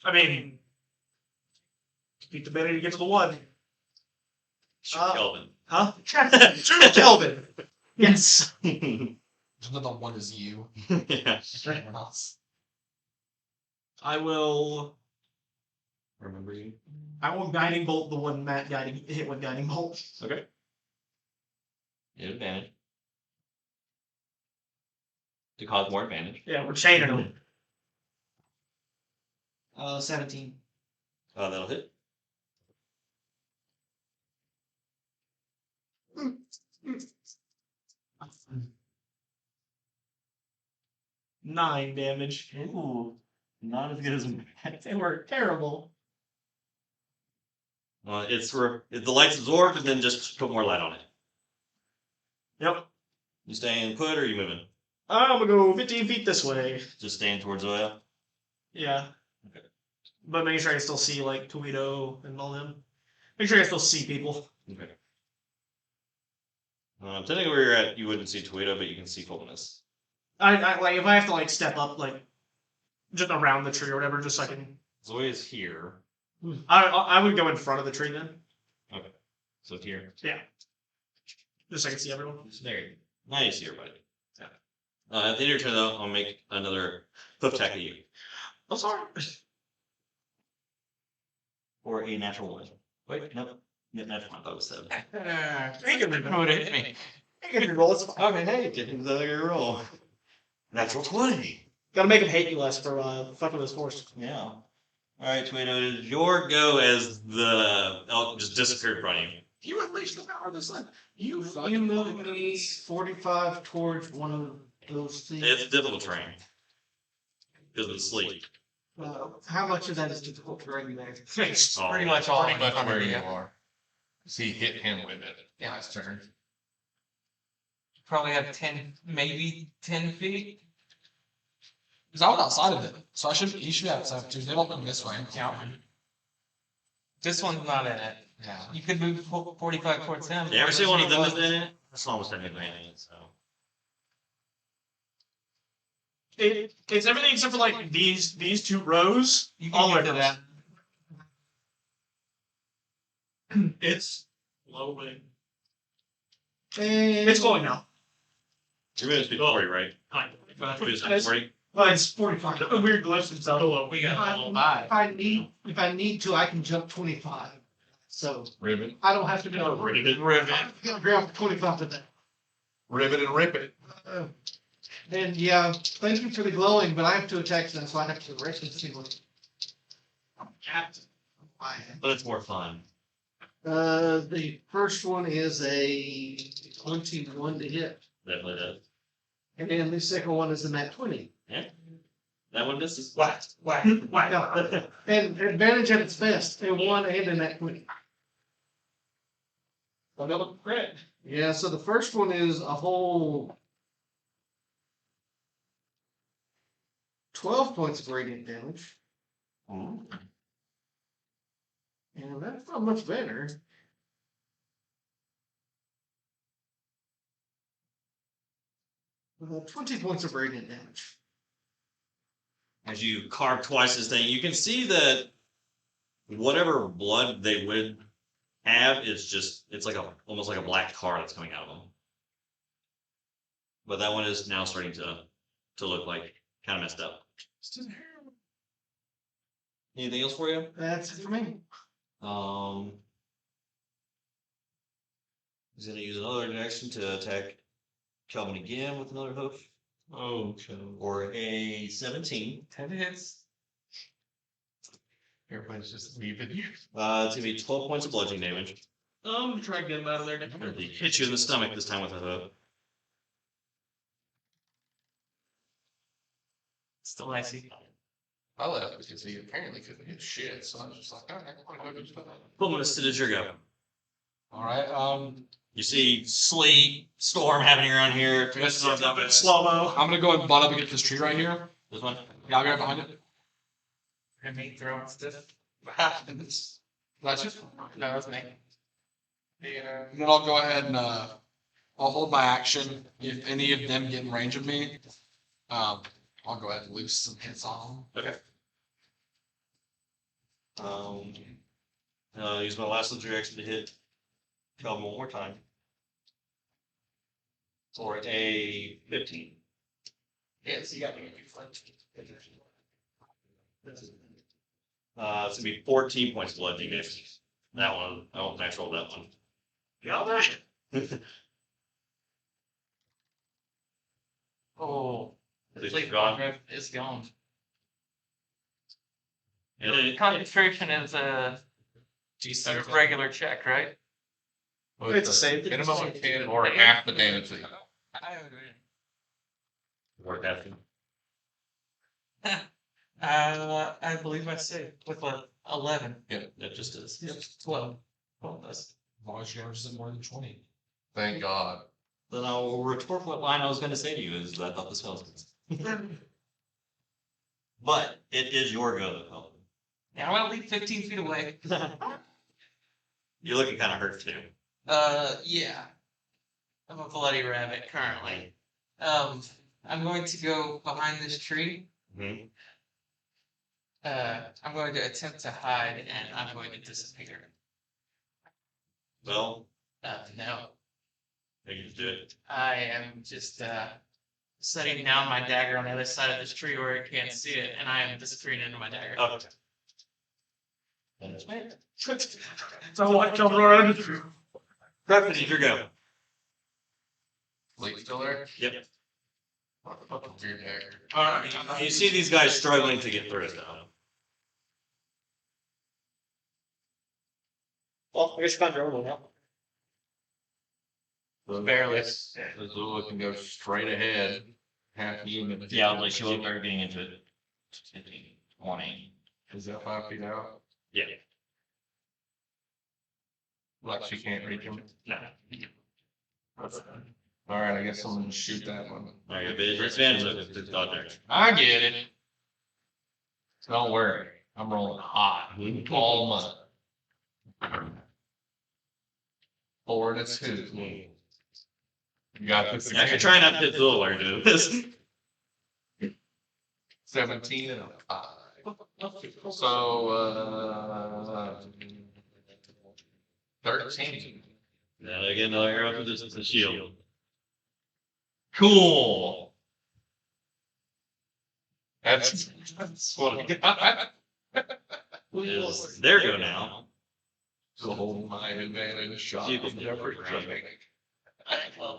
I mean, beat the better to get to the one. Shoot Uh, Kelvin. Huh? Shoot Kelvin. Yes. The one is you. Yeah. Everyone else. I will. Remember you? I will guiding bolt the one Matt hit with guiding bolt. Okay. You have advantage. To cause more advantage. Yeah, we're chaining him. 17. That'll hit. Nine damage. Ooh. Not as good as They were terrible. it's for the light's absorbed and then just put more light on it. Yep. You staying put or are you moving? I'm gonna go 15 feet this way. Just staying towards Zoya? Yeah. Okay. But make sure I still see like Tawhito and all them. Make sure I still see people. Okay. Depending on where you're at, you wouldn't see Tawhito, but you can see Fulminus. I like if I have to like step up like just around the tree or whatever, just so I can. Zoya's here. I would go in front of the tree then. Okay. So here. Yeah. Just so I can see everyone. There you go. Now you see everybody. Yeah. At the end of your turn, though, I'll make another hoof attack at you. I'm sorry. Or a natural one. Wait, no. Yeah, natural one, I thought it was 7. You can Who hit me? roll. It's fine. Okay, hey, didn't roll. Natural 20. Gotta make him hate you less for fucking with his horse. Yeah. Alright, Tawhito, it's your go as the elk just disappeared in front of you. You unleash the power of the sun. You move me 45 towards one of those things. It's difficult terrain. Because of the sleep. How much of that is difficult terrain there? It's Oh, pretty much all. Pretty much where you Yeah. are. See, hit him with it. Yeah. Last turn. Probably have 10, maybe 10 feet. Because I was outside of it, so he should have stuff too. They've all been this way. Yeah. This one's not in it. Yeah. You could move 45 towards him. You ever see one of them is in it? That's almost anything in it, so. It's everything except for like these two rows. You All can of get to that. It's glowing. And It's glowing now. You're moving speed 40, right? Moving speed 40? Well, it's 45. A weird glyphs and stuff. We if got if I need to, I can jump 25. So Ribbon. I don't have to go. rivet. I'm gonna grab 25 to that. Ribbon and rip it. And yeah, thank you for the glowing, but I have 2 attacks now, so I have to rest and see what. But it's more fun. The first one is a 21 to hit, Definitely does. and then the second one is a nat 20. That one misses. Whack, whack, whack. No, and advantage at its best, a 1 and a nat 20. Another crit. Yeah, so the first one is a whole 12 points of radiant damage. Ooh. And that's not much better. 20 points of radiant damage. As you carve twice this thing, you can see that whatever blood they would have is just, it's like almost like a black tar that's coming out of them. But that one is now starting to look like kind of messed up. Anything else for you? That's it for me. He's going to use another action to attack Kelvin again with another hoof. Okay. Or a 17. 10 hits. Everybody's just leaving you. It's going to be 12 points of bludgeoning damage. I'm gonna try to get him out of there. He hits you in the stomach this time with a hoof. Still icy. I left because he apparently couldn't hit shit, so I was just like, alright, I'm gonna go do stuff. Fulminus, it is your go. Alright, You see sleet, storm happening around here. Slow-mo. I'm gonna go and butt up against this tree right here. This one? Yeah, I'll be right behind it. And me throwing stuff. What happens? That's it. No, that's me. Yeah. And then I'll go ahead and I'll hold my action. If any of them get in range of me, I'll go ahead and loose some hits on them. Okay. Use my last legendary action to hit Kelvin one more time. For a 15. Yeah, so you got me. It's gonna be 14 points of bludgeoning damage. That one, I won't natural that one. Oh, At least sleep it's gone. drive is gone. Yeah. Concentration is a regular check, right? Well, It's a save. Minimum of 10 or half the damage. that you- Work after. I believe I saved with a 11. Yeah, that just is. Yep, 12. 12 does. Voice yours is more than 20. Thank God. Then I'll retort what line I was gonna say to you is I thought the spell was. But it is your go though, Kelvin. Yeah, I'm gonna leap 15 feet away. You're looking kind of hurt too. Yeah. I'm a bloody rabbit currently. I'm going to go behind this tree. Mm-hmm. I'm going to attempt to hide and I'm going to disappear. Well, No. you can do it. I am just setting down my dagger on the other side of this tree where it can't see it, and I am disappearing into my dagger. Okay. So what killed around the tree? Rapid, your go. Fleet still there? Yep. What the fucking weird dagger. Alright, you see these guys struggling to get through it though. Well, I guess you found your own one now. Barely. Azula can go straight ahead. Half human. Yeah, like she won't start getting into it. 15, 20. Is that 5 feet out? Yeah. Like she can't reach him? No. Alright, I guess I'm gonna shoot that one. Alright, but it's advantage of the dodge action. I get it. Don't worry. I'm rolling hot. All month. 4 and a 2. You got this Actually, again. try not to hit Zula while you're doing this. 17 and a 5. So, 13. Now again, another arrow to the shield. Cool. That's what I got. Is their go now. So my advantage shot. You can Never jumping. So,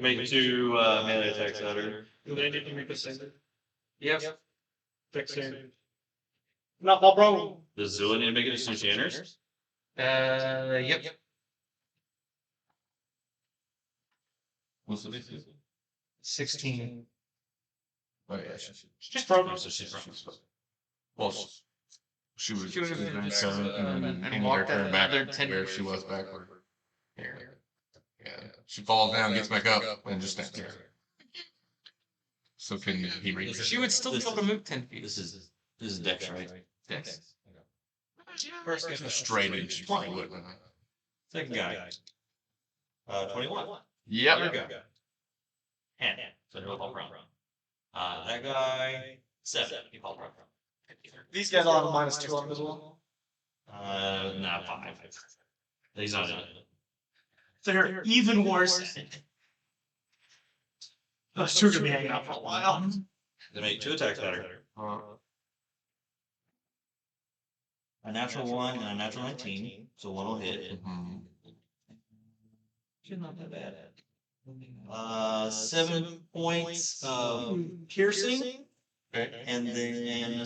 make 2 melee attacks at her. Do they need to make a save? Yep. Dex save. Not while bro. Does Zula need to make it as soon as she enters? Yep. What's the DC? 16. Oh yeah, Just broken. So she's wrong. well, she was And walked her that back other 10 where she was backward. Here. Yeah. She falls down, gets back up, and just stands there. So can he reach? She would still be able to move 10 feet. This is Dex, right? Dex. First Just a straight in, she probably wouldn't. Second guy. 21. Yep. Your go. Hand. So he'll fall prone. That guy 7. He fall prone. These guys all have a -2 on them as well. Not 5. He's not in it. They're even worse. Those two are gonna be hanging out for a while. They make 2 attacks at her. A natural 1 and a natural 19. So 1 will hit. She's not that bad. 7 points of piercing. And then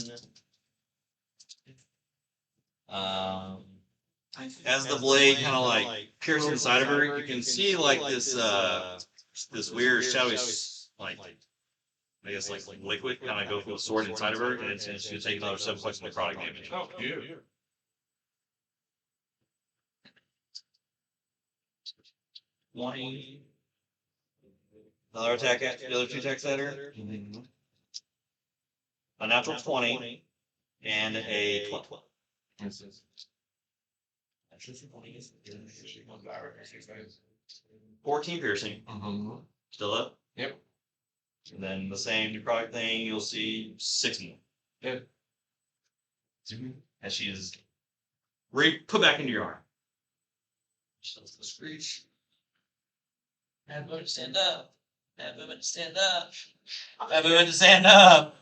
as the blade kind of like pierces inside of her, you can see like this weird shadowy like I guess like liquid kind of go through the sword inside of her, and it's going to take another 7 points of necrotic damage. Oh, yeah. 20. Another attack at the other two attacks at her. A natural 20 and a 12. 14 piercing. Still up? Yep. And then the same necrotic thing, you'll see 6 more. Yep. As she is put back into your arm. She does the screech. Have movement to stand up. Have movement to stand up. Have movement to stand up.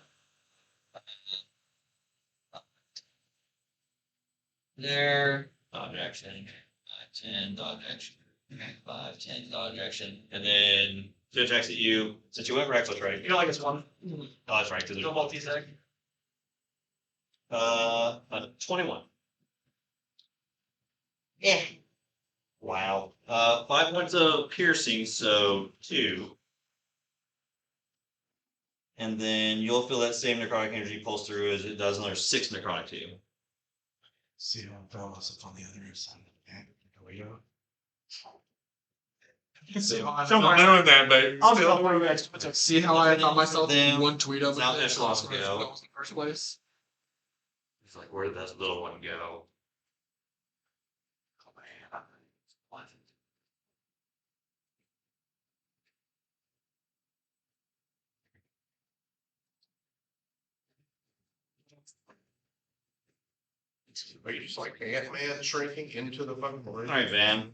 There. Dodge action. 5, 10, dodge action. 5, 10, dodge action. And then she attacks at you. Since you went reckless, right? You know, like it's one. Oh, that's right. Because No multi-attack. 21. Yeah. Wow. 5 points of piercing, so 2. And then you'll feel that same necrotic energy pulse through as it does another 6 necrotic to you. See how fellas up on the other side. I'm not doing that, but I'll still. just one of you guys. What's up? See how I thought myself Them, one tweet of now it there's so lost that's go. where it was in the first place. It's like, where did that little one go? Are you just like Ant-Man shrinking into the fucking blade? Alright, Van.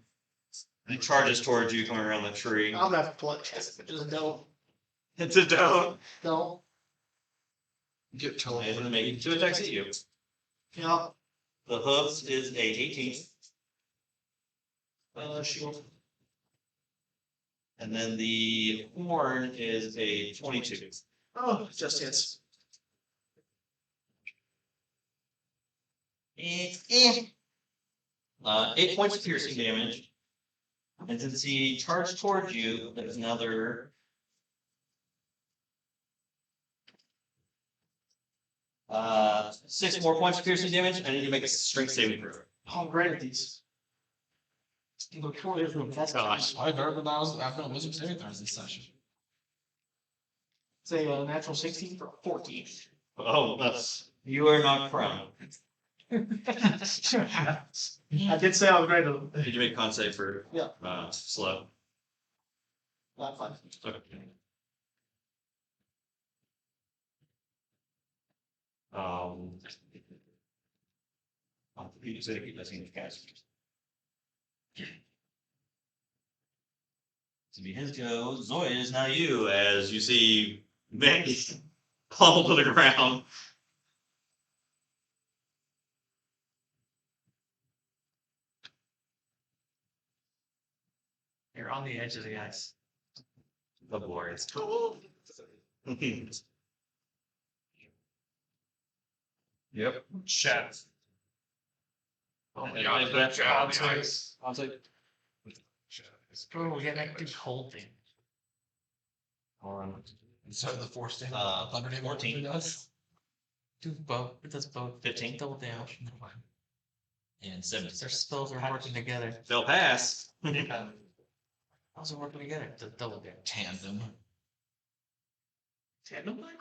He charges towards you coming around the tree. I'm gonna have to pull it. Just don't. It's a don't. Don't. Get And teleported. then making 2 attacks at you. Yeah. The hooves is a 18. Shield. And then the horn is a 22. Oh, just hits. 8 points of piercing damage. And since he charged towards you, there's another 6 more points of piercing damage. I need to make a strength saving throw. Oh, I'm great at these. Gosh. I've heard that I've done wisdom saving throws this session. Say a natural 16 for 14. Oh, you are not prone. I did say I was great at them. Did you make a con save for Yeah. slow? Not fun. Okay. You said keep messing with guys. To be his go, Zoya is now you, as you see Maggie pummel to the ground. You're on the edge of the ice. The boards. Yep. Chat. Oh my god, that job, guys. Oh, yeah, that big cold thing. Instead of the force damage, thunder damage 14. it does. Do both. It does both. 15. Double damage. And 17. Their spells are working together. They'll pass. How's it working together? The double damage. Tandem. Tandem leg?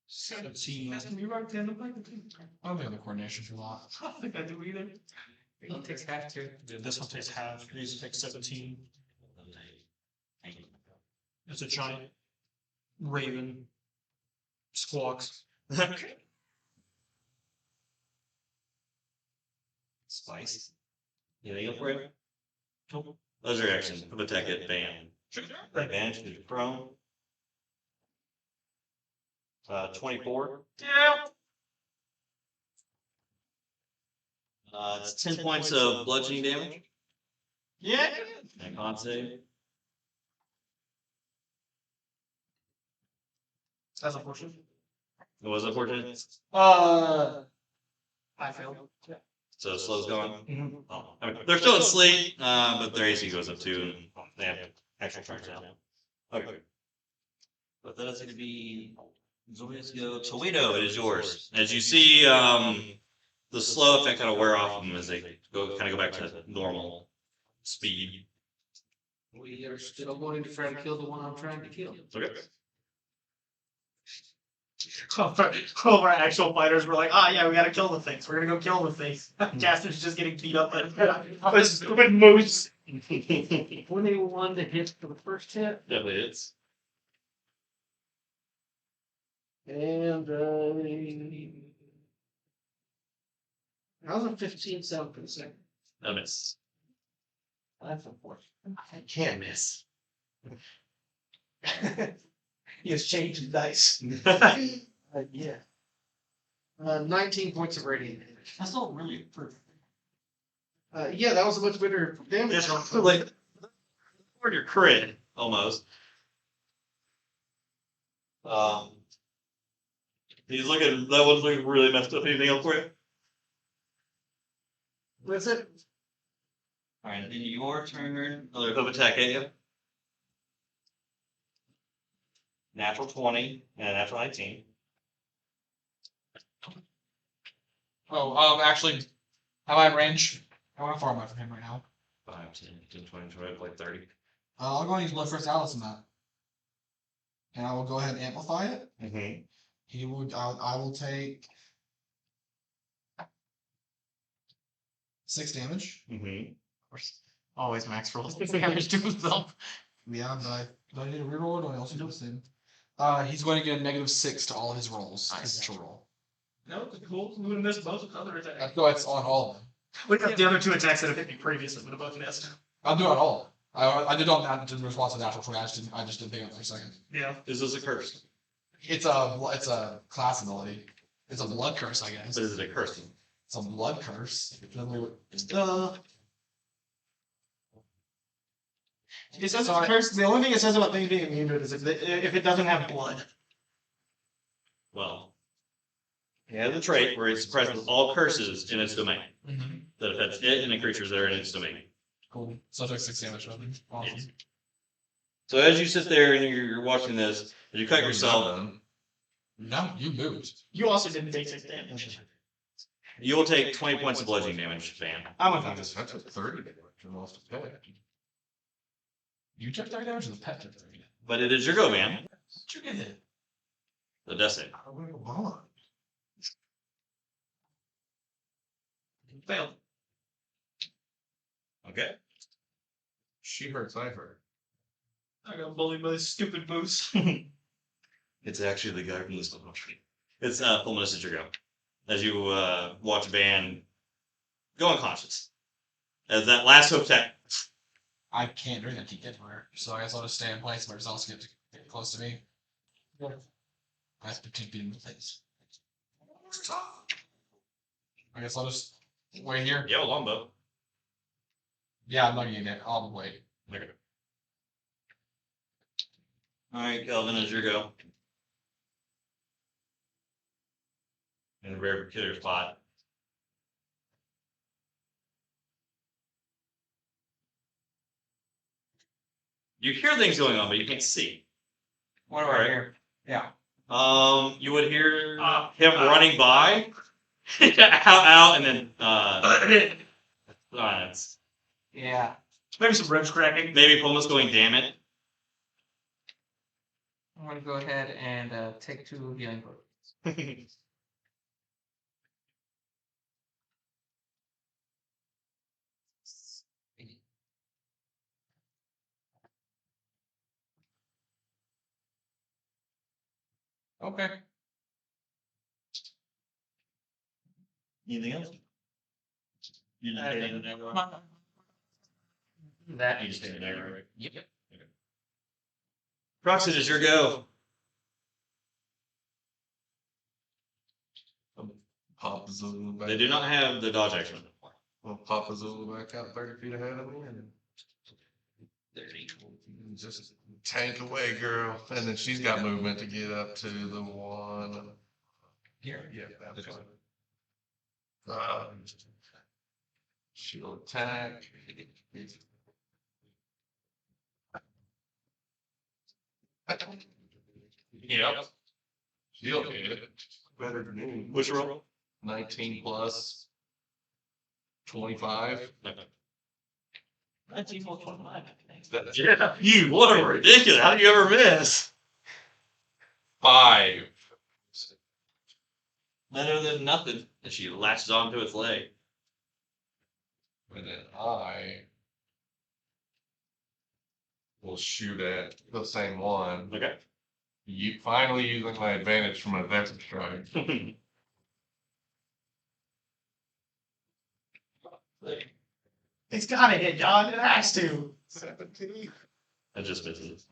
17. You run tandem leg? I don't think the coordination's a lot. I don't think I do either. It takes half to. This one takes half. These take 17. It's a giant raven. Squawks. Spice. Anything else for you? Nope. Those are actions. Put attack at Van. Advantage because you're prone. 24. Yeah. It's 10 points of bludgeoning damage. Yeah. And con save. That's unfortunate. It was unfortunate. I failed. Yeah. So slow's gone. Mm-hmm. Oh, okay. They're still in sleep, but their AC goes up too, and they have actual turns now. Okay. But that is going to be Zoya's go. Tawhito, it is yours. As you see, the slow effect kind of wear off them as they kind of go back to normal speed. We are still going to try to kill the one I'm trying to kill. Okay. All of our actual fighters were like, ah, yeah, we gotta kill the things. We're gonna go kill the things. Caster's just getting beat up by this stupid moose. 21 to hit for the first hit. Definitely hits. And how's a 15 sound for the second? A miss. That's unfortunate. I can't miss. He has changed his dice. Yeah. 19 points of radiant damage. That's not really perfect. Yeah, that was a much better damage. It's like or your crit almost. He's looking. That one's looking really messed up. Anything else for you? That's it. All right, then your turn. Another hoof attack at you. Natural 20 and a natural 19. Oh, actually, am I in range? How far am I from him right now? 5, 10, 15, 20, 25, like 30. I'll go and use Blood First Alice in that. And I will go ahead and amplify it. Mm-hmm. He would. I will take 6 damage. Mm-hmm. Always max rolls damage to himself. Yeah, do I need a reroll or do I also do the same? He's going to get a -6 to all of his rolls. His initial roll. No, it's cool. We would have missed both of the other attacks. No, it's on all of them. We got the other two attacks that have hit me previously would have both missed. I'll do it all. I did on that in response to natural 20. I just didn't think of it for a second. Yeah. Is this a curse? It's a class ability. It's a blood curse, I guess. But is it a curse? It's a blood curse. Then we would- It says it's a curse. The only thing it says about things being immune to it is if it doesn't have blood. Well, it has a trait where it suppresses all curses in its domain. That affects it and the creatures that are in its domain. Cool. So I took 6 damage from him. Awesome. Yes. So as you sit there and you're watching this, as you cut yourself, No, you moved. You also didn't take 6 damage. you will take 20 points of bludgeoning damage, Van. I'm I with just I took 30 damage and lost a pet. You took 30 damage or the pet took 30 damage? But it is your go, man. Did you get hit? The death save. I don't know. Failed. Okay. She hurts, I hurt. I got bullied by this stupid moose. It's actually the guy from this one. It's Fulminus, it's your go. As you watch Van go unconscious. As that last hook attack. I can't do that. He get her. So I guess I'll just stay in place. But else get close to me. That's particularly in place. I guess I'll just wait here. You have a longbow. Yeah, I'm not getting it. I'll wait. Okay. Alright, Kelvin, it's your go. In a very peculiar spot. You hear things going on, but you can't see. What do I hear? Yeah. You would hear him running by, out, and then silence. Yeah. Maybe some ribs cracking. Maybe Fulminus going, damn it. I'm gonna go ahead and take 2 healing potions. Okay. Anything else? You're not hitting the network? That. You just hit the network, right? Yep. Qrux, it is your go. Pop Zulu back. They do not have the dodge action. Well, Papa Zulu back out 30 feet ahead of me and 30. just tank away, girl. And then she's got movement to get up to the one. Here. Yeah, that's fine. She'll attack. Yep. She'll hit it. Better than me. Which roll? 19 plus 25. 19 plus 29. That's Yeah. huge. What a ridiculous. How do you ever miss? 5. Better than nothing. And she latches onto its leg. And then I will shoot at the same one. Okay. You finally using my advantage from a vector strike. It's gotta hit, John. It has to. 17. That just misses.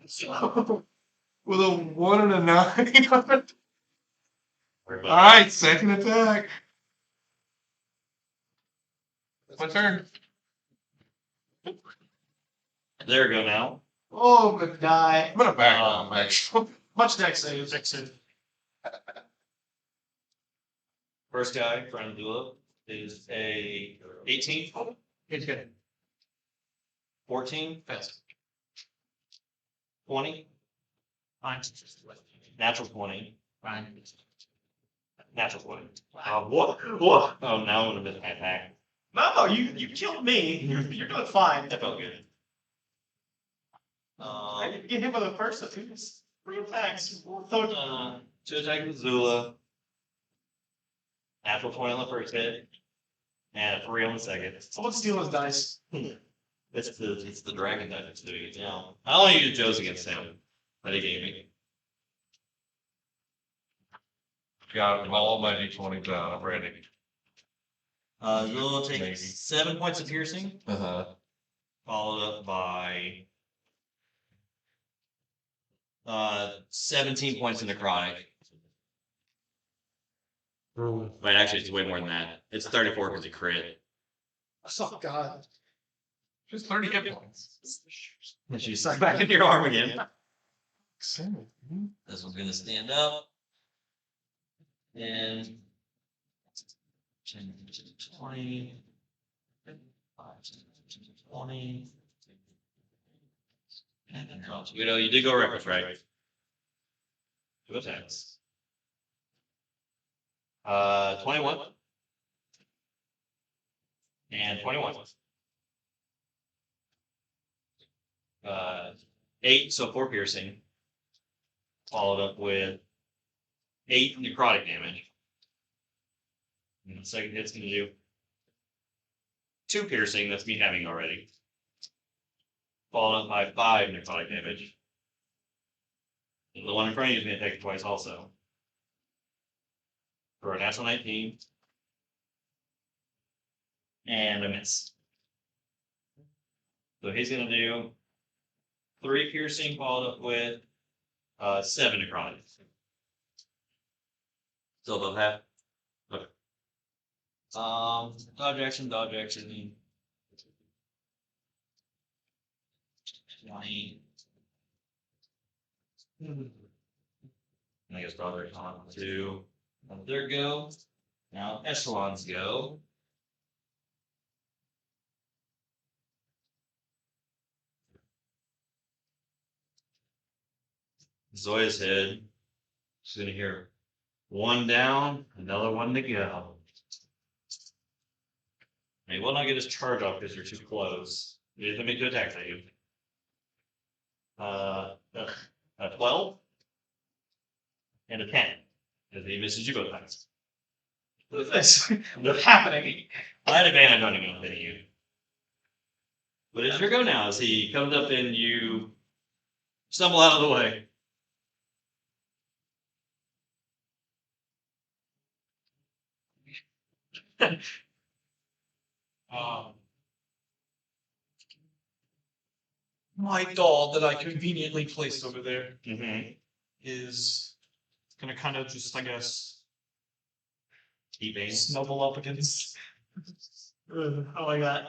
With a 1 and a 9 on it. Very much. Alright, second attack. My turn. There we go now. Oh, good die. I'm gonna back off, actually. Much deck saves. First guy, front of Dula, is a 18, It's good. 14, Fast. 20, Fine. natural 20, Fine. natural 20. What? What? Oh, now I'm gonna miss my attack. No, you killed me. You're doing fine. That felt good. I didn't get hit by the first of these 3 attacks. So, 2 attack with Zula. Natural 20 on the first hit. And a 3 on the second. someone's stealing his dice. It's the dragon that it's doing it now. I only use Joe's against him. That he gave me. Got all my d20s out. I'm ready. Zula Maybe. takes 7 points of piercing, Uh-huh. followed up by 17 points of necrotic. Wait, actually, it's way more than that. It's 34 because he crit. Oh, God. Just 30 hit points. And she's sucked back into your arm again. Excellent. This one's gonna stand up. And 10, 20, 5, 20. And then drops. You know, you did go reckless, right? 2 attacks. 21. And 21. 8, so 4 piercing. Followed up with 8 necrotic damage. And the second hit's gonna do 2 piercing, that's me having already. Followed up by 5 necrotic damage. And the one in front of you is gonna take it twice also. For a natural 19. And a miss. So he's gonna do 3 piercing followed up with 7 necrotic. Still above half? Okay. Dodge action. 20. And I guess dodge action on 2. Let their go. Now echelons go. Zoya's head. She's gonna hear 1 down, another 1 to go. He will not get his charge off because you're too close. You have to make 2 attacks at you. A 12 and a 10. Because he misses you both times. What is this? What's happening? I had advantage on him hitting you. But it's your go now as he comes up and you stumble out of the way. My doll that I conveniently placed over there Mm-hmm. is gonna kind of just, I guess, Keep aim. snuggle up against. Oh my God.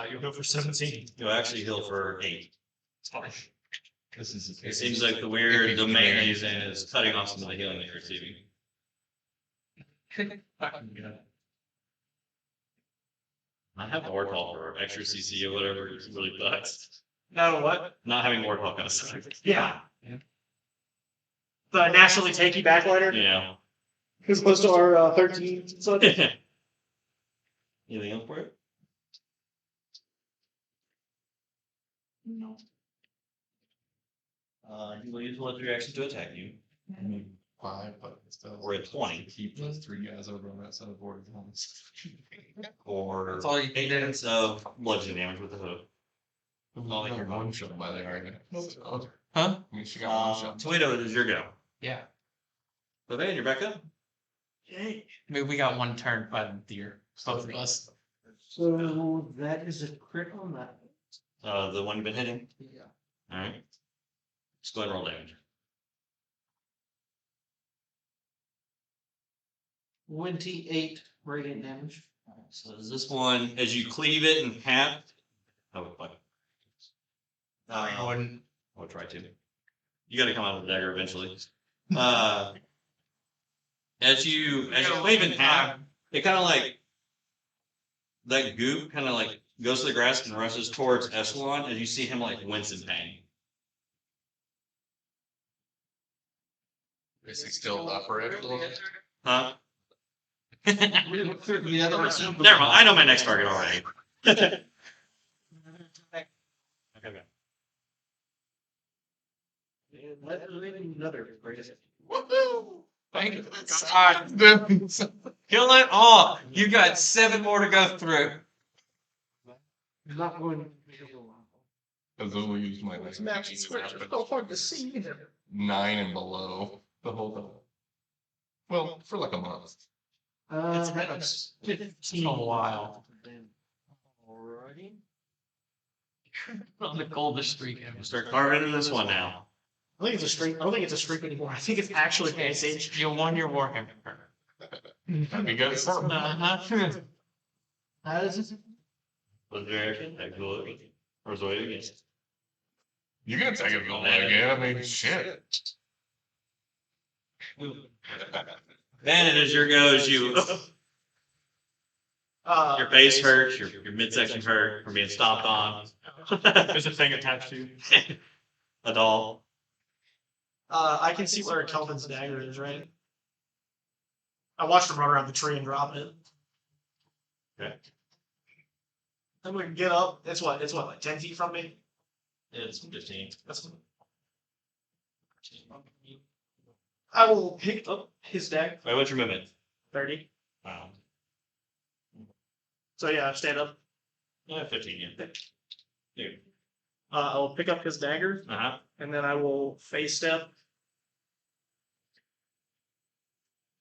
You'll go for 17. You'll actually heal for 8. It's fine. This is It seems like the weird domain that he's in is cutting off some of the healing that you're receiving. I have Ortall for extra CC or whatever. It's really sucks. No, what? Not having Ortall kind of sucks. Yeah. The naturally takey backliner Yeah. as opposed to our 13. So Anything else for it? No. He will use one reaction to attack you. 5, but still. We're at 20. Keep those 3 guys over on that side of the board. Or That's all you 8 need. minutes of bludgeoning damage with the hook. Oh, they got one shot by the guy. Huh? I mean, she got one shot. Tawhito, it is your go. Yeah. Bavane, you're back up. Yay. I mean, we got one turn by the deer. Both of us. So that is a crit on that. The one you've been hitting. Yeah. Alright. Just go ahead and roll damage. 28 radiant damage. So is this one, as you cleave it in half? Oh, fuck. I wouldn't. I'll try to. You gotta come out with the dagger eventually. As you cleave in half, it kind of like, that goop kind of like goes to the grass and rushes towards Echelon as you see him like wince in pain. Is he still upper echelon? Huh? The other one. Never mind, I know my next target already. Okay. Another greatest. Woohoo! Thank you. Kill it all. You got 7 more to go through. I'm not going to. I've only used my It's matching switch. It's so hard to see. 9 and below the whole time. Well, for like a month. It's been 15 a while. Alrighty. On the coldest streak ever. Start carving into this one now. I think it's a streak. I don't think it's a streak anymore. I think it's actually Ice Age. You won your Warhammer. That'd be good. Uh-huh. How does it? Was there action? Or Zoya again? You can take it again. I mean, shit. Then it is your go as you. Your face hurts, your midsection hurt from being stomped on. There's a thing attached to you. A doll. I can see where Kelvin's dagger is, right? I watched him run around the tree and drop it. Okay. I'm gonna get up. It's what, like 10 feet from me? It's 15. That's I will pick up his dagger. Wait, what's your movement? 30. Wow. So yeah, stand up. Yeah, 15, yeah. Dude. I'll pick up his dagger, Uh-huh. and then I will face step.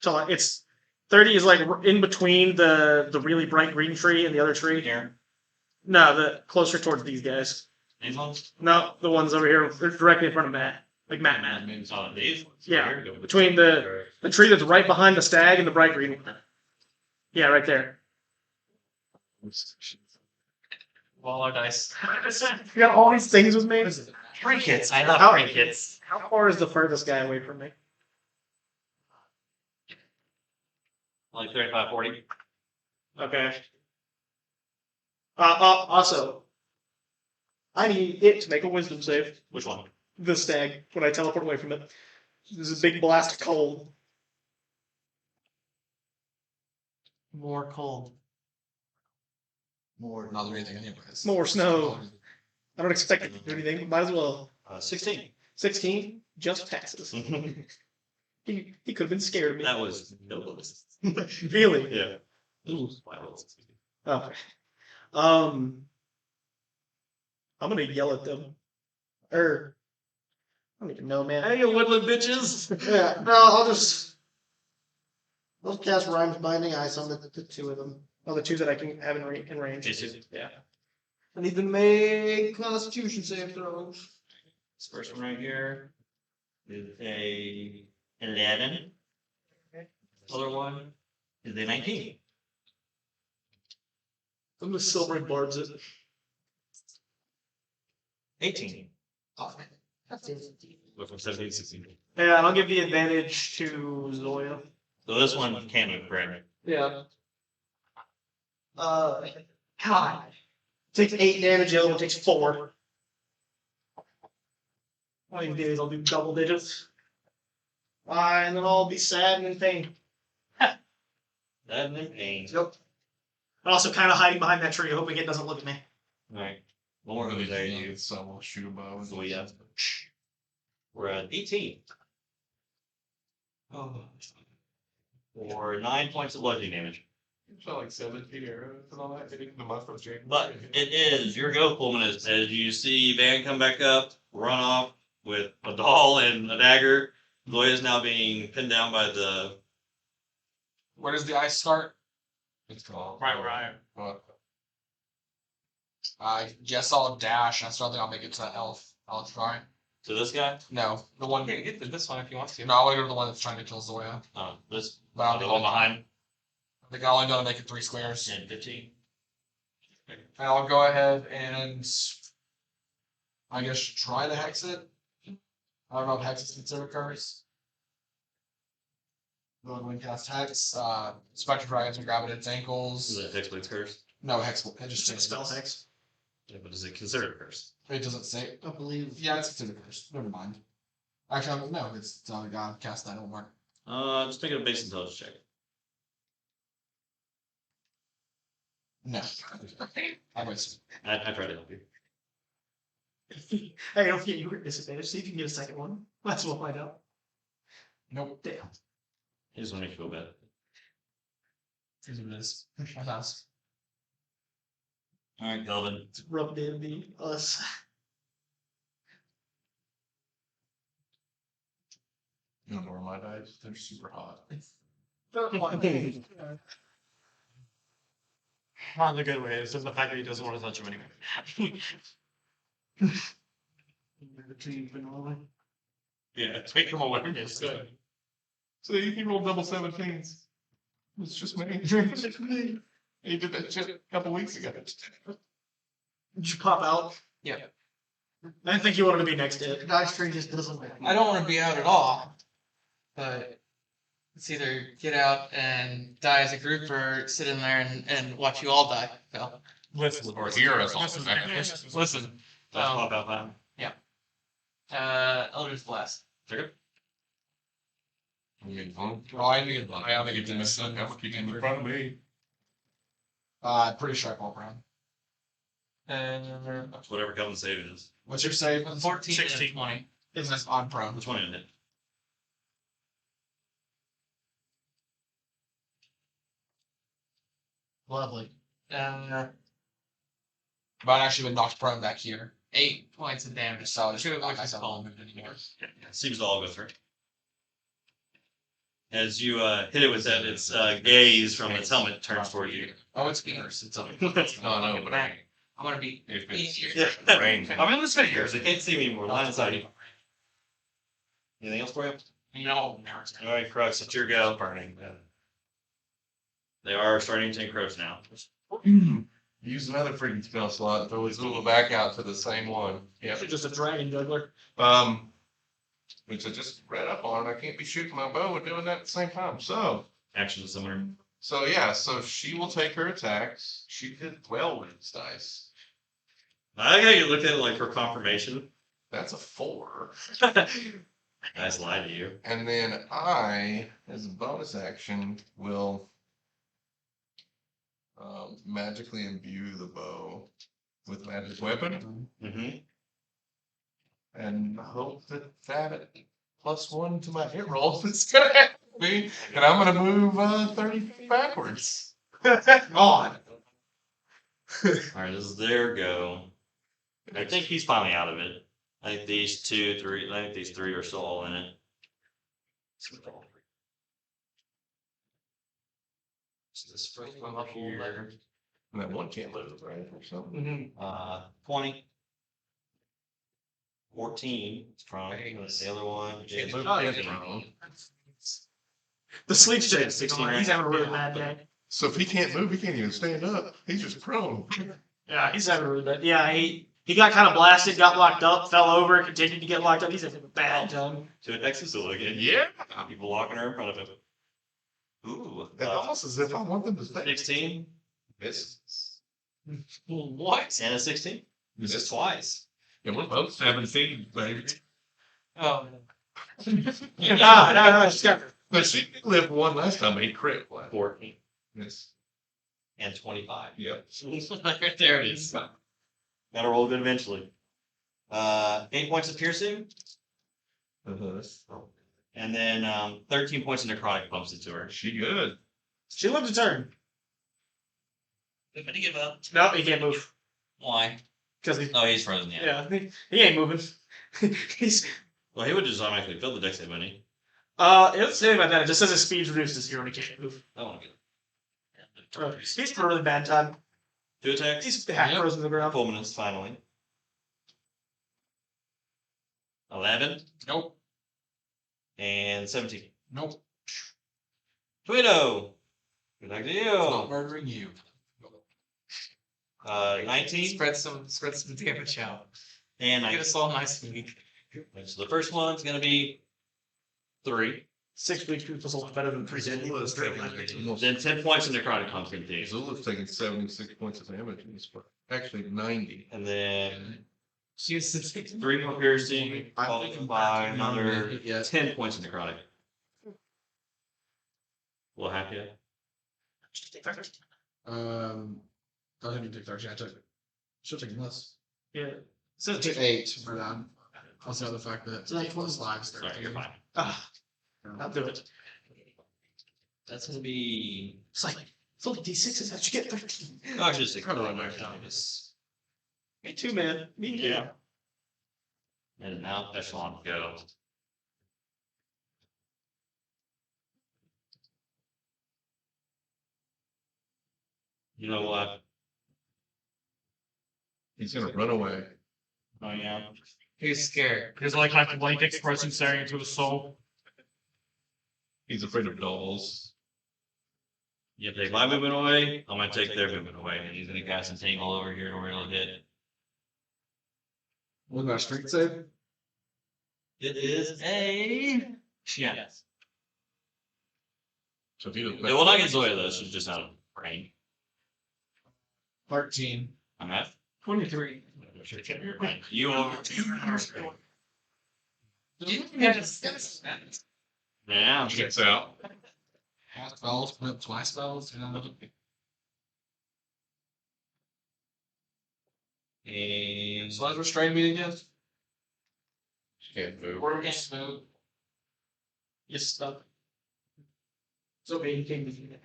So it's 30 is like in between the really bright green tree and the other tree. Here. No, the closer towards these guys. These ones? No, the ones over here. They're directly in front of Matt. Like Matt. Oh, these ones? Yeah, Here, go. between the tree that's right behind the stag and the bright green one. Yeah, right there. Wallow dice. You got all these things with me. Trinkets. I love How- trinkets. How far is the furthest guy away from me? Like 35, 40. Okay. Also, I need it to make a wisdom save. Which one? The stag, when I teleport away from it. There's a big blast of cold. More cold. More not anything anyways. More snow. I don't expect it to do anything, but might as well. 16. 16 just passes. He could have been scared of me. That was noblest. Really? Yeah. Ooh. Wow. Okay. I'm gonna yell at them. I don't even know, man. Hey, you woodland bitches! Yeah, no, I'll cast Rhymes Binding Ice on the two of them. Oh, the two that I can have in range. These two? Yeah. I need to make Constitution save throws. This first one right here is a 11. Other one is a 19. I'm gonna Silver Barbs it. 18. Oh, that's easy. Go from 17 to 16. Yeah, and I'll give the advantage to Zoya. So this one can move, correct? Yeah. God. Takes 8 damage, the other one takes 4. All these days I'll do double digits. And then I'll be sad and in pain. That and pain. Yep. I'm also kind of hiding behind that tree, hoping it doesn't look at me. Alright. More Really there young, you. so we'll shoot a bow. So yeah. We're at 18. Oh. For 9 points of bludgeoning damage. Shot like 17 arrows and all that hitting the month of January. But it is your go, Fulminus, as you see Van come back up, run off with a doll and a dagger. Zoya is now being pinned down by the. Where does the ice start? It's called. Right where I am. What? I guess I'll dash. I still think I'll make it to that elf. I'll try. To this guy? No, the one. You can get to this one if you want to. No, I want to go to the one that's trying to kill Zoya. This. But I'll The be one like, behind. I think I'll only gonna make it 3 squares. 10, 15. And I'll go ahead and I guess try to hex it. I don't know if hex is considered curse. Go and cast hex. Spectre Dragons will grab it at its Is ankles. it Hexblade's curse? No hex. It just says Spell hex. Yeah, but is it considered a curse? It doesn't say. I believe. Yeah, it's considered curse. Never mind. Actually, no, it's not a god. Cast that over. Just make it a base intelligence check. No. I wasted. I tried to help you. Hey, don't forget you were at disadvantage. See if you can get a second one. That's what we'll find out. Nope. Damn. I just want to make you feel bad. Here's what it is. My house. Alright, Kelvin. Rubbed in the us. You don't know where my dice? They're super hot. Not in the good way. It's just the fact that he doesn't want to touch him anyway. Retrieve vanilla. Yeah, take him away. It's good. So he rolled double 17s. It's just me. He did that shit a couple weeks ago. Did you pop out? Yeah. I didn't think you wanted to be next to The it. dice tray just doesn't. I don't want to be out at all, but it's either get out and die as a group or sit in there and watch you all die. So, Listen. Or hear us all. listen. Pop out time. Eldritch Blast. Okay. I'm getting home. Oh, I need to get I only get to miss something. I'm gonna keep him in front of me. Pretty sure I fall around. That's whatever Kelvin save is. What's your save? 14 16. and 20. Is this on prone? Which one is it? Lovely. Uh, But I've actually been knocked prone back here. 8 points of damage. So I just Two of knock which is myself cold. moved anymore. Seems to all go through. As you hit it with that, its gaze from its helmet turns toward you. Oh, it's worse. It's on. No, no, but I. I'm gonna be If it's easier. rain. I'm in this video, so they can't see me anymore. Line of sight. Anything else for you? No. Alright, Qrux, it's your go. Burning. They are starting to encroach now. Use another freaking spell slot. Throw his little back out to the same one. Yeah. Just a dragon juggler. Which I just read up on. I can't be shooting my bow and doing that at the same time. So Action similar. yeah. So she will take her attacks. She did well with this dice. I gotta look at it like for confirmation. That's a 4. Nice lie to you. And then I, as a bonus action, will magically imbue the bow with magic weapon Mm-hmm. and hope that that +1 to my hit roll is gonna happen to me, and I'm gonna move 30 feet backwards. God. Alright, this is their go. I think he's finally out of it. I think these 2, 3, I think these 3 are still all in it. So this first one up here. And that one can't move, right, or something. 20. 14 from the other one. is- Oh, yeah. The sleep's check 16. He's having a really bad day. So if he can't move, he can't even stand up. He's just prone. Yeah, he's having a really bad. Yeah, he got kind of blasted, got locked up, fell over, continued to get locked up. He's having a bad time. 2 attacks still again. Yeah. People walking her in front of him. Ooh. It's almost as if I want them to stay. 16. Misses. What? And a 16. Misses twice. Yeah, we're both 17, baby. Oh. No, she's got. But she did live one last time, but he crit. 14. Yes. And 25. Yep. There it is. Gotta roll good eventually. 8 points of piercing, and then 13 points of necrotic pumps into her. She good. She lived a turn. I'm gonna give up. No, he can't move. Why? Because he, Oh, he's frozen. Yeah. yeah, he ain't moving. He's, Well, he would just automatically fill the deck save, wouldn't he? it doesn't say about that. It just says his speed reduces here when he can't move. I want to get. He's for a really bad time. 2 attacks. He's half Yep. frozen to the ground. Fulminus, finally. 11 Nope. and 17. Nope. Tawhito! Good luck to It's not you. murdering you. 19 Spread some damage out. and Get 19. us all nice and weak. So the first one's gonna be 3. 6 weeks was a lot better than 3 days. Zula's taking, Then 10 points of necrotic pumps into. Zula's taking 76 points of damage in this part. Actually, 90. And then She was 6 3 more piercing, followed by another Yeah. 10 points of necrotic. We'll have you. I didn't take 13. I took. Should have taken less. Yeah. I So took 8 for that. Also, the fact that So that 8 plus lives Sorry, 13. you're fine. I'll do it. That's gonna be. It's like, it's only D6s. How'd you get 13? Oh, actually, just Kinda ignore like my my bonus. Me too, man. Me too. Yeah. And now Echelon go. You know what? He's gonna run away. Oh yeah. He's scared. There's like a blank expression staring into his soul. He's afraid of dolls. You take my movement away, I'm gonna take their movement away, and he's gonna cast Entangle over here where it'll hit. Wasn't that a strength save? It is a. Yes. So if he doesn't. It will not get Zoya though, she's just out of brain. 13. I'm at. 23. You are. Yes. Yeah. Checks out. Half spells, put up twice spells, you know. And. So that's restrained me again. Can't move. We're against move. You're stuck. So big, you can't do that.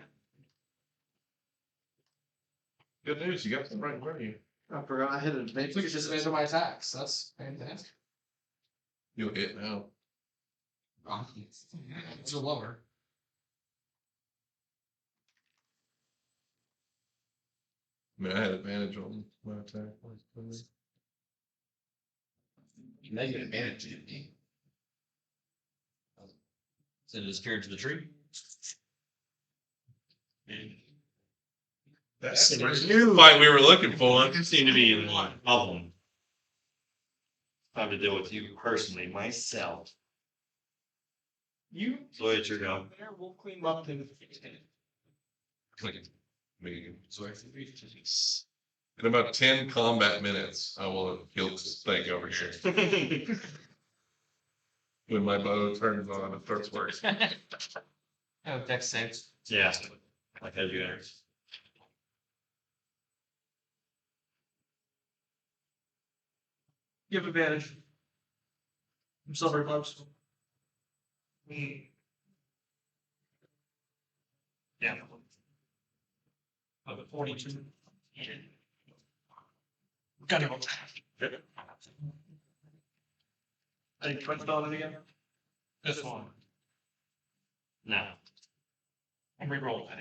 Good news, you got some right in front of you. I forgot I hit it. They took disadvantage of my attacks. That's fantastic. You'll hit now. Oh, it's a lower. I mean, I had advantage on my attack. Negative advantage to me. So it disappeared to the tree. That's the fight we were looking for. Seem to be in one problem. Time to deal with you personally, myself. You Zoya, it's your go. there, we'll clean up in In about 10 combat minutes, I will have killed this thing over here. When my bow turns on and starts working. Oh, deck saves. Yeah. Like as you enter. You have advantage. I'm still very close. Yeah. Of the 42. Got him. I think 20 on it again. This one. No. And re-roll that.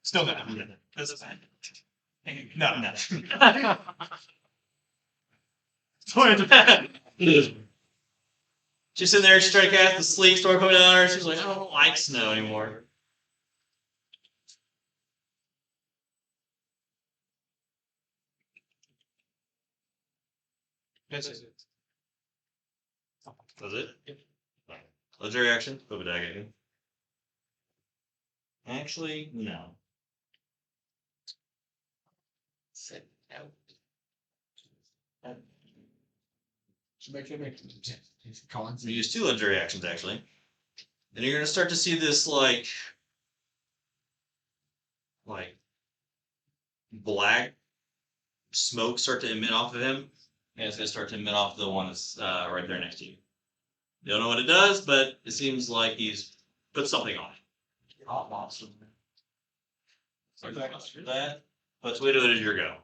Still not. This is bad. No, no. She's sitting there, she's trying to cast the sleep storm coming down on her. She's like, I don't like snow anymore. This is it. Was it? Legendary action, put a dag at you. Actually, no. Sit out. Should make it Collins. You use 2 legendary actions actually. And you're gonna start to see this like black smoke start to emit off of him, and it's going to start to emit off the one that's right there next to you. You don't know what it does, but it seems like he's put something on it. Hot monster. So that. But Tawhito, it is your go.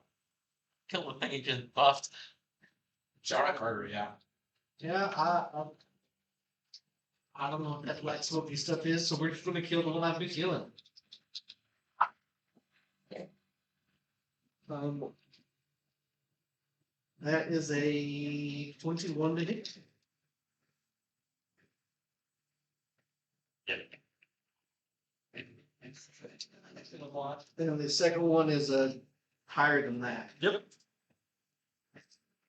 Kill the thing he just buffed. Shout Carter, yeah. Yeah, I don't know what that black smoky stuff is, so we're just gonna kill the one I've been killing. That is a 21 to hit. Yep. Then the second one is higher than that. Yep.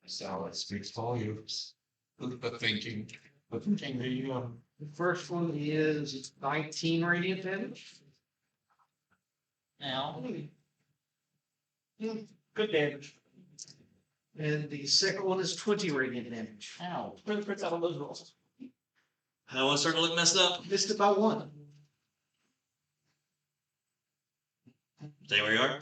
So it speaks volumes. The thinking. The thinking that you The first one is 19 radiant damage. Now. Good damage. And the second one is 20 radiant damage. Ow. Really puts out on those rolls. That one's starting to look messed up. Missed it by one. Stay where you are.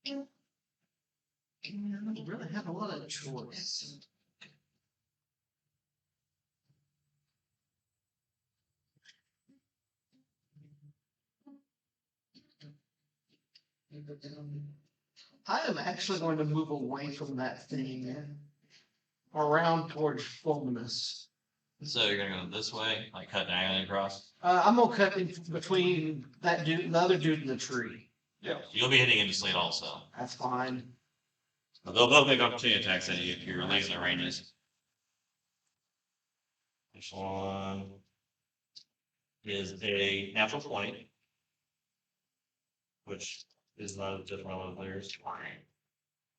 I don't really have a lot of choice. I am actually going to move away from that thing around towards Fulminus. So you're gonna go this way, like cut diagonally across. I'm gonna cut in between that dude and the other dude in the tree. You'll be hitting into Sleet also. That's fine. But they'll both make opportunity attacks at you if you're leaving their ranges. This one is a natural 20, which is not a different one of theirs.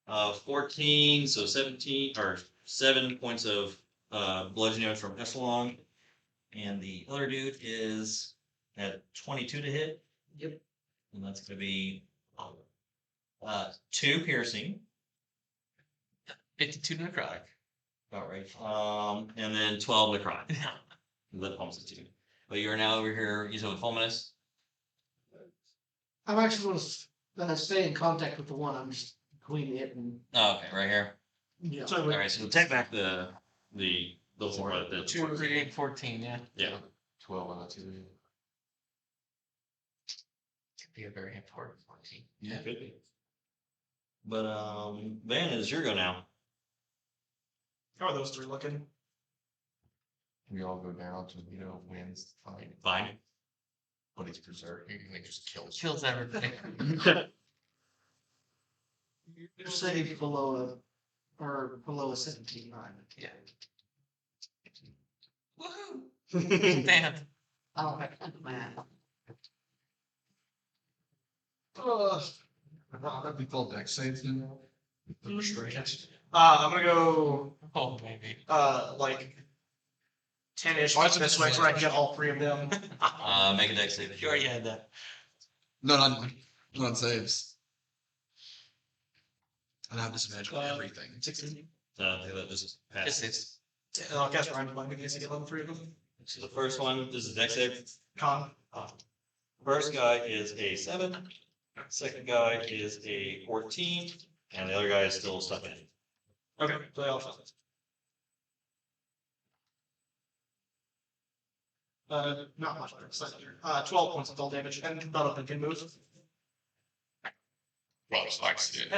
14, so 17 or 7 points of bludgeoning damage from Echelon, and the other dude is at 22 to hit. Yep. And that's going to be 2 piercing. 52 necrotic. About right. And then 12 necrotic. Lip pumps it too. But you're now over here using a Fulminus. I'm actually gonna stay in contact with the one. I'm just between it and Oh, okay, right here. yeah. So All right, so take back the four. The 2 radiant 14, yeah. Yeah. 12 on the 2. Could be a very important 14. Yeah. Could be. But Van, it is your go now. How are those three looking? We all go down to wins the fight. Fine. But he's berserking and he just kills. Kills everything. You're safe below a 17, right? Yeah. Woohoo! Damn. Oh man. That'd be called deck saves then. I'm gonna go Oh, maybe. like 10-ish this way so I can get all three of them. Make a deck save. You already had that. No, not saves. I have disadvantage on everything. 16. This is pass. This is. And I'll cast Rhyme Mind in case I get level 3 of them. So the first one, this is deck save. Con. First guy is a 7. Second guy is a 14. And the other guy is still stuck in. Okay, so they all fail. Not much better. 12 points of fall damage, and none of them can move. Well, it's like shit.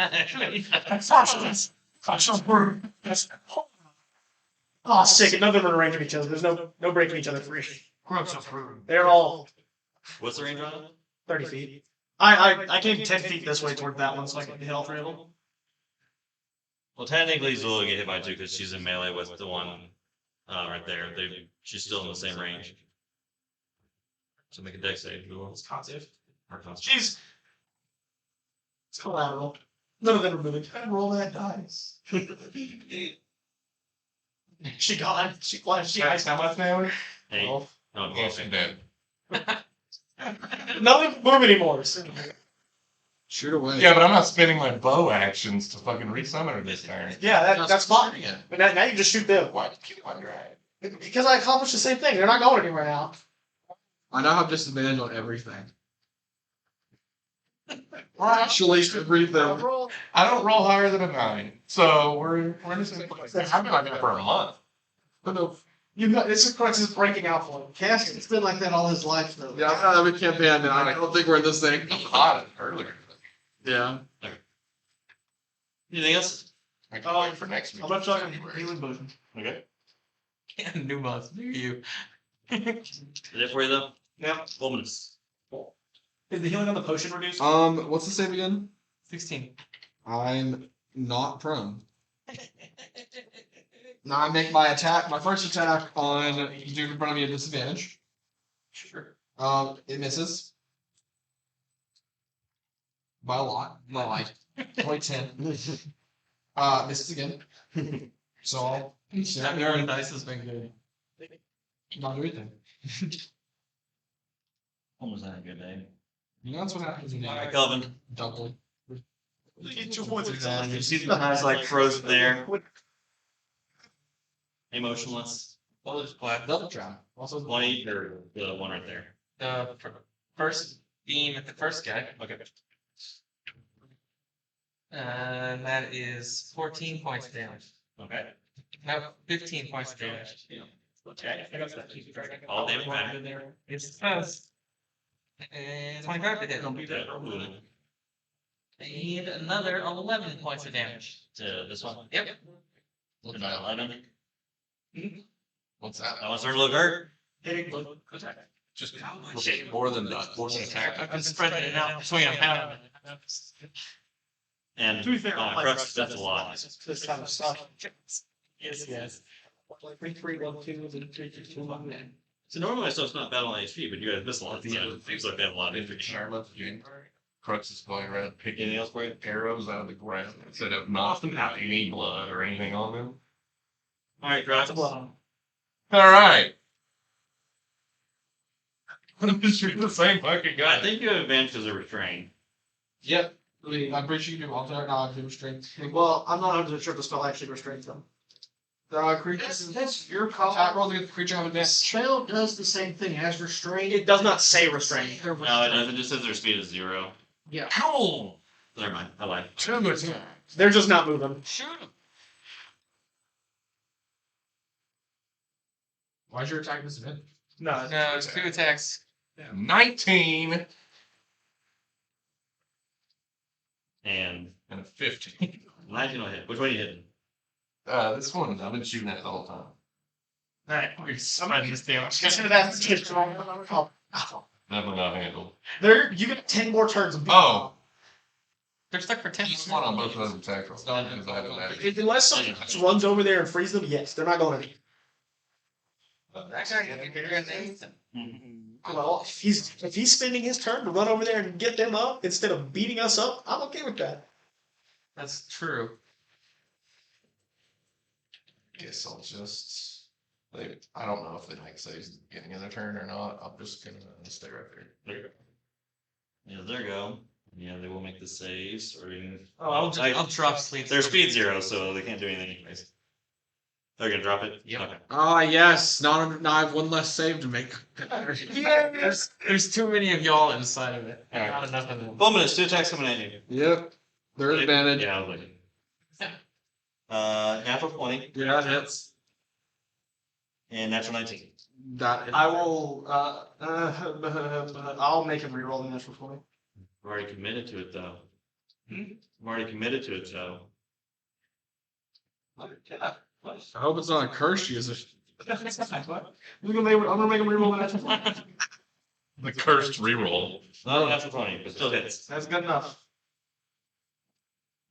Oh, sick. And none of them are in range of each other. There's no breaking each other free. Qrux-Jon. They're all What's the range on it? 30 feet. I came 10 feet this way toward that one so I can hit all three of them. Well, technically, Zola will get hit by 2 because she's in melee with the one right there. She's still in the same range. So make a deck save. It's con save. Or con- Jeez. It's collateral. None of them are moving. Roll that dice. She gone. She flashed. She iced How much damage? Hey. Oh, Yes, okay. dead. None of them move anymore. Shoot away. Yeah, but I'm not spending my bow actions to fucking resummon her this turn. Yeah, that's fine. Yeah. But now you just shoot them. Why did you kill my drag? Because I accomplished the same thing. They're not going anywhere now. I now have disadvantage on everything. Or actually, everything. I don't roll higher than a 9, so we're in the same place. I've been like that for a month. But no, you know, this is Qrux is breaking out for him. Caston's been like that all his life, though. Yeah, I'm not having campaign, and I don't think we're in this thing. I caught it earlier. Yeah. Anything else? I can wait for next week. I'm not talking healing potion. Okay. New month, new you. Is it for you though? Yeah. Fulminus. Is the healing on the potion reduced? What's the save again? 16. I'm not prone. Now I make my attack, my first attack on the dude in front of me at disadvantage. Sure. It misses. By a lot. By like 10. Misses again. So I'll That narrow dice has been good. not do anything. Almost had a good day. You know that's what happens when you Alright, Kelvin. double. Get 2 points of And you damage. see the eyes like frozen there. Emotionless. Well, there's black. Double trap. Also 20 or the one right there. The first beam at the first guy. Okay. And that is 14 points of damage. Okay. No, 15 points of damage. Okay. All damage back. It's close. And 25 to hit. And another 11 points of damage. To this one. Yep. To my 11. What's that? That one's starting to look hurt. Hitting blow attack. Just more than that. More than attack. I've been spreading it out between them. And To be fair, Qrux, that's a lot. This kind of stuff. Yes. Like 3, 1, 2, and 3, 2, 1. So normally stuff's not bad on HP, but you guys miss a lot. So it seems like they have a lot of HP. Charlotte, Qrux is going around picking Anything else for you? arrows out of the ground instead of not have any blood or anything on them. Alright, Qrux. Alright. I'm just shooting the same fucking guy. I think you have advantage because of restraint. Yep. I'm pretty sure you do alter now I do restraint. Well, I'm not 100% sure the spell actually restrains them. That's your call. Attack roll to get the creature have advantage. Spell does the same thing as restraint. It does not say restrain. No, it doesn't. It just says their speed is 0. Yeah. Ow! Never mind. I lied. They're just not moving. Shoot him. Why's your attack disadvantage? No, No, it's 2 attacks. 19 And and a 15. 19 will hit. Which one are you hitting? This one, I've been shooting at the whole time. Alright, We're spreading this damage. consider that. Definitely not handled. There, you get 10 more turns of being Oh. They're stuck for 10 Just one on both of those attack rolls. Because I have that. Unless someone just runs over there and frees them, yes, they're not going anywhere. That guy can get your name. Well, if he's spending his turn to run over there and get them up instead of beating us up, I'm okay with that. That's true. Guess I'll just. I don't know if they make saves at the beginning of their turn or not. I'm just gonna stay right there. There you go. Yeah, there you go. Yeah, they will make the saves. Or even... Oh, I'll drop sleep. Their speed 0, so they can't do anything anyways. They're gonna drop it? Yep. Okay. Ah, yes. Now I have one less save to make. There's too many of y'all inside of it. Alright. Not enough of them. Fulminus, 2 attacks coming at you. Yep. There's advantage. Yeah, I was like. Natural 20. Yeah, it hits. And natural 19. That I will. I'll make him reroll the natural 20. I've already committed to it, though. I'm already committed to it, though. I hope it's not a curse user. I'm gonna make him reroll the natural 20. The cursed reroll. Not a natural 20, but still hits. That's good enough.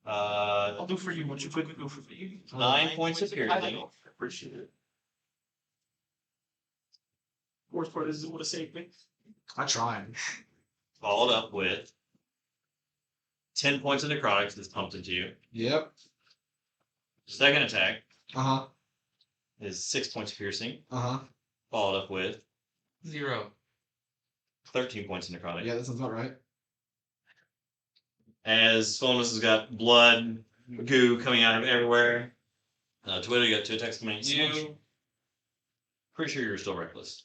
Uh, I'll do for you what you couldn't do for me. 9 points of I piercing. appreciate it. Worst part is it would have saved me. I tried. Followed up with 10 points of necrotics that's pumped into you. Yep. Second attack Uh-huh. is 6 points of piercing. Uh-huh. Followed up with 0. 13 points of necrotic. Yeah, that sounds about right. As Fulminus has got blood, goo coming out of everywhere. Twitter, you got 2 attacks coming at you. Pretty sure you're still reckless.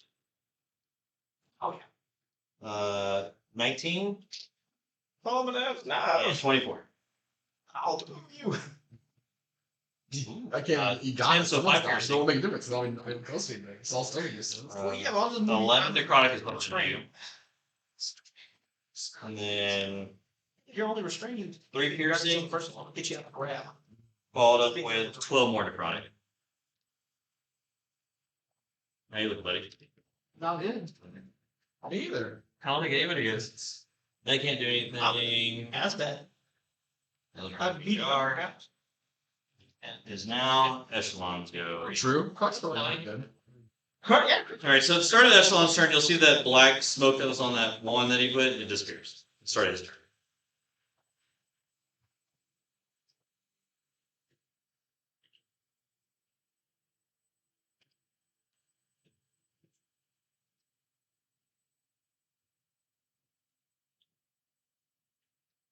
Oh, 19 Fulminus, no. and 24. I'll do you. I can't. You got 10, it. so Someone's 5 got it. piercing. It won't make a difference. It's not even close to anything. It's all stomach distance. Uh, Yeah, but I'll just move 11 you. necrotic is closer to you. And then You're only restrained. 3 piercing, First one, get you out of the grab. followed up with 12 more necrotic. How you look, buddy? Not good. Me either. How long they gave it again? They can't do anything. As bad. Those are I've beat guard. you. Is now echelons go. True. Crux really not good. Yeah. Alright, so it started echelon's turn. You'll see that black smoke that was on that one that he put, it disappears. It started his turn.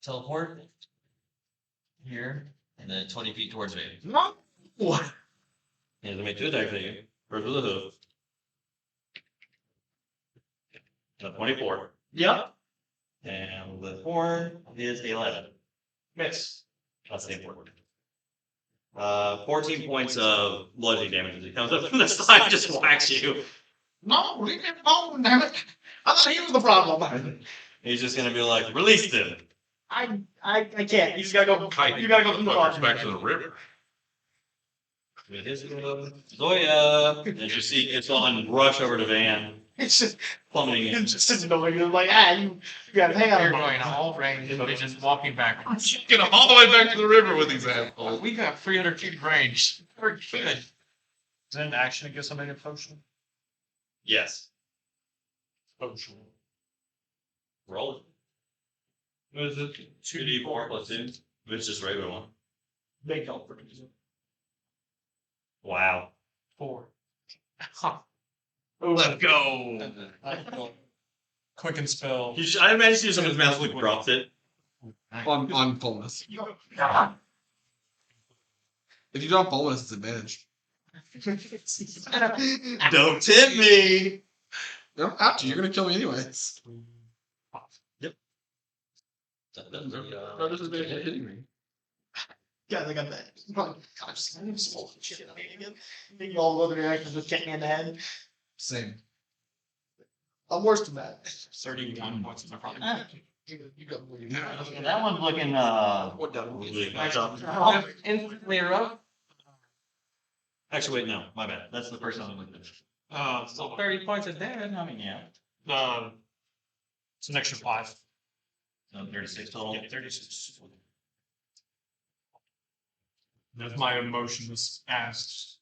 Teleport here, and then 20 feet towards me. No. What? And let me do attack for you. First with the hoof. 24. Yep. And the horn is 11. Miss. That's the important. 14 points of bludgeoning damage as he comes up from the side and just whacks you. No, leave me alone, damn it. I thought he was the problem. He's just gonna be like, release them. I can't. You just gotta go. You gotta go through the bar. Back to the river. With his Zoya, as you see, it's on rush over to Van, It's just, plummeting in. it's just annoying. You're like, you gotta hang You're out. going all range, but he's just walking backwards. Get him all the way back to the river with these assholes. We got 300 feet of range. We're good. Is it an action to give somebody a potion? Yes. Potion. Roll it. What is it? 2d4 plus 2. It's just regular one. Big help for me. Wow. 4. Let's go. Quicken spell. I imagine you someone's magically dropped it. On fullness. If you drop fullness, it's advantage. Don't tip me. You don't have to. You're gonna kill me anyways. No disadvantage at hitting me. Guys, I got that. God, I'm just full of shit on me again. Making all the other reactions with kicking in the head. Same. I'm worse than that. 31 points of necrotic. You got more you That one's looking, What done? Instantly erupt. Actually, wait, no, my bad. That's the first one I'm looking at. So 30 points of damage. I mean, yeah. It's an extra 5. 36 total. Yeah, 36. That's my emotions asked.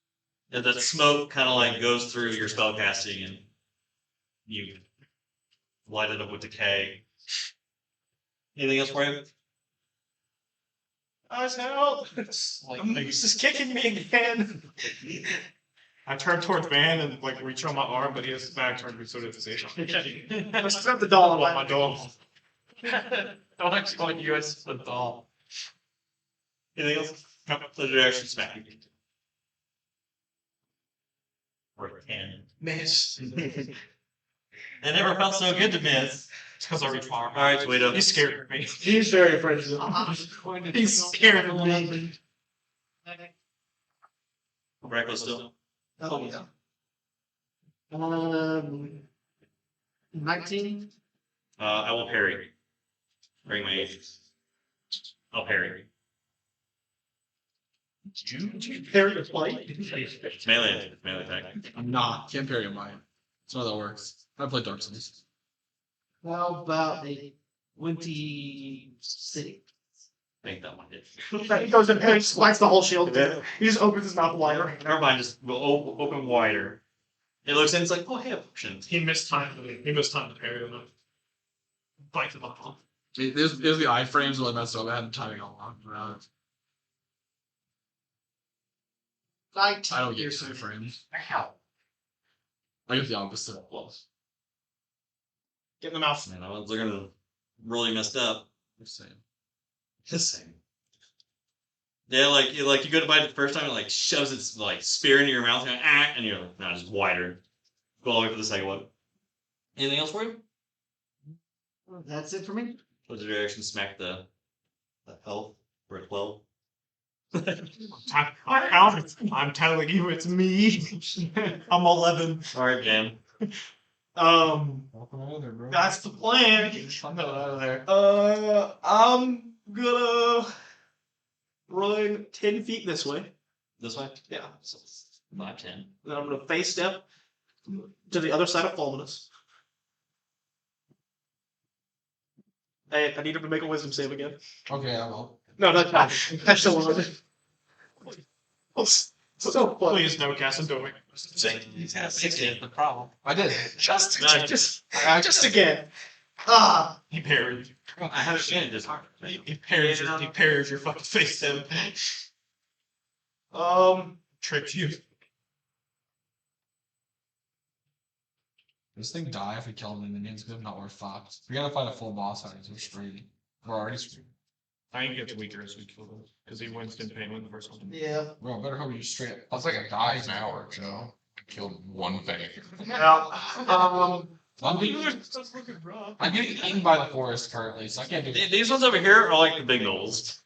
Yeah, that smoke kind of like goes through your spell casting and you light it up with decay. Anything else for you? Guys, help! He's just kicking me again. I turn towards Van and like reach on my arm, but he has his back turned to me, so does his Let's grab the doll. my dog. Don't exploit you as the doll. Anything else? No, legendary action smack. Or 10. Miss. It never felt so good to miss. Because I reach far. Alright, Tawhito. He's scared of me. He's very afraid of me. He's scared of me. Reckless still. Oh, yeah. 19. I will parry. Bring my agents. I'll parry. Parry the flight. It's melee. It's melee attack. I'm not. Can't parry on mine. That's not how that works. I play Dark Souls. How about a 26? I think that one did. He goes in and slices the whole shield. He just opens his mouth wider. Never mind, just we'll open wider. It looks in, it's like, oh, hey, a potion. He missed time to parry him. Bite the bottle. There's the iframes really messed up. I had timing all along. 19. I don't get iframes. How? I get the opposite. Get in the mouth. Man, that one's looking really messed up. Just saying. Just saying. Yeah, like you go to bite it the first time, it like shoves its like spear into your mouth, and you're like, no, just wider. Go all the way for the second one. Anything else for you? That's it for me. Was your reaction smack the health for a 12? I'm telling you, it's me. I'm 11. Alright, Jam. Welcome over there, bro. That's the plan. I'm out of there. I'm gonna run 10 feet this way. This way? Yeah. So, 5, 10. Then I'm gonna face step to the other side of Fulminus. Hey, I need him to make a wisdom save again. Okay, I will. No, that's fine. That's still one. So funny. Please no, Caston, don't make me. 16 the problem. I did. Just I again. Ah. He parried you. I have advantage. He parries your, he parries your fucking face down. Tricked you. Does this thing die if we kill him in minions? Because if not, we're fucked. We gotta fight a full boss fight, so we're screwed. We're already screwed. I think he gets weaker as we kill him. Because he wins in pain with the first one. Yeah. Bro, better hope you straight up. That's like a die an hour, Joe. I killed one thing. Yeah. I'm getting eaten by the forest currently, so I can't do it. These ones over here are like the big gnolls.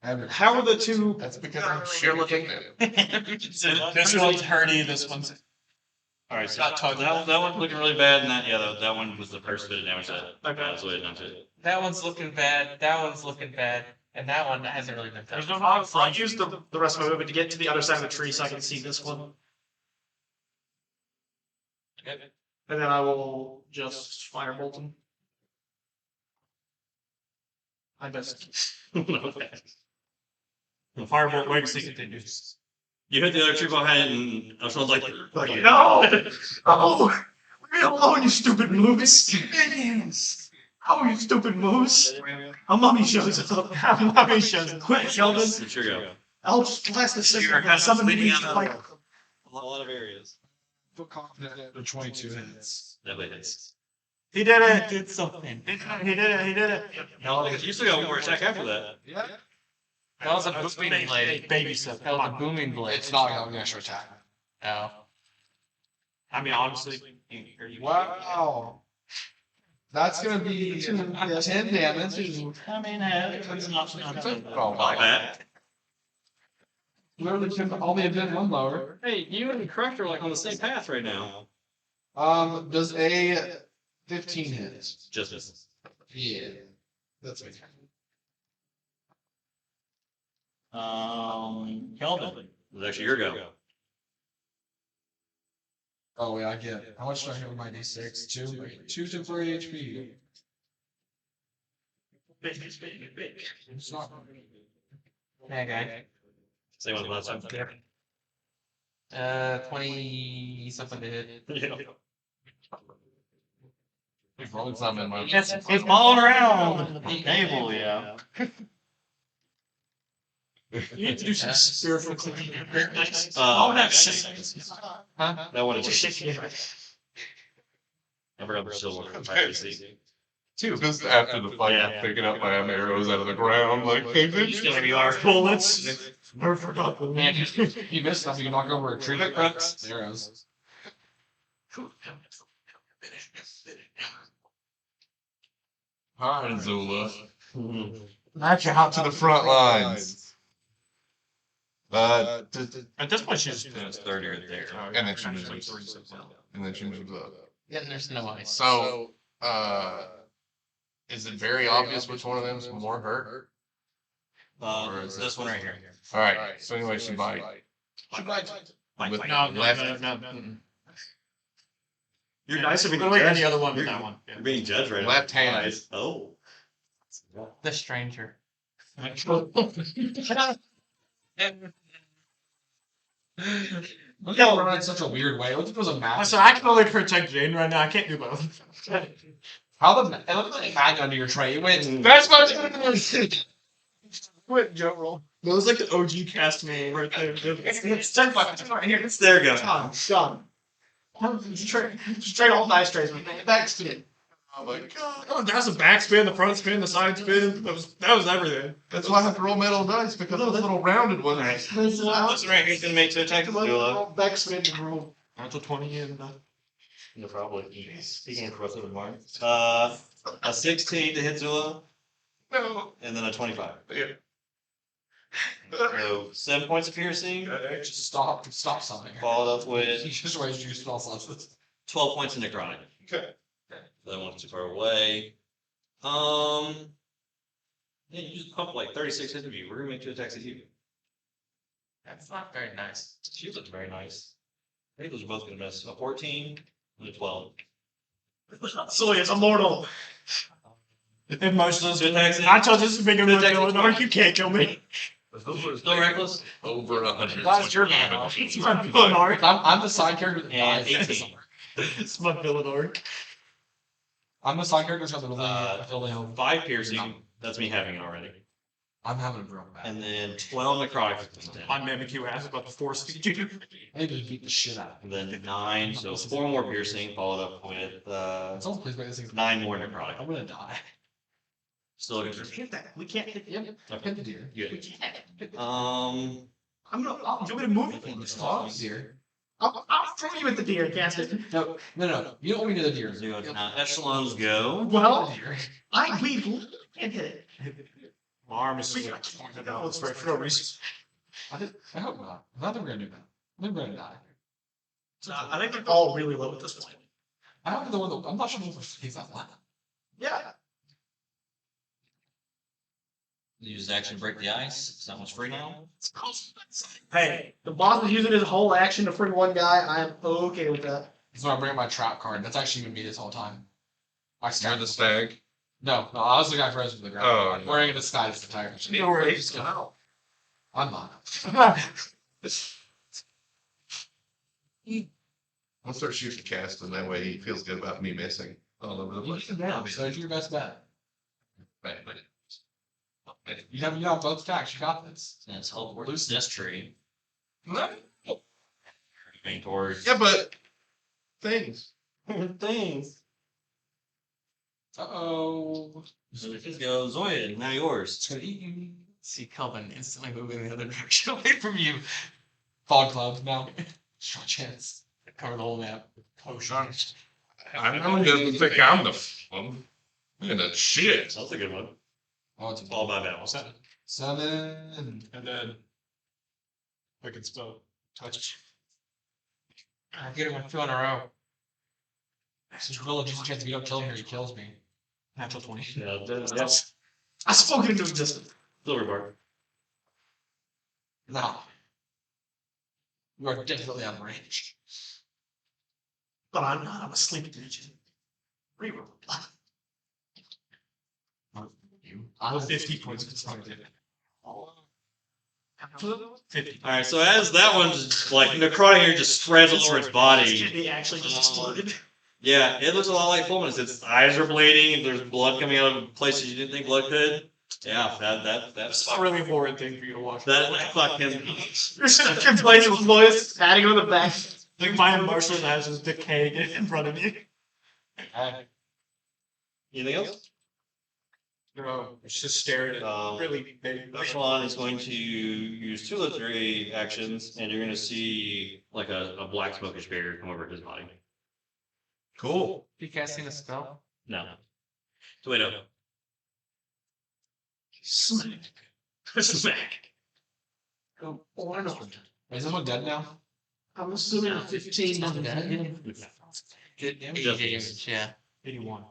How are the two? That's because I'm shooting them. This one's Hurdy, this one's. Alright, so that one's looking really bad, and that one was the first bit of damage that Zoya done to it. That one's looking bad. That one's looking bad. And that one hasn't really been There's done. no I'll use the rest of my movement to get to the other side of the tree so I can see this one. And then I will just firebolt him. I missed. Okay. The Firebolt legacy continues. You hit the other tree behind, and Ocean's like, No! Oh! Leave me alone, you stupid moose! Oh, you stupid moose! A mummy shows up. A mummy shows up. Quick, Kelvin! It's your go. I'll just blast the You're signal kind and of summon the bleeding beast out like. a lot of areas. Feel confident that the 22 hits. That way hits. He did it! Did something. He did it! He did it! No, you still got one more attack after that. Yeah. That was a booming blade. Baby step. That was a booming blade. It's not going to extra attack. No. I mean, honestly, Wow. That's going to be 10 damage. Oh, Not bad. Literally can only have been one lower. Hey, you and Correct are like on the same path right now. Does a 15 hit? Just misses. Yeah. That's okay. Kelvin. It was actually your go. Oh, yeah, I get it. How much do I hit with my d6? 2? 2 temporary HP. It's not. Okay. Same one last time. 20 something to hit. Yeah. Rolling some in my. It's falling around the table, yeah. You need to do some spiritual cleaning. Oh, that Huh? that one is Just just. shaking it. I forgot the silver. Just after the fight, Yeah. picking up my arrows out of the ground, like, You are bullets. I forgot the Man, name. you missed something. You knock over a tree that cracks. Arrows. Hi, Zula. Match Out to the front lines. At this point, she's It's 30 right there. And then she moves up. And then she moves up. Yeah, there's no ice. So, is it very obvious which one of them is more hurt? This one right here. Alright, so anyway, she bite. With no, left. no. You're nice of me. Literally any other one but that one. You're being judged right now. Left hand. Oh. The stranger. Look at run in such a weird way. Look at those So maps. I can only protect Jane right now. I can't do both. How the it looked like a mag under your tray. It went. That's what. Quit Joe roll. That was like the OG cast name right there. It's right here. It's there, go. Done. Straight all dice trays. Backspin. Oh my god. Oh, there's a backspin, the front spin, the side spin. That was everything. That's why I have to roll metal dice, because those little rounded ones. This right here's gonna make 2 attacks. Backspin and roll. That's a 20 in. No problem. Speaking of corrosive environment. A 16 to hit Zula, No. and then a 25. Yeah. So 7 points of piercing, Just stop something. followed up You with just wasted your spell slots. 12 points of necrotic. Okay. That one's too far away. Yeah, you just pumped like 36 into me. We're gonna make 2 attacks at you. That's not very nice. She looks very nice. I think those are both gonna miss. A 14 and a 12. So it's immortal. Emotionless. Two attacks in. Nacho, this is bigger than Good attacks. Villanor. You can't kill me. Still reckless. Over 100. That's your man. It's my Villanor. I'm the side character that And dies. 18. It's my Villanor. I'm the side character that's got the Uh, ability. 5 piercing. That's me having it already. I'm having a real bad. And then 12 necrotic. My Mimikyu has about to force feed you. Maybe beat the shit out of And me. then 9, so 4 more piercing, followed up with Someone please make this thing. 9 more necrotic. I'm gonna die. Still looking for Hit that. We can't hit. Yep. Hit the deer. good. I'm gonna. Do you want me to move it? Deer. I'll throw you at the deer, cast it. No. You don't want me to the deer. Now echelons go. Well, Deer. we can't hit it. My arm is just like pointed out. It's right for no reason. I hope not. I think we're gonna do that. I think we're gonna die. I think they're all really low at this point. I don't know the one that I'm not sure if he's that loud. Yeah. Use action to break the ice. It's not much free now. Hey, the boss is using his whole action to free one guy. I am okay with that. So I bring my trap card. That's actually been me this whole time. My You're stag. the stag. No, I was the guy frozen to the ground. Oh, I'm no. wearing a disguise this entire mission. No worries. I'm not. I'll start shooting cast, and that way he feels good about me missing all over the You place. need to down, so do your best bet. Bad. You have both stacks. You got this. And it's help loose this tree. No. Moving towards Yeah, but things. things. Uh-oh. So let's go, Zoya. Now yours. It's gonna eat you. See Kelvin instantly moving the other direction away from you. Fog cloud now. Strong chance. Cover the whole map. Oh, sure. I know he doesn't think I'm the one. And the shit. That's a good one. Oh, it's All by battle. 7. And then I can spell touch. I'm getting my 2 in a row. There's really just a chance if you don't kill him here, he kills me. Natural 20. Yeah, that's I spoke it into existence. silver bar. No. You are definitely on range. But I'm not. I'm a sleeping agent. Reroll. You. I have 50 points of consumption. 50. Alright, so as that one's like necrotic here just spreads all over its body. He actually just exploded. Yeah, it looks a lot like Fulminus. Its eyes are bleeding, there's blood coming out of places you didn't think blood could. Yeah, that's That's a really horrid thing for you to watch. that fucking You're sitting playing with voice, patting him on the back. Like my emotion has just decaying in front of you. anything else? No, it's just staring at really big. Echelon is going to use 2 legendary actions, and you're going to see like a black smokish barrier come over his body. Cool. You casting a spell? No. Tawhito. Smack. Smack. Oh, Arnold. Is this one dead now? I'm assuming a 15 doesn't hit him. Good damage. Just- Yeah. 81.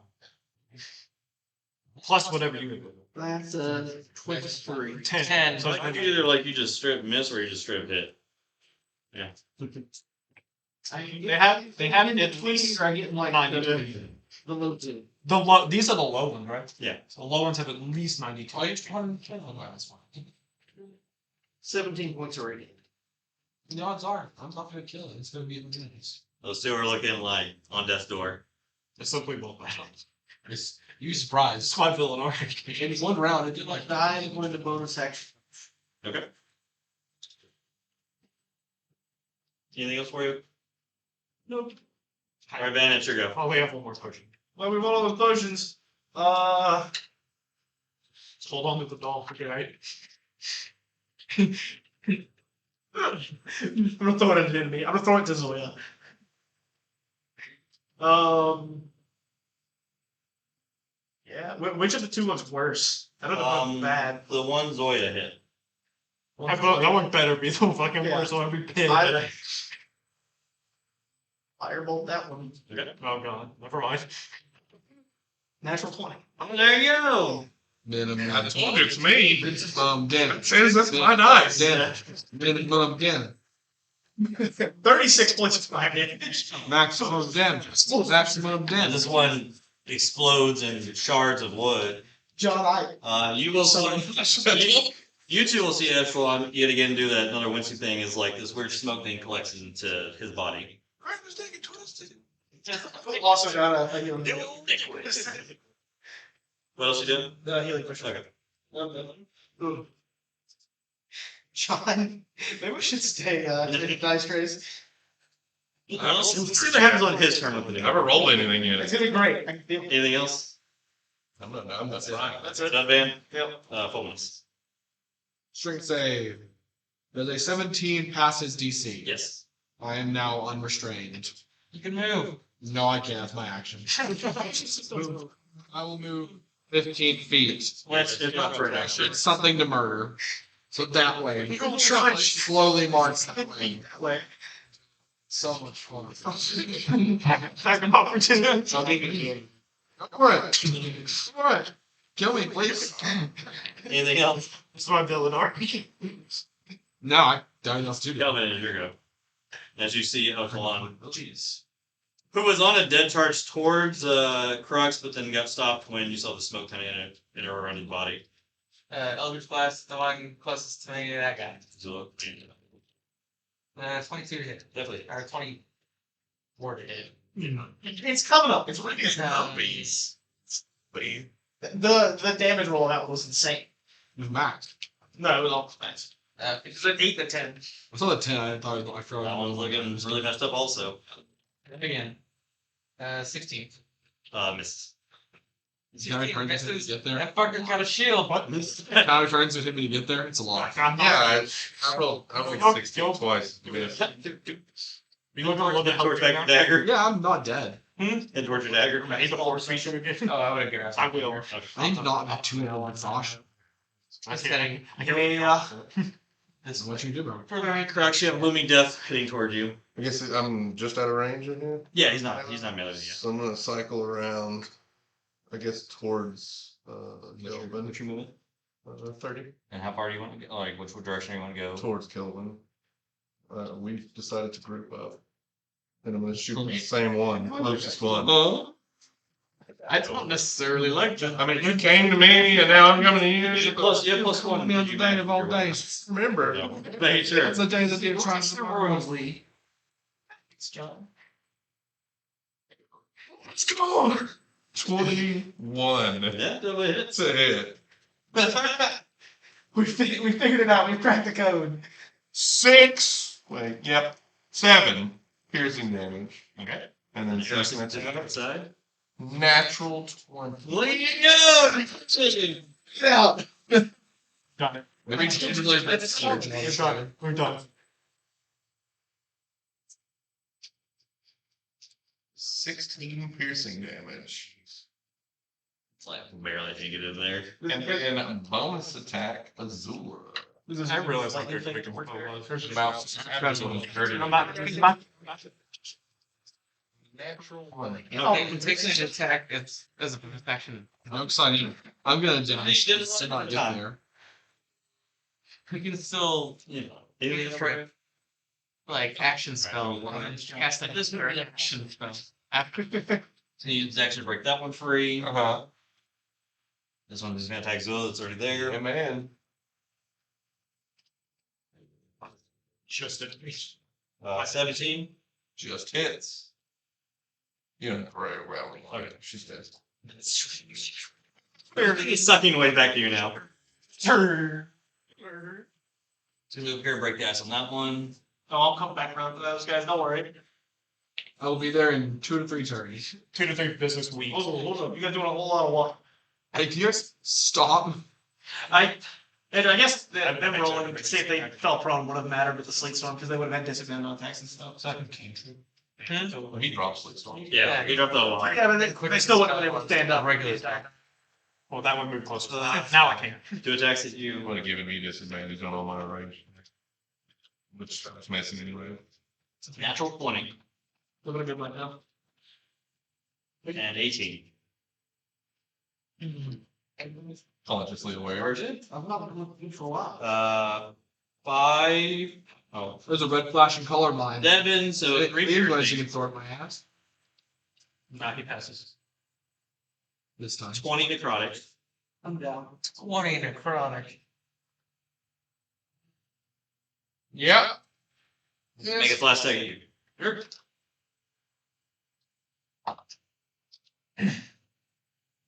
Plus whatever you do. That's 23. 10. 10. So Like, either like you just straight miss or you just straight hit. Yeah. they have it at least Are getting like 92. the low two. These are the low ones, right? Yeah. So the low ones have at least 92. Oh, each one. Oh, that's fine. 17 points of radiant. The odds are, I'm not gonna kill it. It's gonna be in the minutes. Those 2 are looking like on death's door. It's simply both battles. It's, you surprised. It's quite Villanor. In one round, it did like that. I'm going to bonus action. Okay. Anything else for you? Nope. Alright, Van, it's your go. Oh, we have one more potion. Well, we roll all the potions. Just hold on to the doll, okay? I'm gonna throw it at an enemy. I'm gonna throw it to Zoya. Yeah. Which of the two looks worse? I don't know if it's bad. The one Zoya hit. That one better be the fucking Yeah. worst one. I'd be pissed. Firebolt that one. Oh god, never mind. Natural 20. Oh, there you go. Minimum. I told you it's me. Damage. Says that's my dice. Damage. Minimum damage. 36 points of fire damage. Maximum damage. Maximum And damage. this one explodes in shards of wood. John, You will see. You two will see Echelon yet again do that another Wincey thing. Is like this weird smoke thing collects into his body. also got a healing. What else you doing? The healing push. Okay. Ooh. John, maybe we should stay in dice trays. Let's see what happens on his turn with the I new. haven't rolled anything yet. It's gonna be great. I can feel it. Anything else? I'm not. That's fine. That's it. Done, Van. Yep. Fulminus. Strength save. There's a 17 passes DC. Yes. I am now unrestrained. You can move. No, I can't. That's my action. I will move 15 feet. It's not for an action. It's something to murder. So that way. Slowly march that way. So much fun. Second opportunity. Go for it. Go for it. Kill me, please. Anything else? This is my Villadar. No, I don't else to do. Kelvin, it's your go. As you see Echelon, who was on a dead charge towards Qrux, but then got stopped when you saw the smoke coming in her running body. Eldritch Blast, the one closest to me, that guy. So, 22 to hit. definitely. Or 24 to hit. It's coming up. It's really the damage roll out was insane. It was max. No, it was almost max. It was an 8 to 10. I saw the 10. I thought I throw That one's looking really messed up also. Again. 16. Misses. Counter turns Misses. when you get there. That fucker got a shield. What? Counter turns with him when you get there. It's a lot. Yeah, I rolled 16 twice. You look a little bit Torch back your dagger. Yeah, I'm not dead. And torch your dagger. I need the force feature again. Oh, I would have grabbed I will. I think not have 2 in one exhaustion. I kidding. Yeah. This is what you do, bro. Qrux, you have looming death heading towards you. I guess I'm just out of range in here. Yeah, he's not melee yet. So I'm gonna cycle around, I guess, towards Kelvin. What's your movement? 30. And how far do you want to go? Like, which direction do you want to go? Towards Kelvin. We've decided to group up. And I'm gonna shoot the same one, closest one. I don't necessarily like that. I mean, you came to me, and now I'm coming to you. You have plus one. Me on the day of all days. Remember. Hey, sure. It's the day that you're trying to world. It's John. Let's go. 21. Yeah, definitely It's hits. a hit. We figured it out. We cracked the code. 6. Wait, yep. 7 piercing damage. Okay. And then Sure, second attack. outside. Natural 20. Look at you go! Yeah. Done it. Maybe it's really We're done. We're done. 16 piercing damage. It's like barely can get in there. And then a bonus attack, Azura. I realized how good Victim was. Natural 1. It takes an attack as a action. I'm excited. I'm gonna die. You did it To one not get time. there. You can still, Anything else? try, like, action spell. Cast like this very action spell. After. So you use action to break that one free. Uh-huh. This one is going to attack Zola that's already there. Yeah, man. Just it. 17. Just hits. You don't have to worry about it. Okay, she's dead. He's sucking way back to you now. Turn. So move here and break the ice on that one. Oh, I'll come back around to those guys. Don't worry. I will be there in 2 to 3 turns. 2 to 3 business weeks. Hold on. You guys doing a whole lot of what? Hey, can you guys stop? I guess them rolling to see if they fell prone would have mattered with the sleet storm because they would have had disadvantage on attacks and stuff. So He drops Sleet Storm. Yeah, he dropped the line. Yeah, but they still wouldn't be able to stand up. Regular Well, that one moved closer. Now I can. Two attacks that You you. want to give me disadvantage on all my range. Which is messing anyway. Natural 20 Living a good life now. and 18. Consciously aware. Urgent. I'm not looking for a while. 5. Oh. There's a red flashing color line. 7, so 3 Here's what you piercing. can throw at my ass Nah, he passes. this time. 20 necrotic. I'm down. 20 necrotic. Yep. Make its last attack at you.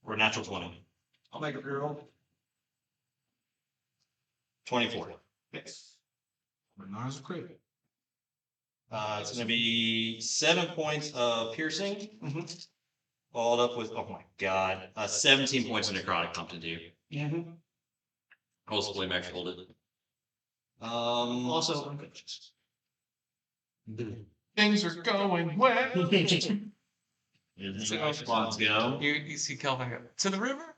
Or natural 20. I'll make a reroll. 24. Yes. Not as a crit. It's going to be 7 points of piercing, followed up with, oh my god, 17 points of necrotic pumped into you. Mostly max rolled it. Also unconscious. Things are going well. Is the response go? You see Kelvin go to the river?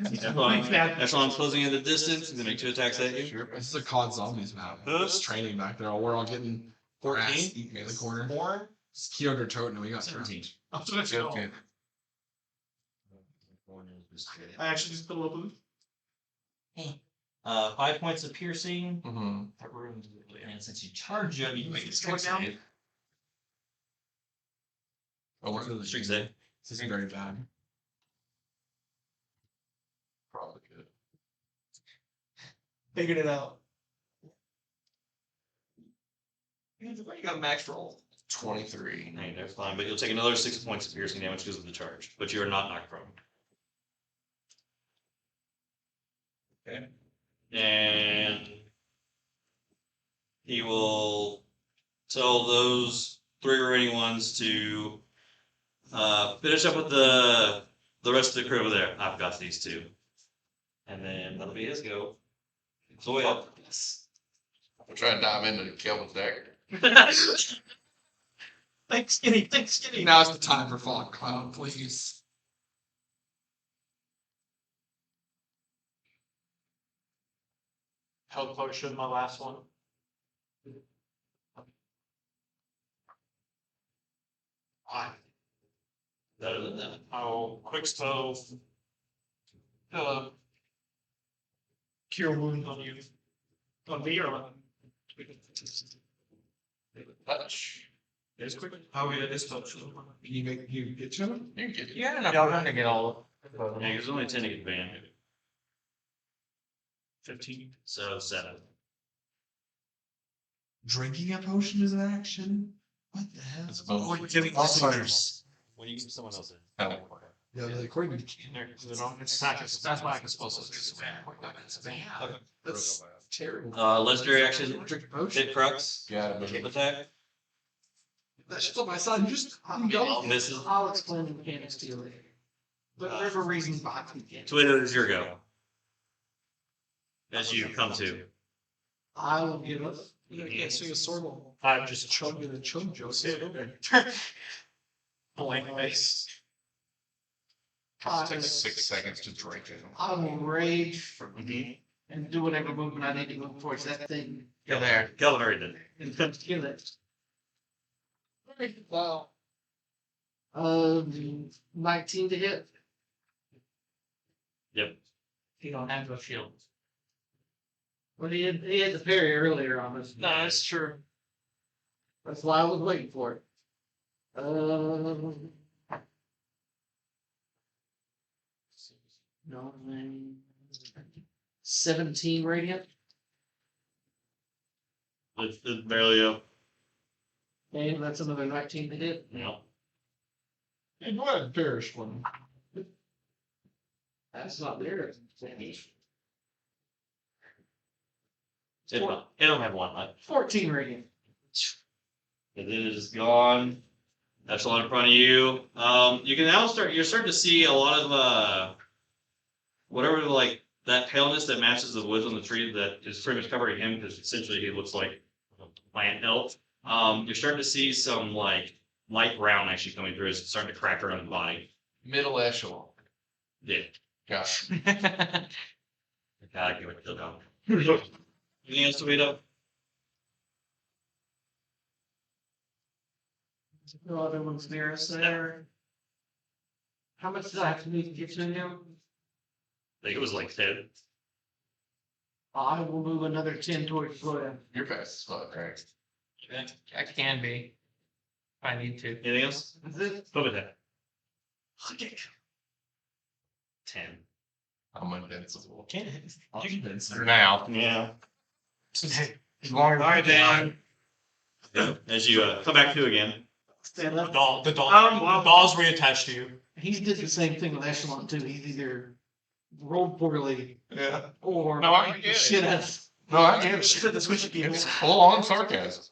Echelon's closing in the distance. He's going to make 2 attacks at you. Sure. This is a COD Zombies map. It's training back there. We're all getting 14? eaten in the corner. 4? It's Kyoto or Toten, and we got 17. I'm just gonna Okay. I actually just put a little bit. 5 points of piercing. Mm-hmm. That ruins it. And since you charge him, you make a Going strength down? save. Oh, what's This Strength save. is very bad. probably good. Figured it out. You got max roll. 23. Hey, that's fine, but you'll take another 6 points of piercing damage because of the charge. But you are not knocked prone. Okay. And he will tell those 3 remaining ones to finish up with the rest of the crew over there. I've got these 2. And then that'll be his go. Zoya. I'm trying to dive into Kelvin's deck. Thanks, Skinny. Thanks, Skinny. Now's the time for Fallen Cloud, please. Health potion, my last one. Better than that. I'll quick spell. Cure wound on you. On me or on? Touch. It's quick. Oh, yeah, it is touch. Can you get to him? You can get it. You had enough room to get all of Yeah, there's only 10 to get banned. 15. So 7. Drinking a potion is an action? What the hell? It's both. Or giving Alzheimer's. When you give someone else in. Yeah, according to It's practice. That's why I can spell so. That's terrible. Legendary action. Drink a potion. Hit Crux. Yeah, but Cape attack. That's just what my son just go. Misses. I'll explain the mechanics to you later. But there's a reason behind the mechanics. Tawhito, is your go. As you come to. I will give up. You can't see a sword wall. I'm just Chug in a chug, Joseph. blank face. it takes 6 seconds to drink it. I will rage and do whatever movement I need to move towards that thing Kill there. Kelvin already did. and kill it. Wow. 19 to hit. Yep. You don't have a shield. But he had the parry earlier on us. No, that's true. That's why I was waiting for it. 17 radiant. It's barely up. And that's another 19 to hit. Yeah. Hey, go ahead and perish one. That's not there. It don't have 1 left. 14 radiant. It is gone. Echelon in front of you. You can now you're starting to see a lot of whatever like that paleness that matches the woods on the tree that is pretty much covering him because essentially he looks like plant health. You're starting to see some like light brown actually coming through. It's starting to crack around the body. Middle echelon. Yeah. Gosh. God, I can't wait to kill down. Anything else to wait up? No other ones near us there. How much did I have to need to get to him? I think it was like 10. I will move another 10 towards Zoya. You're fast as fuck, right? I can be. If I need to. Anything else? Is it? What was that? 10. I'm invincible. For now. Yeah. As long as Alright, Dan. As you come back to again. Stand up. The doll, well- the doll's reattached to you. He did the same thing with Echelon too. He's either rolled poorly Yeah. or No, I get it. shit has. No, I get it. Shit, the squishy people. It's full on sarcasm.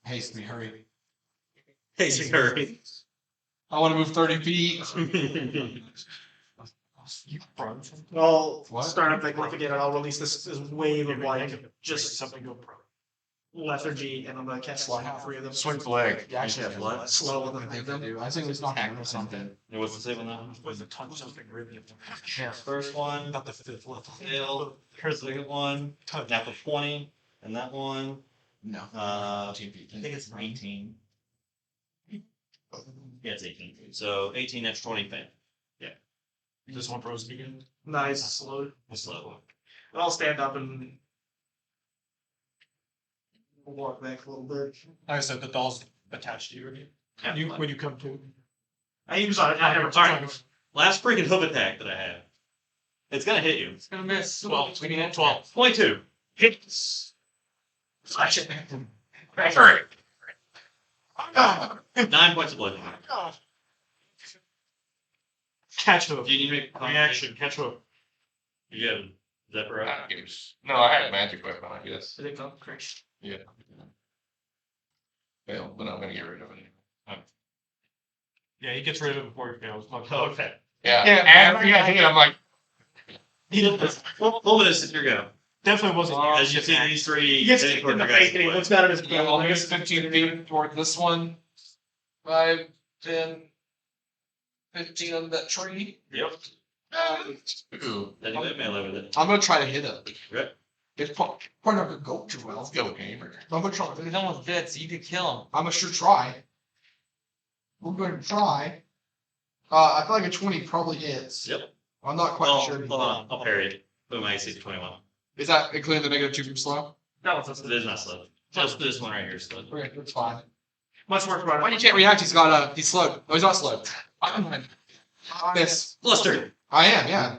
Haste me, hurry. Hey, Security. I want to move 30 feet. You run. I'll What? start up like again, and I'll release this wave of like Just just something go pro. lethargy, and I'm gonna catch like all three of them. Swing leg. Yeah, actually, Yeah, blood. Slow I with think them. they do. I think it's not or something. And what's the save on that one? With a ton of something really. Yeah. First one, Not the fifth level. failed. Second one, natural 20. And that one, No. I think it's 19. Yeah, it's 18. So 18, that's 20 fail. This one pros again. Nice, slow. Slow. But I'll stand up and walk back a little bit. Like I said, the doll's attached to you again. When you come to. I use on it. I never. Alright. Last freaking hoof attack that I have. It's gonna hit you. It's gonna miss. 12. 12. 22. Hits. Flash it. 9 points of blood. Catch hook. Do you need to make a Reaction. Catch hook. You have Zephyr up? No, I had magic weapon, I guess. Did it come? Great. Yeah. Failed, but I'm gonna get rid of it. Yeah, he gets rid of it before he fails. Okay. Yeah. Yeah, After you hit, I'm like, Fulminus, it's your go. Definitely wasn't. As you see these three He gets heading kicked toward in the your guys' face and he way. looks down at his Yeah, well, I brother. guess 15 feet toward this one. 5, 10, 15 on that tree. Yep. ooh, Then you have melee with it. I'm gonna try to hit it. Right. It's probably not gonna go too well. let's go, gamer. I'm gonna try. He's almost dead, so you could kill him. I'm gonna sure try. We're going to try. I feel like a 20 probably hits. Yep. I'm not quite Oh, sure. hold on. I'll parry it. Boom, I see 21. Is that including the -2 from slow? No, it's It is not slow. Just this one right here is slow. Okay, that's fine. much more smart. Why you can't react? He's slowed. No, he's not slowed. I miss. Flustered. I am, yeah.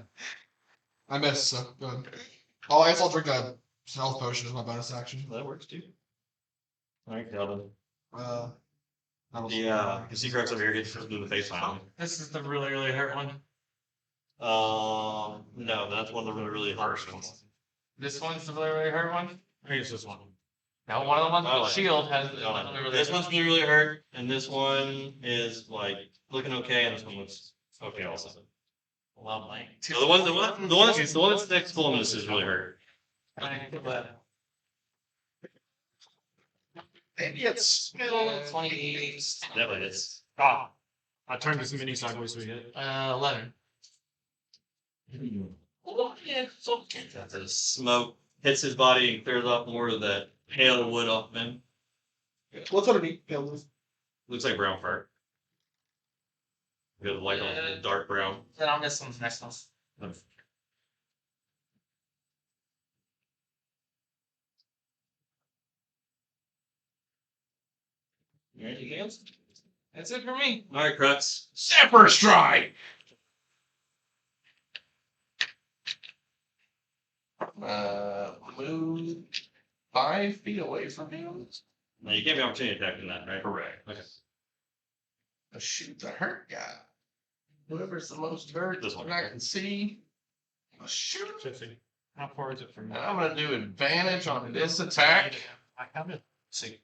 I miss, so good. Oh, I guess I'll drink a health potion as my bonus action. That works too. Alright, Kelvin. That'll The sea Qrux over here gets in the face finally. This is the really, really hurt one. No, that's one of the really harsh ones. This one's the really, really hurt one. I think it's this one. No, one of the ones Oh, with the shield has the No, really, no. really This hurt. one's gonna be really hurt, and this one is like looking okay, and this one looks okay also. Lovely. So the one that's next to Fulminus is really hurt. Maybe it's 28. Definitely is. Ah. I turned this mini sideways so we hit. 11. The smoke hits his body and clears off more of that pale wood off of him. what's underneath? Looks like brown fur. Good, like a dark brown. Then I'll miss some next ones. Anything else? That's it for me. All right, Qrux. Zephyr strike! Move 5 feet away from him. Now you can't be opportunity attacking that, right? Correct. Okay. Shoot the hurt guy. Whoever's the most hurt, This one. I can see. Shoot. 50. How far is it from And I'm gonna do advantage on this attack. I have it. See.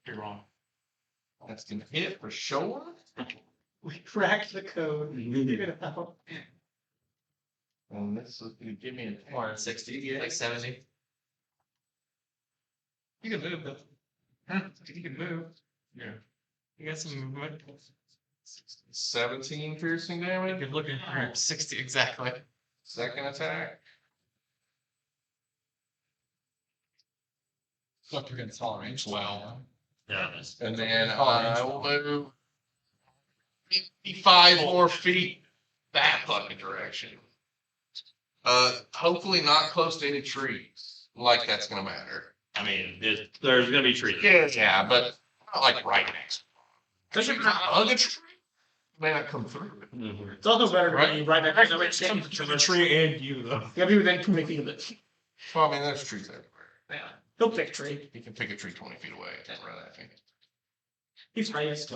You're wrong. That's gonna hit for sure. We cracked the code. Figured it out. And this is gonna give me More than 60, like 70. You can move though. Huh? You can move. Yeah. You got some movement. 17 piercing damage. You're looking for 60 exactly. Second attack. Look, you're getting taller range. 12. Yeah. And then I will move 55 more feet that fucking direction. Hopefully not close to any trees. Like that's gonna matter. I mean, there's gonna be trees. Yeah, but not like right next. Because you're not hug a tree. May not come through. Mhm. It's also better to Right. be right next to the tree and you, though. You gotta be within 20 feet of it. Well, I mean, there's trees everywhere. Yeah. He'll pick a tree. You can pick a tree 20 feet away and run at me. He's raised.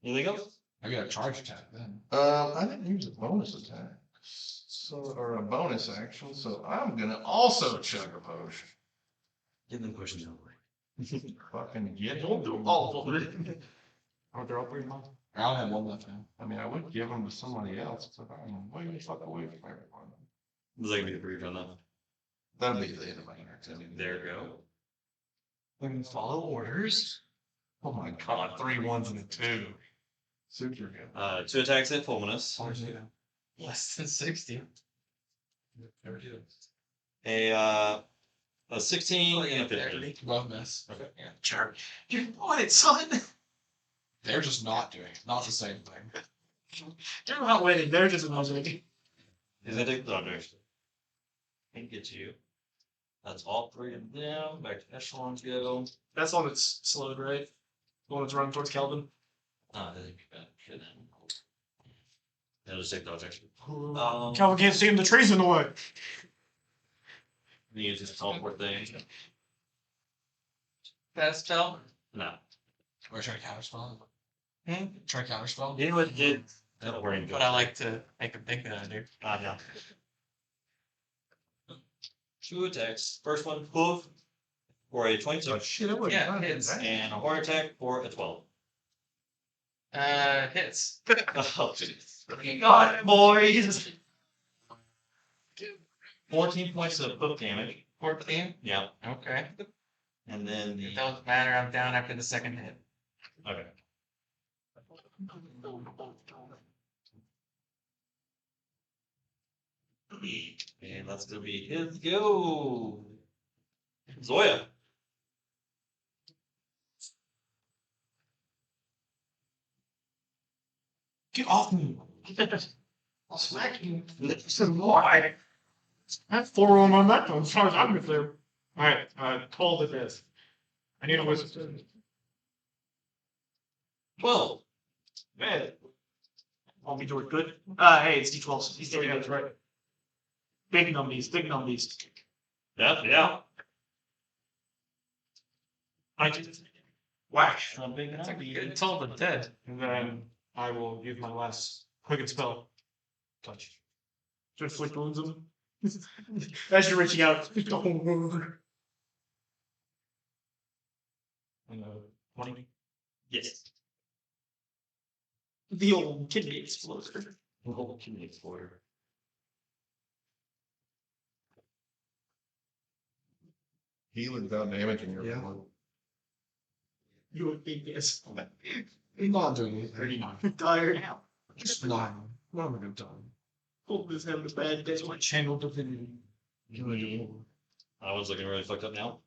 Anything else? I got a charge attack then. I didn't use a bonus attack. So, or a bonus action, so I'm gonna also chug a potion. Get them questions out of the way. Fucking get Don't do all of it. Are there all three of them? I only have one left now. I mean, I would give them to somebody else, but I'm way the fuck away from everyone. Is that gonna be the brief on that? That'll be the end of my turn. There you go. We can follow orders. Oh my god, 3 1s and a 2. Super good. 2 attacks at Fulminus. Less than 60. Never do. A 16 and a 15. Both miss. Okay. Sure. You're on it, son. They're just not doing it. Not the same thing. They're not winning. They're just losing. He's gonna take the dodge. Can't get to you. That's all 3 of them. Back to echelons go. That's the one that's slowed, right? The one that's running towards Kelvin. I think you got it. I'll just take dodge action. Kelvin can't see him. The tree's in the way. Use his teleport thing. Fast spell. No. Or try to counterspell. Hmm? Try to counterspell. You would did. That'll worry. But I like to make him think that I do. No. 2 attacks. First one, hoof for a 22. Shit, I wouldn't Yeah, mind hits. that. And a horror attack for a 12. Hits. Oh, jeez. Got it, boys. 14 points of book damage. 14. Yeah. Okay. And then the. It doesn't matter. I'm down after the second hit. Okay. And that's gonna be his go. Zoya. Get off me. I'll smack you. Listen, why? I have 4 on my momentum as far as I'm concerned. Alright, told it is. I need a wisdom. 12. Man. I'll be doing good. Hey, it's D12. He's doing it right. Big numbies, big numbies. Yeah. I just whack. That's a good toll the dead. And then I will use my last quicken spell. Touch. To inflict wounds on him. As you're reaching out. Don't move. And 20. Yes. The old kidney exploder. Roll kidney exploder. Healing without damaging your opponent. You would think yes. He's not doing anything. 39. Tired. Just 9. What am I going to do? Hope is having a bad day. My channel divinity. I was looking really fucked up now.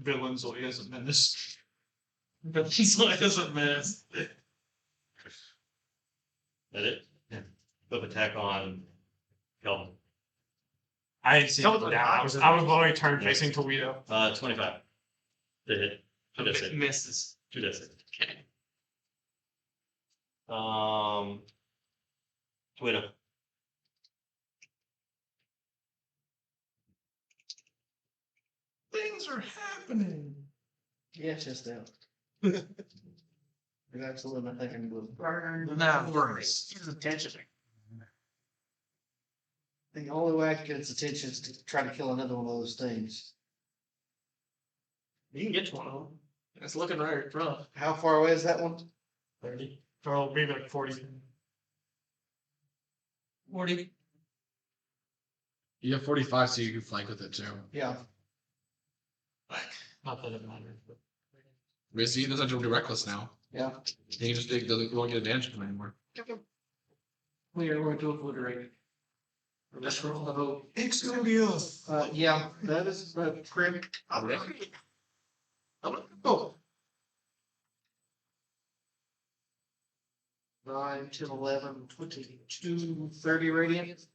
Villain Zoya is a menace. But he's like doesn't miss. That it? Yeah. Flip attack on Kelvin. I didn't see it go down. I was only turn facing Tawhito. 25. To hit. 2 to 6. Misses. 2 to 6. Okay. Twitter. Things are happening. Yeah, just out. There's absolutely nothing I can do. Now worse. His attention. The only way I can get its attention is to try to kill another one of those things. You can get to one of them. It's looking right rough. How far away is that one? 30. Or maybe like 40. 40. You have 45, so you can flank with it too. Yeah. Not that it matters. But... Rizzy doesn't have to do reckless now. Yeah. He can just doesn't won't get advantage from it anymore. We are going to obliterate. Let's roll the vote. Exodius. Yeah, that is crit. Oh. 9, 10, 11, 22, 30 radiant.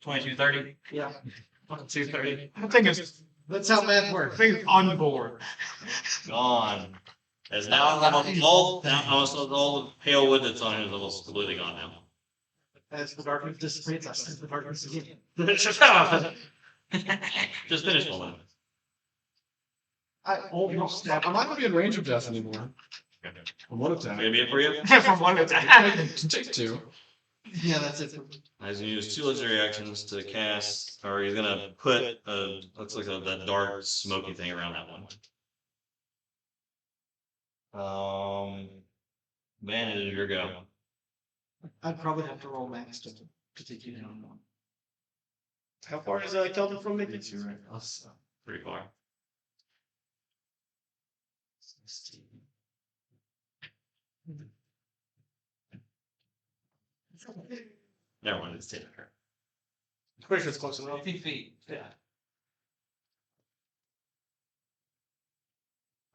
2230. Yeah. 230. I think it's That's how math works. on board. Gone. As now almost all the pale wood that's on it is almost completely gone now. As the darkness dissipates, I sense the darkness again. Just finish one. I almost stabbed. I'm not gonna be in range of death anymore. From one attack. Maybe it for you. From one attack. Take 2. Yeah, that's it. As you use 2 legendary actions to cast, or he's gonna put looks like that dark smoky thing around that one. Man, it is your go. I'd probably have to roll max to take you down one. How far is Kelvin from me? Pretty far. Never mind, it's taking her. Pretty sure it's close enough. 50 feet. Yeah.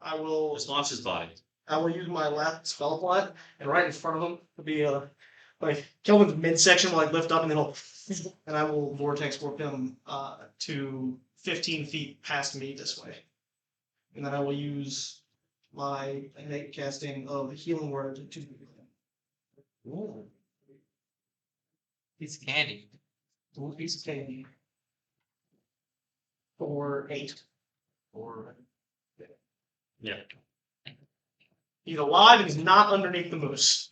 I will. Just launch his body. I will use my last spell slot, and right in front of him will be like Kelvin's midsection will like lift up, and then and I will vortex warp him to 15 feet past me this way, and then I will use my innate casting of the healing word to. Ooh. Piece of candy. Ooh, piece of candy. For 8. Or Yeah. he's alive and he's not underneath the moose.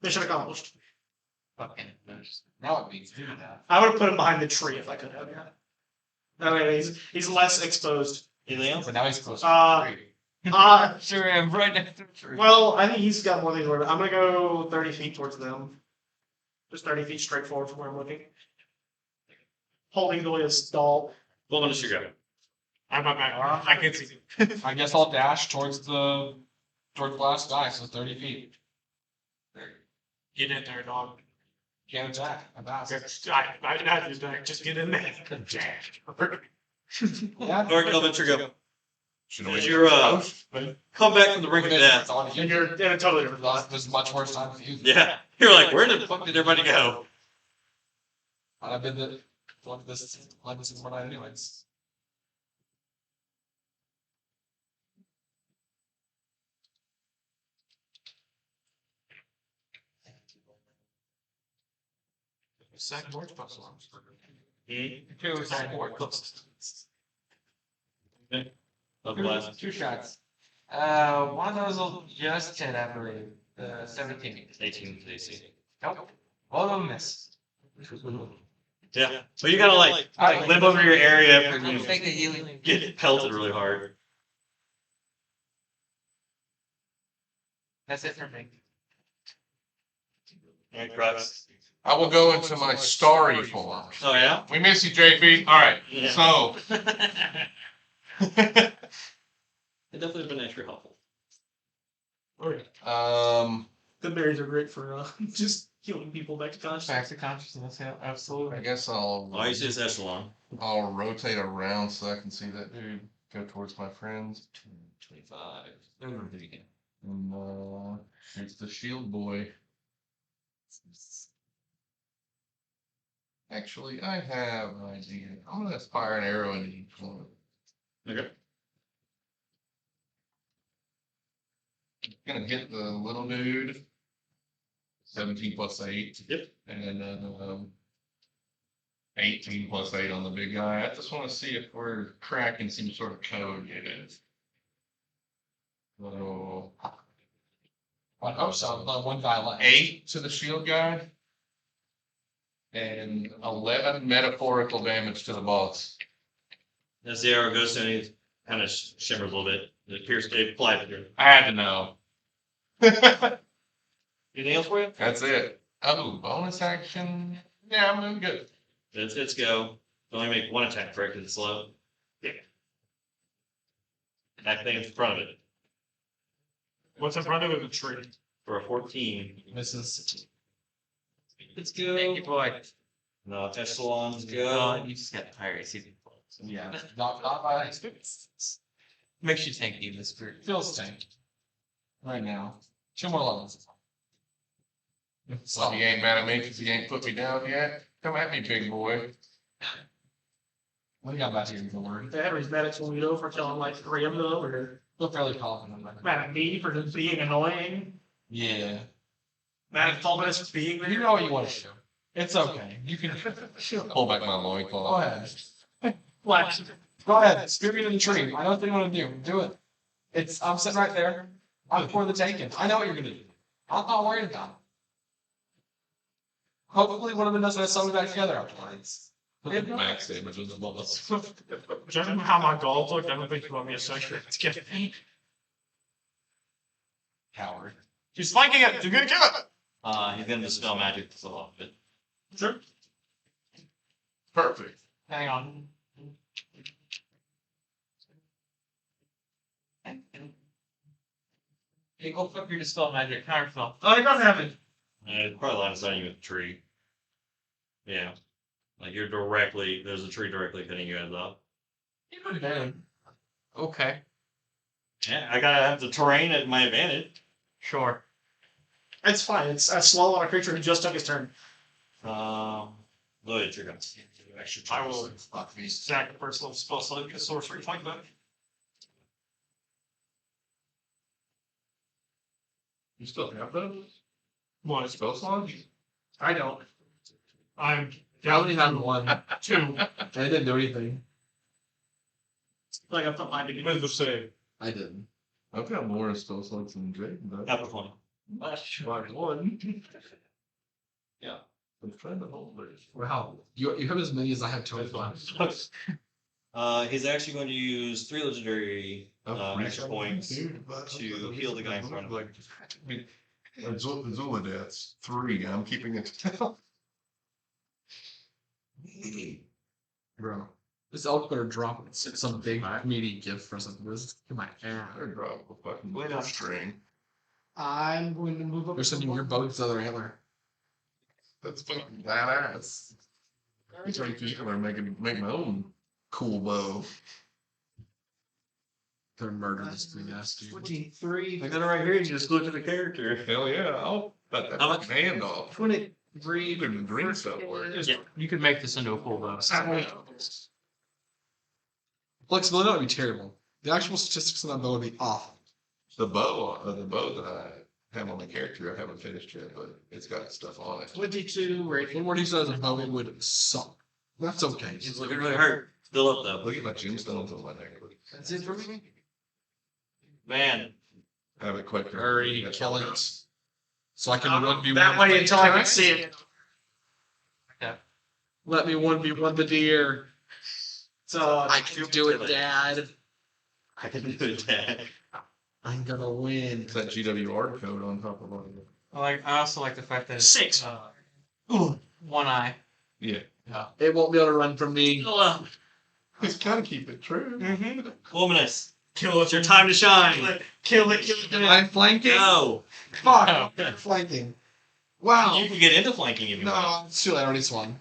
Mission accomplished. Fucking now it means do that. I would have put him behind the tree if I could have. Yeah. That way he's less exposed. Anything else? But now he's close. Sure, I'm right next to the tree. Well, I think he's got more things. I'm gonna go 30 feet towards them. Just 30 feet straight forward from where I'm looking. Holding Zoya's stall. Fulminus, your go. I'm not back. I can see. I guess I'll dash towards the last guy, so 30 feet. Get in there, dog. Can't attack. I'm fast. Just get in there. Yeah. Alright, Kelvin, your go. Should As we? you're come back from the brink of death. And you're in a totally different spot. There's much worse time for you. Yeah. You're like, where the fuck did everybody go? I've been this since one night anyways. Second board's puzzle. Two second board. Of the last. 2 shots. One of those will just hit, I believe. 17. 18 to AC. Nope. All of them miss. Yeah. But you gotta like live over your area after you Take the healing. get pelted really hard. That's it for me. Alright, Qrux. I will go into my starry form. Oh yeah? We miss you, JP. All right. Yeah. So. It definitely been extra helpful. The berries are great for just healing people back to consciousness. Back to consciousness, yeah, absolutely. I guess Oh, you see this echelon. I'll rotate around so I can see that dude go towards my friends. 25. And it's the shield boy. Actually, I have an idea. I'm gonna fire an arrow into each one. Okay. Gonna hit the little dude. 17 plus 8. Yep. And then 18 plus 8 on the big guy. I just want to see if we're cracking some sort of code in it. So I hope so. But one guy left. 8 to the shield guy. And 11 metaphorical damage to the boss. As the arrow goes to him, he kind of shimmers a little bit. It appears to fly through. I had to know. Anything else for you? That's it. Oh, bonus action. Yeah, I'm doing good. It's go. Only make one attack for it because it's slow. That thing in front of it. What's in front of it? A tree. For a 14. Misses. Let's go. Thank you, boy. No, echelons Oh, go. you just got higher AC. Yeah. Not by Makes you tanky this group. feels tank. Right now. 2 more levels. So you ain't mad at me because you ain't put me down yet? Come at me, big boy. What do you got back here, the word? Henry's mad at Tawhito for killing like 3 of them, or Feel fairly confident about it. mad at me for just being annoying. Yeah. Mad at Fulminus for being there. You know what you want to do. It's okay. You can Pull back my go loincloth. ahead. Flash. Go ahead. Spear me to the tree. I know what you want to do. Do it. I'm sitting right there. I'm for the taking. I know what you're gonna do. I'm not worried about it. Hopefully one of them doesn't sew me back together afterwards. Max damage was above us. Judging how my goals look, I don't think you want me to associate with Kid. Coward. He's flanking it! You're gonna kill it! He's gonna dispel magic for a lot of it. Sure. Perfect. Hang on. Hey, go flip your dispel magic. Powerful. Oh, he doesn't have it. It's probably line of sight you with the tree. Yeah. Like you're directly, there's a tree directly cutting you guys off. Okay. Yeah, I gotta have the terrain at my advantage. Sure. It's fine. It's a slow on a creature who just took his turn. Lloyd, you're gonna. I will sack the first level spell slot and get a sorcery point back. You still have those? What? Spell slots? I don't. I'm I only had one. 2. I didn't do anything. Like I put mine to With the save. I didn't. I've got more spell slots than Jake, but Half a point. one. Yeah. I'm trying to hold it. Wow. You have as many as I have total. He's actually going to use 3 legendary extra points to heal the guy in front of him. Zula deaths. 3. I'm keeping it to Bro. This elf better drop some big meaty gift for something. This come on. They're drop a fucking string. I'm going to move up. There's some of your boat's other antler. That's fucking badass. I'm trying to keep it or make my own cool bow. They're murder this thing ass dude. 23, I got it right here. You just look at the character. Hell yeah, I'll bet that How much? fucking hand off. 23. Even the green stuff works. Yeah, you could make this into a full bow. Flexibility would be terrible. The actual statistics on that bow would be awful. The bow that I have on the character, I haven't finished yet, but it's got stuff on it. 22, One rating. more decent as a bow, it would suck. That's okay. It's looking really hurt. Still up though. Look at my gemstones on my necklace. That's it for me. Man. Have it quick. Hurry, kill it. So I can 1v1. That way until I can see it. Let me 1v1 the deer. So I can do it, Dad. I can do it, Dad. I'm gonna win. It's that GWR code on top of it. I also like the fact that it's 6. one eye. Yeah. It won't be able to run from me. Just gotta keep it true. Fulminus. Kill it. It's your time to shine. Kill it. I'm flanking? No. Fuck. Flanking. Wow. You can get into flanking if you want. No, it's too late. I already swung.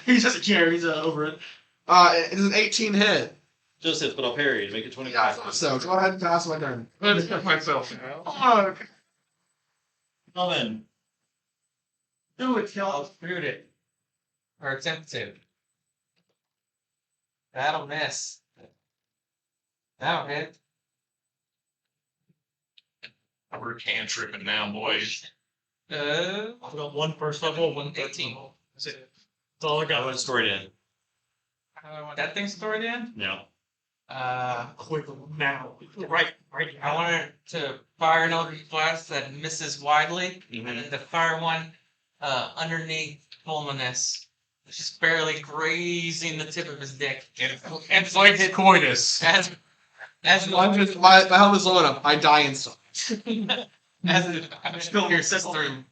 He doesn't care. He's over it. It is an 18 hit. Just hits, but I'll parry to make it Yeah, I 25. thought so. Go ahead and pass my turn. I just got myself now. Oh, Well then. do it, kill I'll shoot it. Or attempt to. That'll miss. That'll hit. We're cantripping now, boys. Uh, I've got 1 first level, 1 third 18. level. That's it. That's all I I got. went stored in. how do I want that thing stored in? No. Quick now. Right I now. want it to fire an eldritch blast that misses widely, and then to fire one underneath Fulminus, just barely grazing the tip of his dick. And so it hit Coitus. as My helmet is low enough. I die instantly. as it pierces through.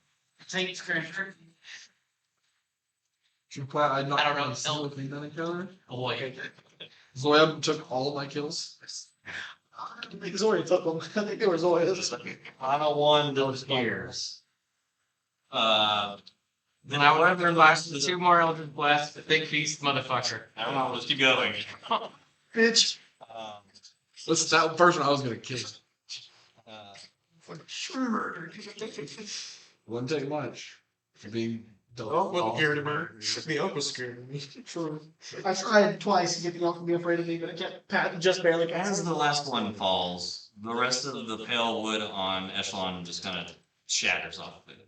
Tiny scratcher. I I don't know. single thing that I encountered. Boy. Zoya took all of my kills. I think Zoya took them. I think they were Zoya's. Final one disappears. Then I would have realized the 2 more Eldritch Blasts, the big beast motherfucker. I don't know, let's keep going. Bitch. That's that person I was gonna kill. Wouldn't take much for being Wasn't scared of me. The elk was scared of me. True. I tried twice to get the elk to be afraid of me, but it kept just barely As passing. the last one falls, the rest of the pale wood on Echelon just kind of shatters off of it,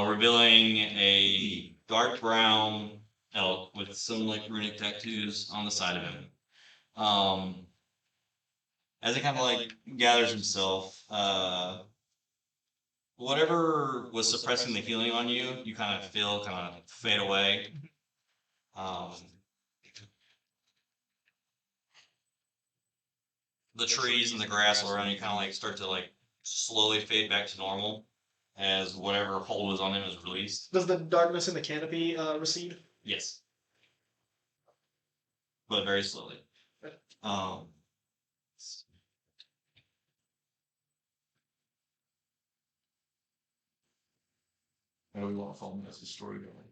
revealing a dark brown elk with some like runic tattoos on the side of him. As he kind of like gathers himself, whatever was suppressing the healing on you, you kind of feel kind of fade away. The trees and the grass all around you kind of like start to like slowly fade back to normal as whatever hold was on him is released. Does the darkness in the canopy recede? Yes, but very slowly. How do we want to follow this story going?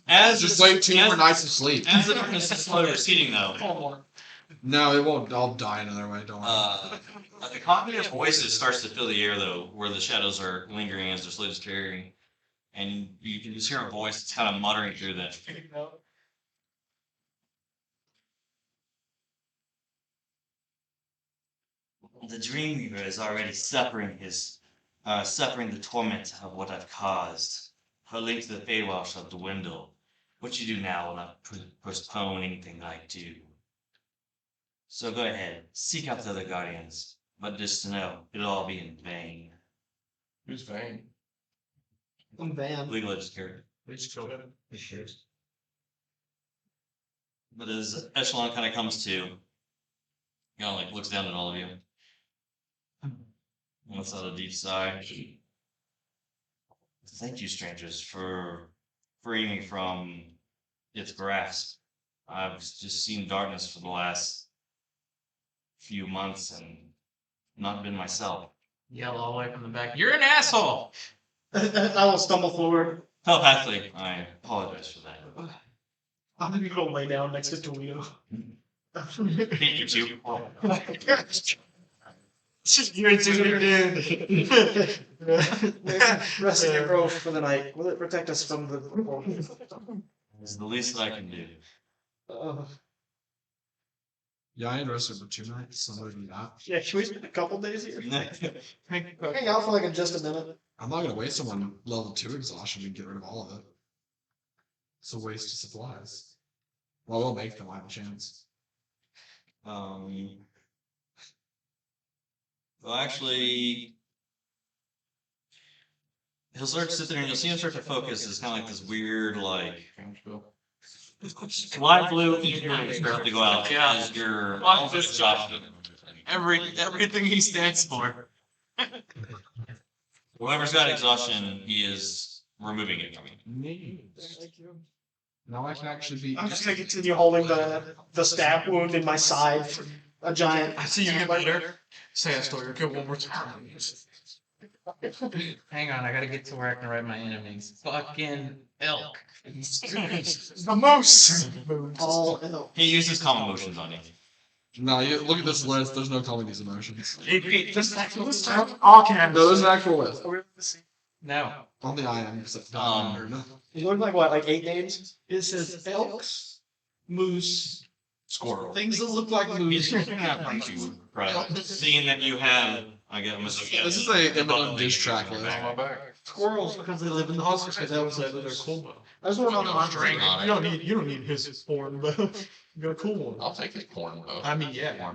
As Just like 2 more nights of sleep. As the darkness is slowly receding, though, No, it won't. I'll die another way. Don't worry. the cacophony of voices starts to fill the air, though, where the shadows are lingering as they're slowly deteriorating, and you can just hear a voice that's kind of muttering through them. The Dreamweaver is already suffering the torment of what I've caused. Her link to the Feywild shall dwindle. What you do now will not postpone anything I do. So go ahead, seek out the other guardians, but just to know, it'll all be in vain. Who's Vane? I'm Van. Legal educator. They just killed him. But as Echelon kind of comes to, like looks down at all of you. Lets out a deep sigh. Thank you, strangers, for freeing me from its grasp. I've just seen darkness for the last few months and not been myself. Yell all the way from the back. You're an asshole! I will stumble forward. Telepathically, I apologize for that. I'm gonna go lay down next to Tawhito. Thank you, too. You're dude. Rest in your grove for the night. Will it protect us from the? It's the least that I can do. Yeah, I ain't rested for 2 nights. Somebody do that. Yeah, can we spend a couple days here? Hang out for like just a minute. I'm not gonna waste someone level 2 exhaustion and get rid of all of it. It's a waste of supplies. Well, we'll make them. I have a chance. Well, actually, he'll start to sit there and you'll see him start to focus. It's kind of like this weird, like, light blue eagerness start to go out as your exhaustion. Everything he stands for. Whoever's got exhaustion, he is removing it from you. Thank you. Now I can actually be. I'm just gonna continue holding the stab wound in my side for a giant. I see you get better. Say that story. Go one more time. Hang on, I gotta get to where I can write my enemies. Fucking elk. The moose. All elk. He uses calm emotions on you. No, you look at this list. There's no calling these emotions. Just all cans. No, there's an actual list. No. On the IM. Except no. You look like what, like 8 names? It says elks, moose, Squirrel. things that look like moose. Right. Seeing that you have, I get This is a Eminem diss track list. On my back. Squirrels because they live in the house. Because that was their cool one. I just want to know String on it. You don't need his horn, but you got a cool one. I'll take his porn bow. I mean, yeah.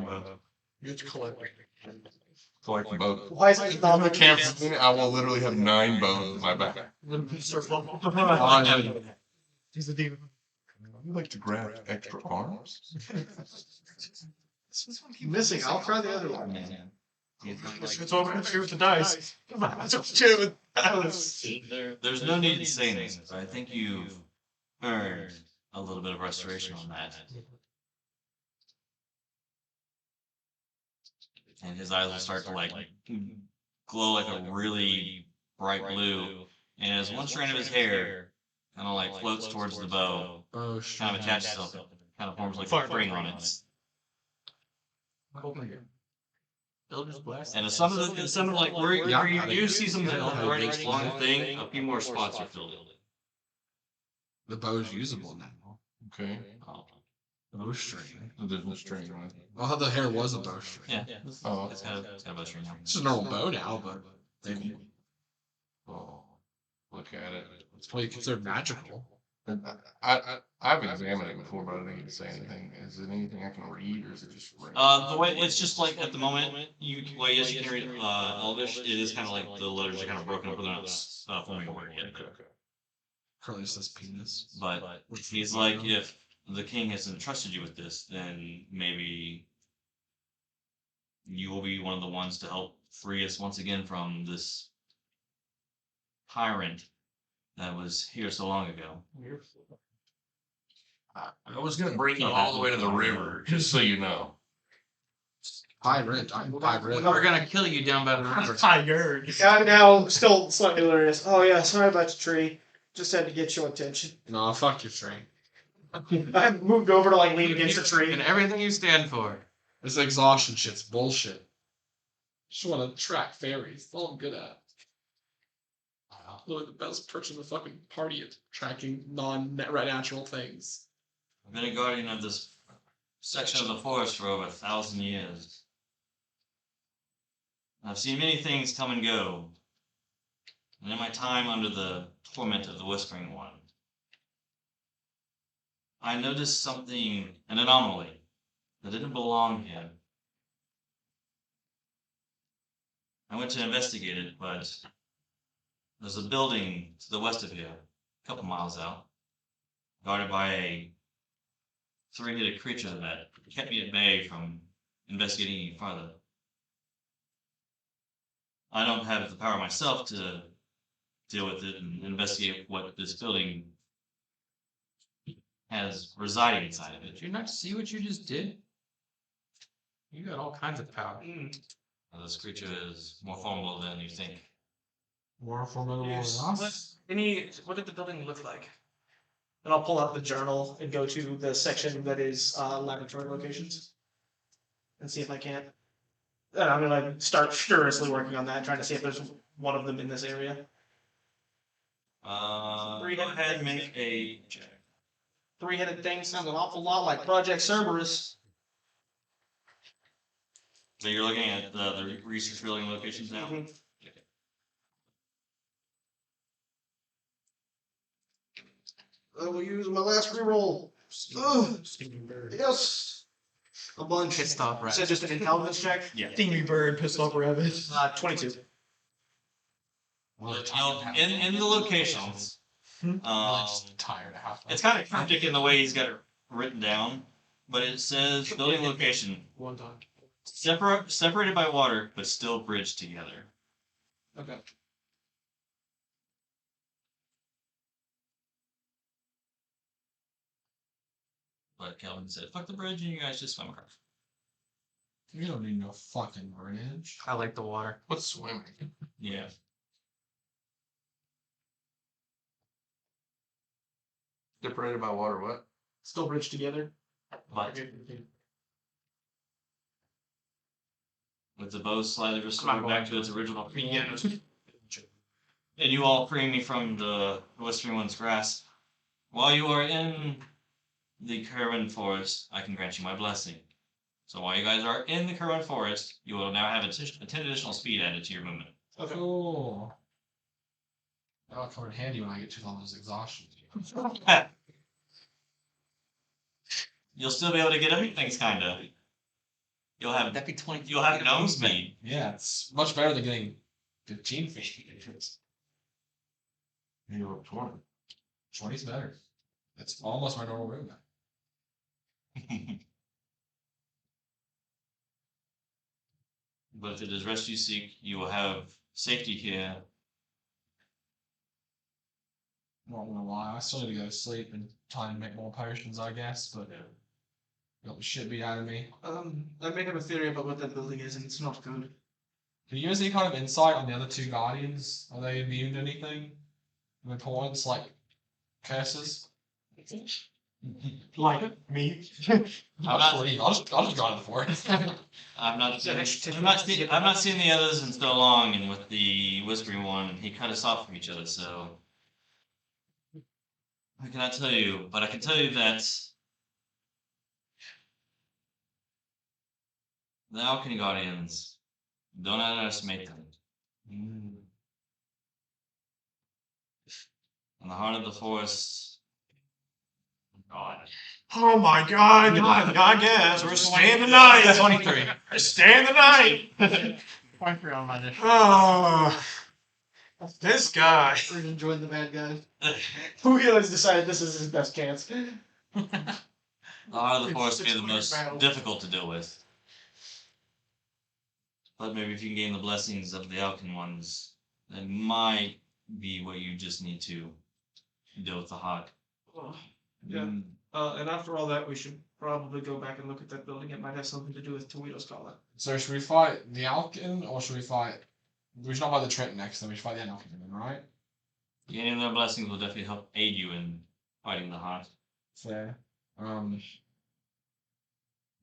You're just collecting. Collect both. why is it not the Campus. I will literally have 9 bones in my back. He's a demon. You like to grab extra arms? missing? I'll try the other one. It's over here with the dice. Come on, it's okay with dice. There's no need to say anything, but I think you've earned a little bit of restoration on that. and his eyes will start to like glow like a really bright blue, and as one strand of his hair kind of like floats towards the bow, Oh, kind of attaches itself, kind of forms like a spring on it. Builder's blast. And some of like where you do see some already exploring the thing, a few more spots are filled in. The bow's usable now. Okay. Bowstring. There's no string on it. I thought the hair was a bowstring. Yeah, Oh, it's got a bowstring now. It's just a normal bow now, but maybe oh, look at it. it's probably considered magical. I've examined it before, but I didn't say anything. Is it anything I can read, or is it just? The way it's just like at the moment, well, yes, you can read Elvish. It is kind of like the letters are kind of broken up, but they're not forming a word yet. Currently says penis. But he's like, if the king has entrusted you with this, then maybe you will be one of the ones to help free us once again from this tyrant that was here so long ago. I was gonna bring you all the way to the river, just so you know. Pirate. I'm pirate. We're gonna kill you down by the river. Tired. I'm now still slightly hilarious. Oh yeah, sorry about the tree. Just had to get your attention. No, fuck your train. I moved over to like lean against the tree. And everything you stand for. This exhaustion shit's bullshit. Just want to track fairies. That's all I'm good at. Literally the best person in the fucking party at tracking non-natural things. I've been a guardian of this section of the forest for over 1,000 years. I've seen many things come and go. And in my time under the torment of the Whispering One, I noticed something, an anomaly, that didn't belong here. I went to investigate it, but there's a building to the west of here, a couple miles out, guarded by a three-headed creature that kept me at bay from investigating any farther. I don't have the power myself to deal with it and investigate what this building has residing inside of it. Did you not see what you just did? You got all kinds of power. This creature is more formidable than you think. More formidable than us? What did the building look like? And I'll pull out the journal and go to the section that is laboratory locations and see if I can't. And I'm gonna start furiously working on that, trying to see if there's one of them in this area. Go ahead and make a check. Three-headed thing sounds an awful lot like Project Cerberus. So you're looking at the research building locations now? Mhm. I will use my last reroll. Yes. A bunch. Pissed off, You right? said just an intelligence check? Yeah. Stingy bird, pissed off rabbit. 22. Well, in the locations, Just tired of half. it's kind of cryptic in the way he's got it written down, but it says building location One time. separated by water, but still bridged together. Okay. But Kelvin said, "Fuck the bridge, and you guys just swim across." You don't need no fucking bridge. I like the water. What's swimming? Yeah. Separated by water, what? Still bridged together. But with the bow slightly restored back to its original form, and you all free me from the Whispering One's grasp, while you are in the Kerwin Forest, I can grant you my blessing. So while you guys are in the Kerwin Forest, you will now have a 10 additional speed added to your movement. Okay. Cool. That'll come in handy when I get to all those exhaustions. You'll still be able to get other things, kinda. You'll have That'd be 20. you'll have gnome speed. Yeah, it's much better than getting 15 feet. You were 20. 20's better. That's almost my normal movement. But if it is rest you seek, you will have safety here. Not gonna lie, I still need to go to sleep and time to make more potions, I guess, but Got the shit beat out of me. I may have a theory about what that building is, and it's not good. Can you give us any kind of insight on the other two guardians? Are they immune to anything? Of importance, like curses? Like me. I'll just leave. I'll just go into the forest. I've not seen the others in so long, and with the whispering one, he cut us off from each other. So I cannot tell you, but I can tell you that the Alchemy Guardians, don't underestimate them. In the heart of the forest. God. Oh my God! I guess we're staying the night. 23. We're staying the night. 23 on my dish. Oh, this guy. We're gonna join the bad guys. Who has decided this is his best chance? The heart of the forest would be the most battle. difficult to deal with. But maybe if you can gain the blessings of the Alchemy ones, that might be what you just need to deal with the heart. Yeah. And after all that, we should probably go back and look at that building. It might have something to do with Tawhito's collar. So should we fight the Alkin or should we fight? We should not fight the Trent next, then we should fight the Alkin, right? Gaining their blessings will definitely help aid you in fighting the heart. Fair. Do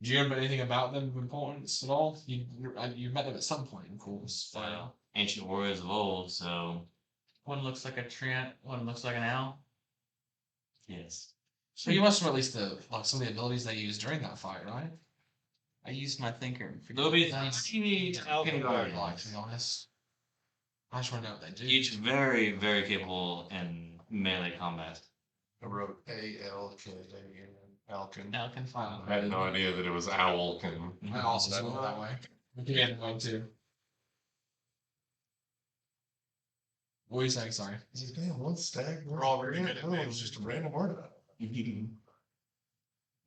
you remember anything about them of importance at all? You met them at some point, of course. Ancient warriors of old, so One looks like a Trent, one looks like an owl. yes. So you must know at least some of the abilities they used during that fight, right? I used my thinker. and figured There'll be it out. 3 Alchemy Like, Guardians. to be honest. I just want to know what they do. Each very, very capable in melee combat. I wrote A-L-K-A-N, Alkin. Now I can find I had no idea that it was Owlkin. I also spelled it that way. We can get one too. What were you saying? Sorry. He's like, damn, one stag. We're all very good at It was names. just a random word about it.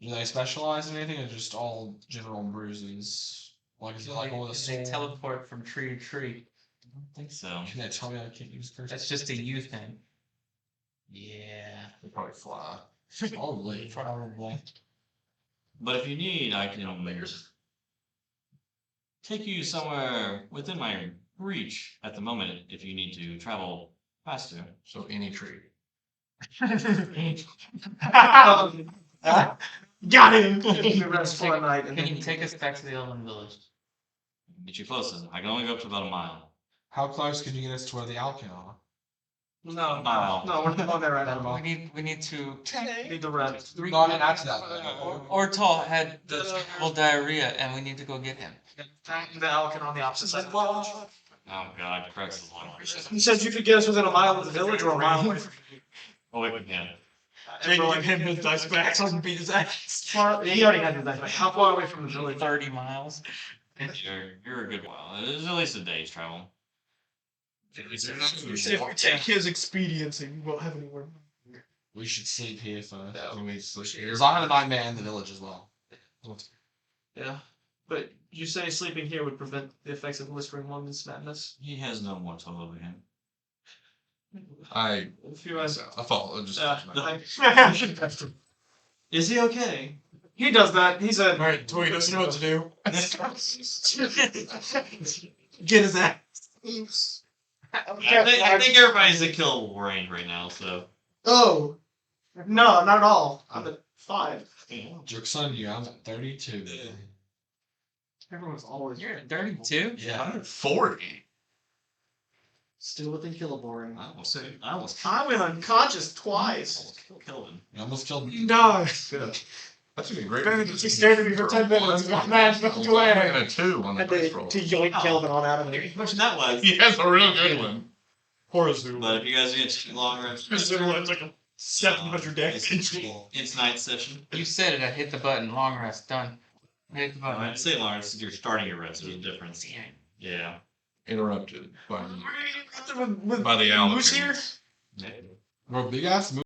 Do they specialize in anything, or just all general bruises? Like is it like all the They sword? teleport from tree to tree. I don't think so. Can they tell me I can't use curses? That's just a you thing. Yeah. They probably fly. Probably. Probably. But if you need, I can take you somewhere within my reach at the moment if you need to travel faster. So any tree. Got him. We rest for a night, and Can then you take us back to the Elven Village? Get you closer. I can only go up to about a mile. How close can you get us to where the Alkin are? No, Wow. no, we're not on there right now. We need to. We need to rest. No, I didn't answer that. Ortall had the terrible diarrhea, and we need to go get him. The Alkin on the opposite side of the village. Oh god, Qrux is one. You said you could get us within a mile of the village or a mile away from Oh wait, we can. Jake, give him his dice back so I can beat his ass. He already had his dice back. How far away from the village? 30 miles. You're a good while. It's at least a day's travel. If we take his expediency, we won't have anywhere. We should sleep here first. Yeah, we sleep here. Because I have a nightmare in the village as well. Yeah. But you say sleeping here would prevent the effects of Whispering One's madness? He has no more toll over him. I If you guys. follow. Just Is he okay? He does that. He's a. Alright, Toy doesn't know what to do. Get his ass. I think everybody's at kill range right now, so. Oh. No, not at all. I'm at 5. Joke's on you, I'm at 32. Everyone's always. You're at 32? Yeah. 140. Still within kiloboring. I almost I went unconscious twice. killed Kelvin. You almost killed me. No. That's gonna be great. Ben just stared at me for 10 minutes and got mad and looked away. And a 2 on the And dice roll. to yoink Kelvin on out of there. How much that was. He has a real good one. Horozu. But if you guys get too long rest, It's like a 700 damage. it's night session. You said it, I hit the button. Long rest, done. I hit the button. I'd say long rest, you're starting your rest, there's a difference. Yeah. Interrupted by With the Moose Alkin. here? Yeah. Bro, big ass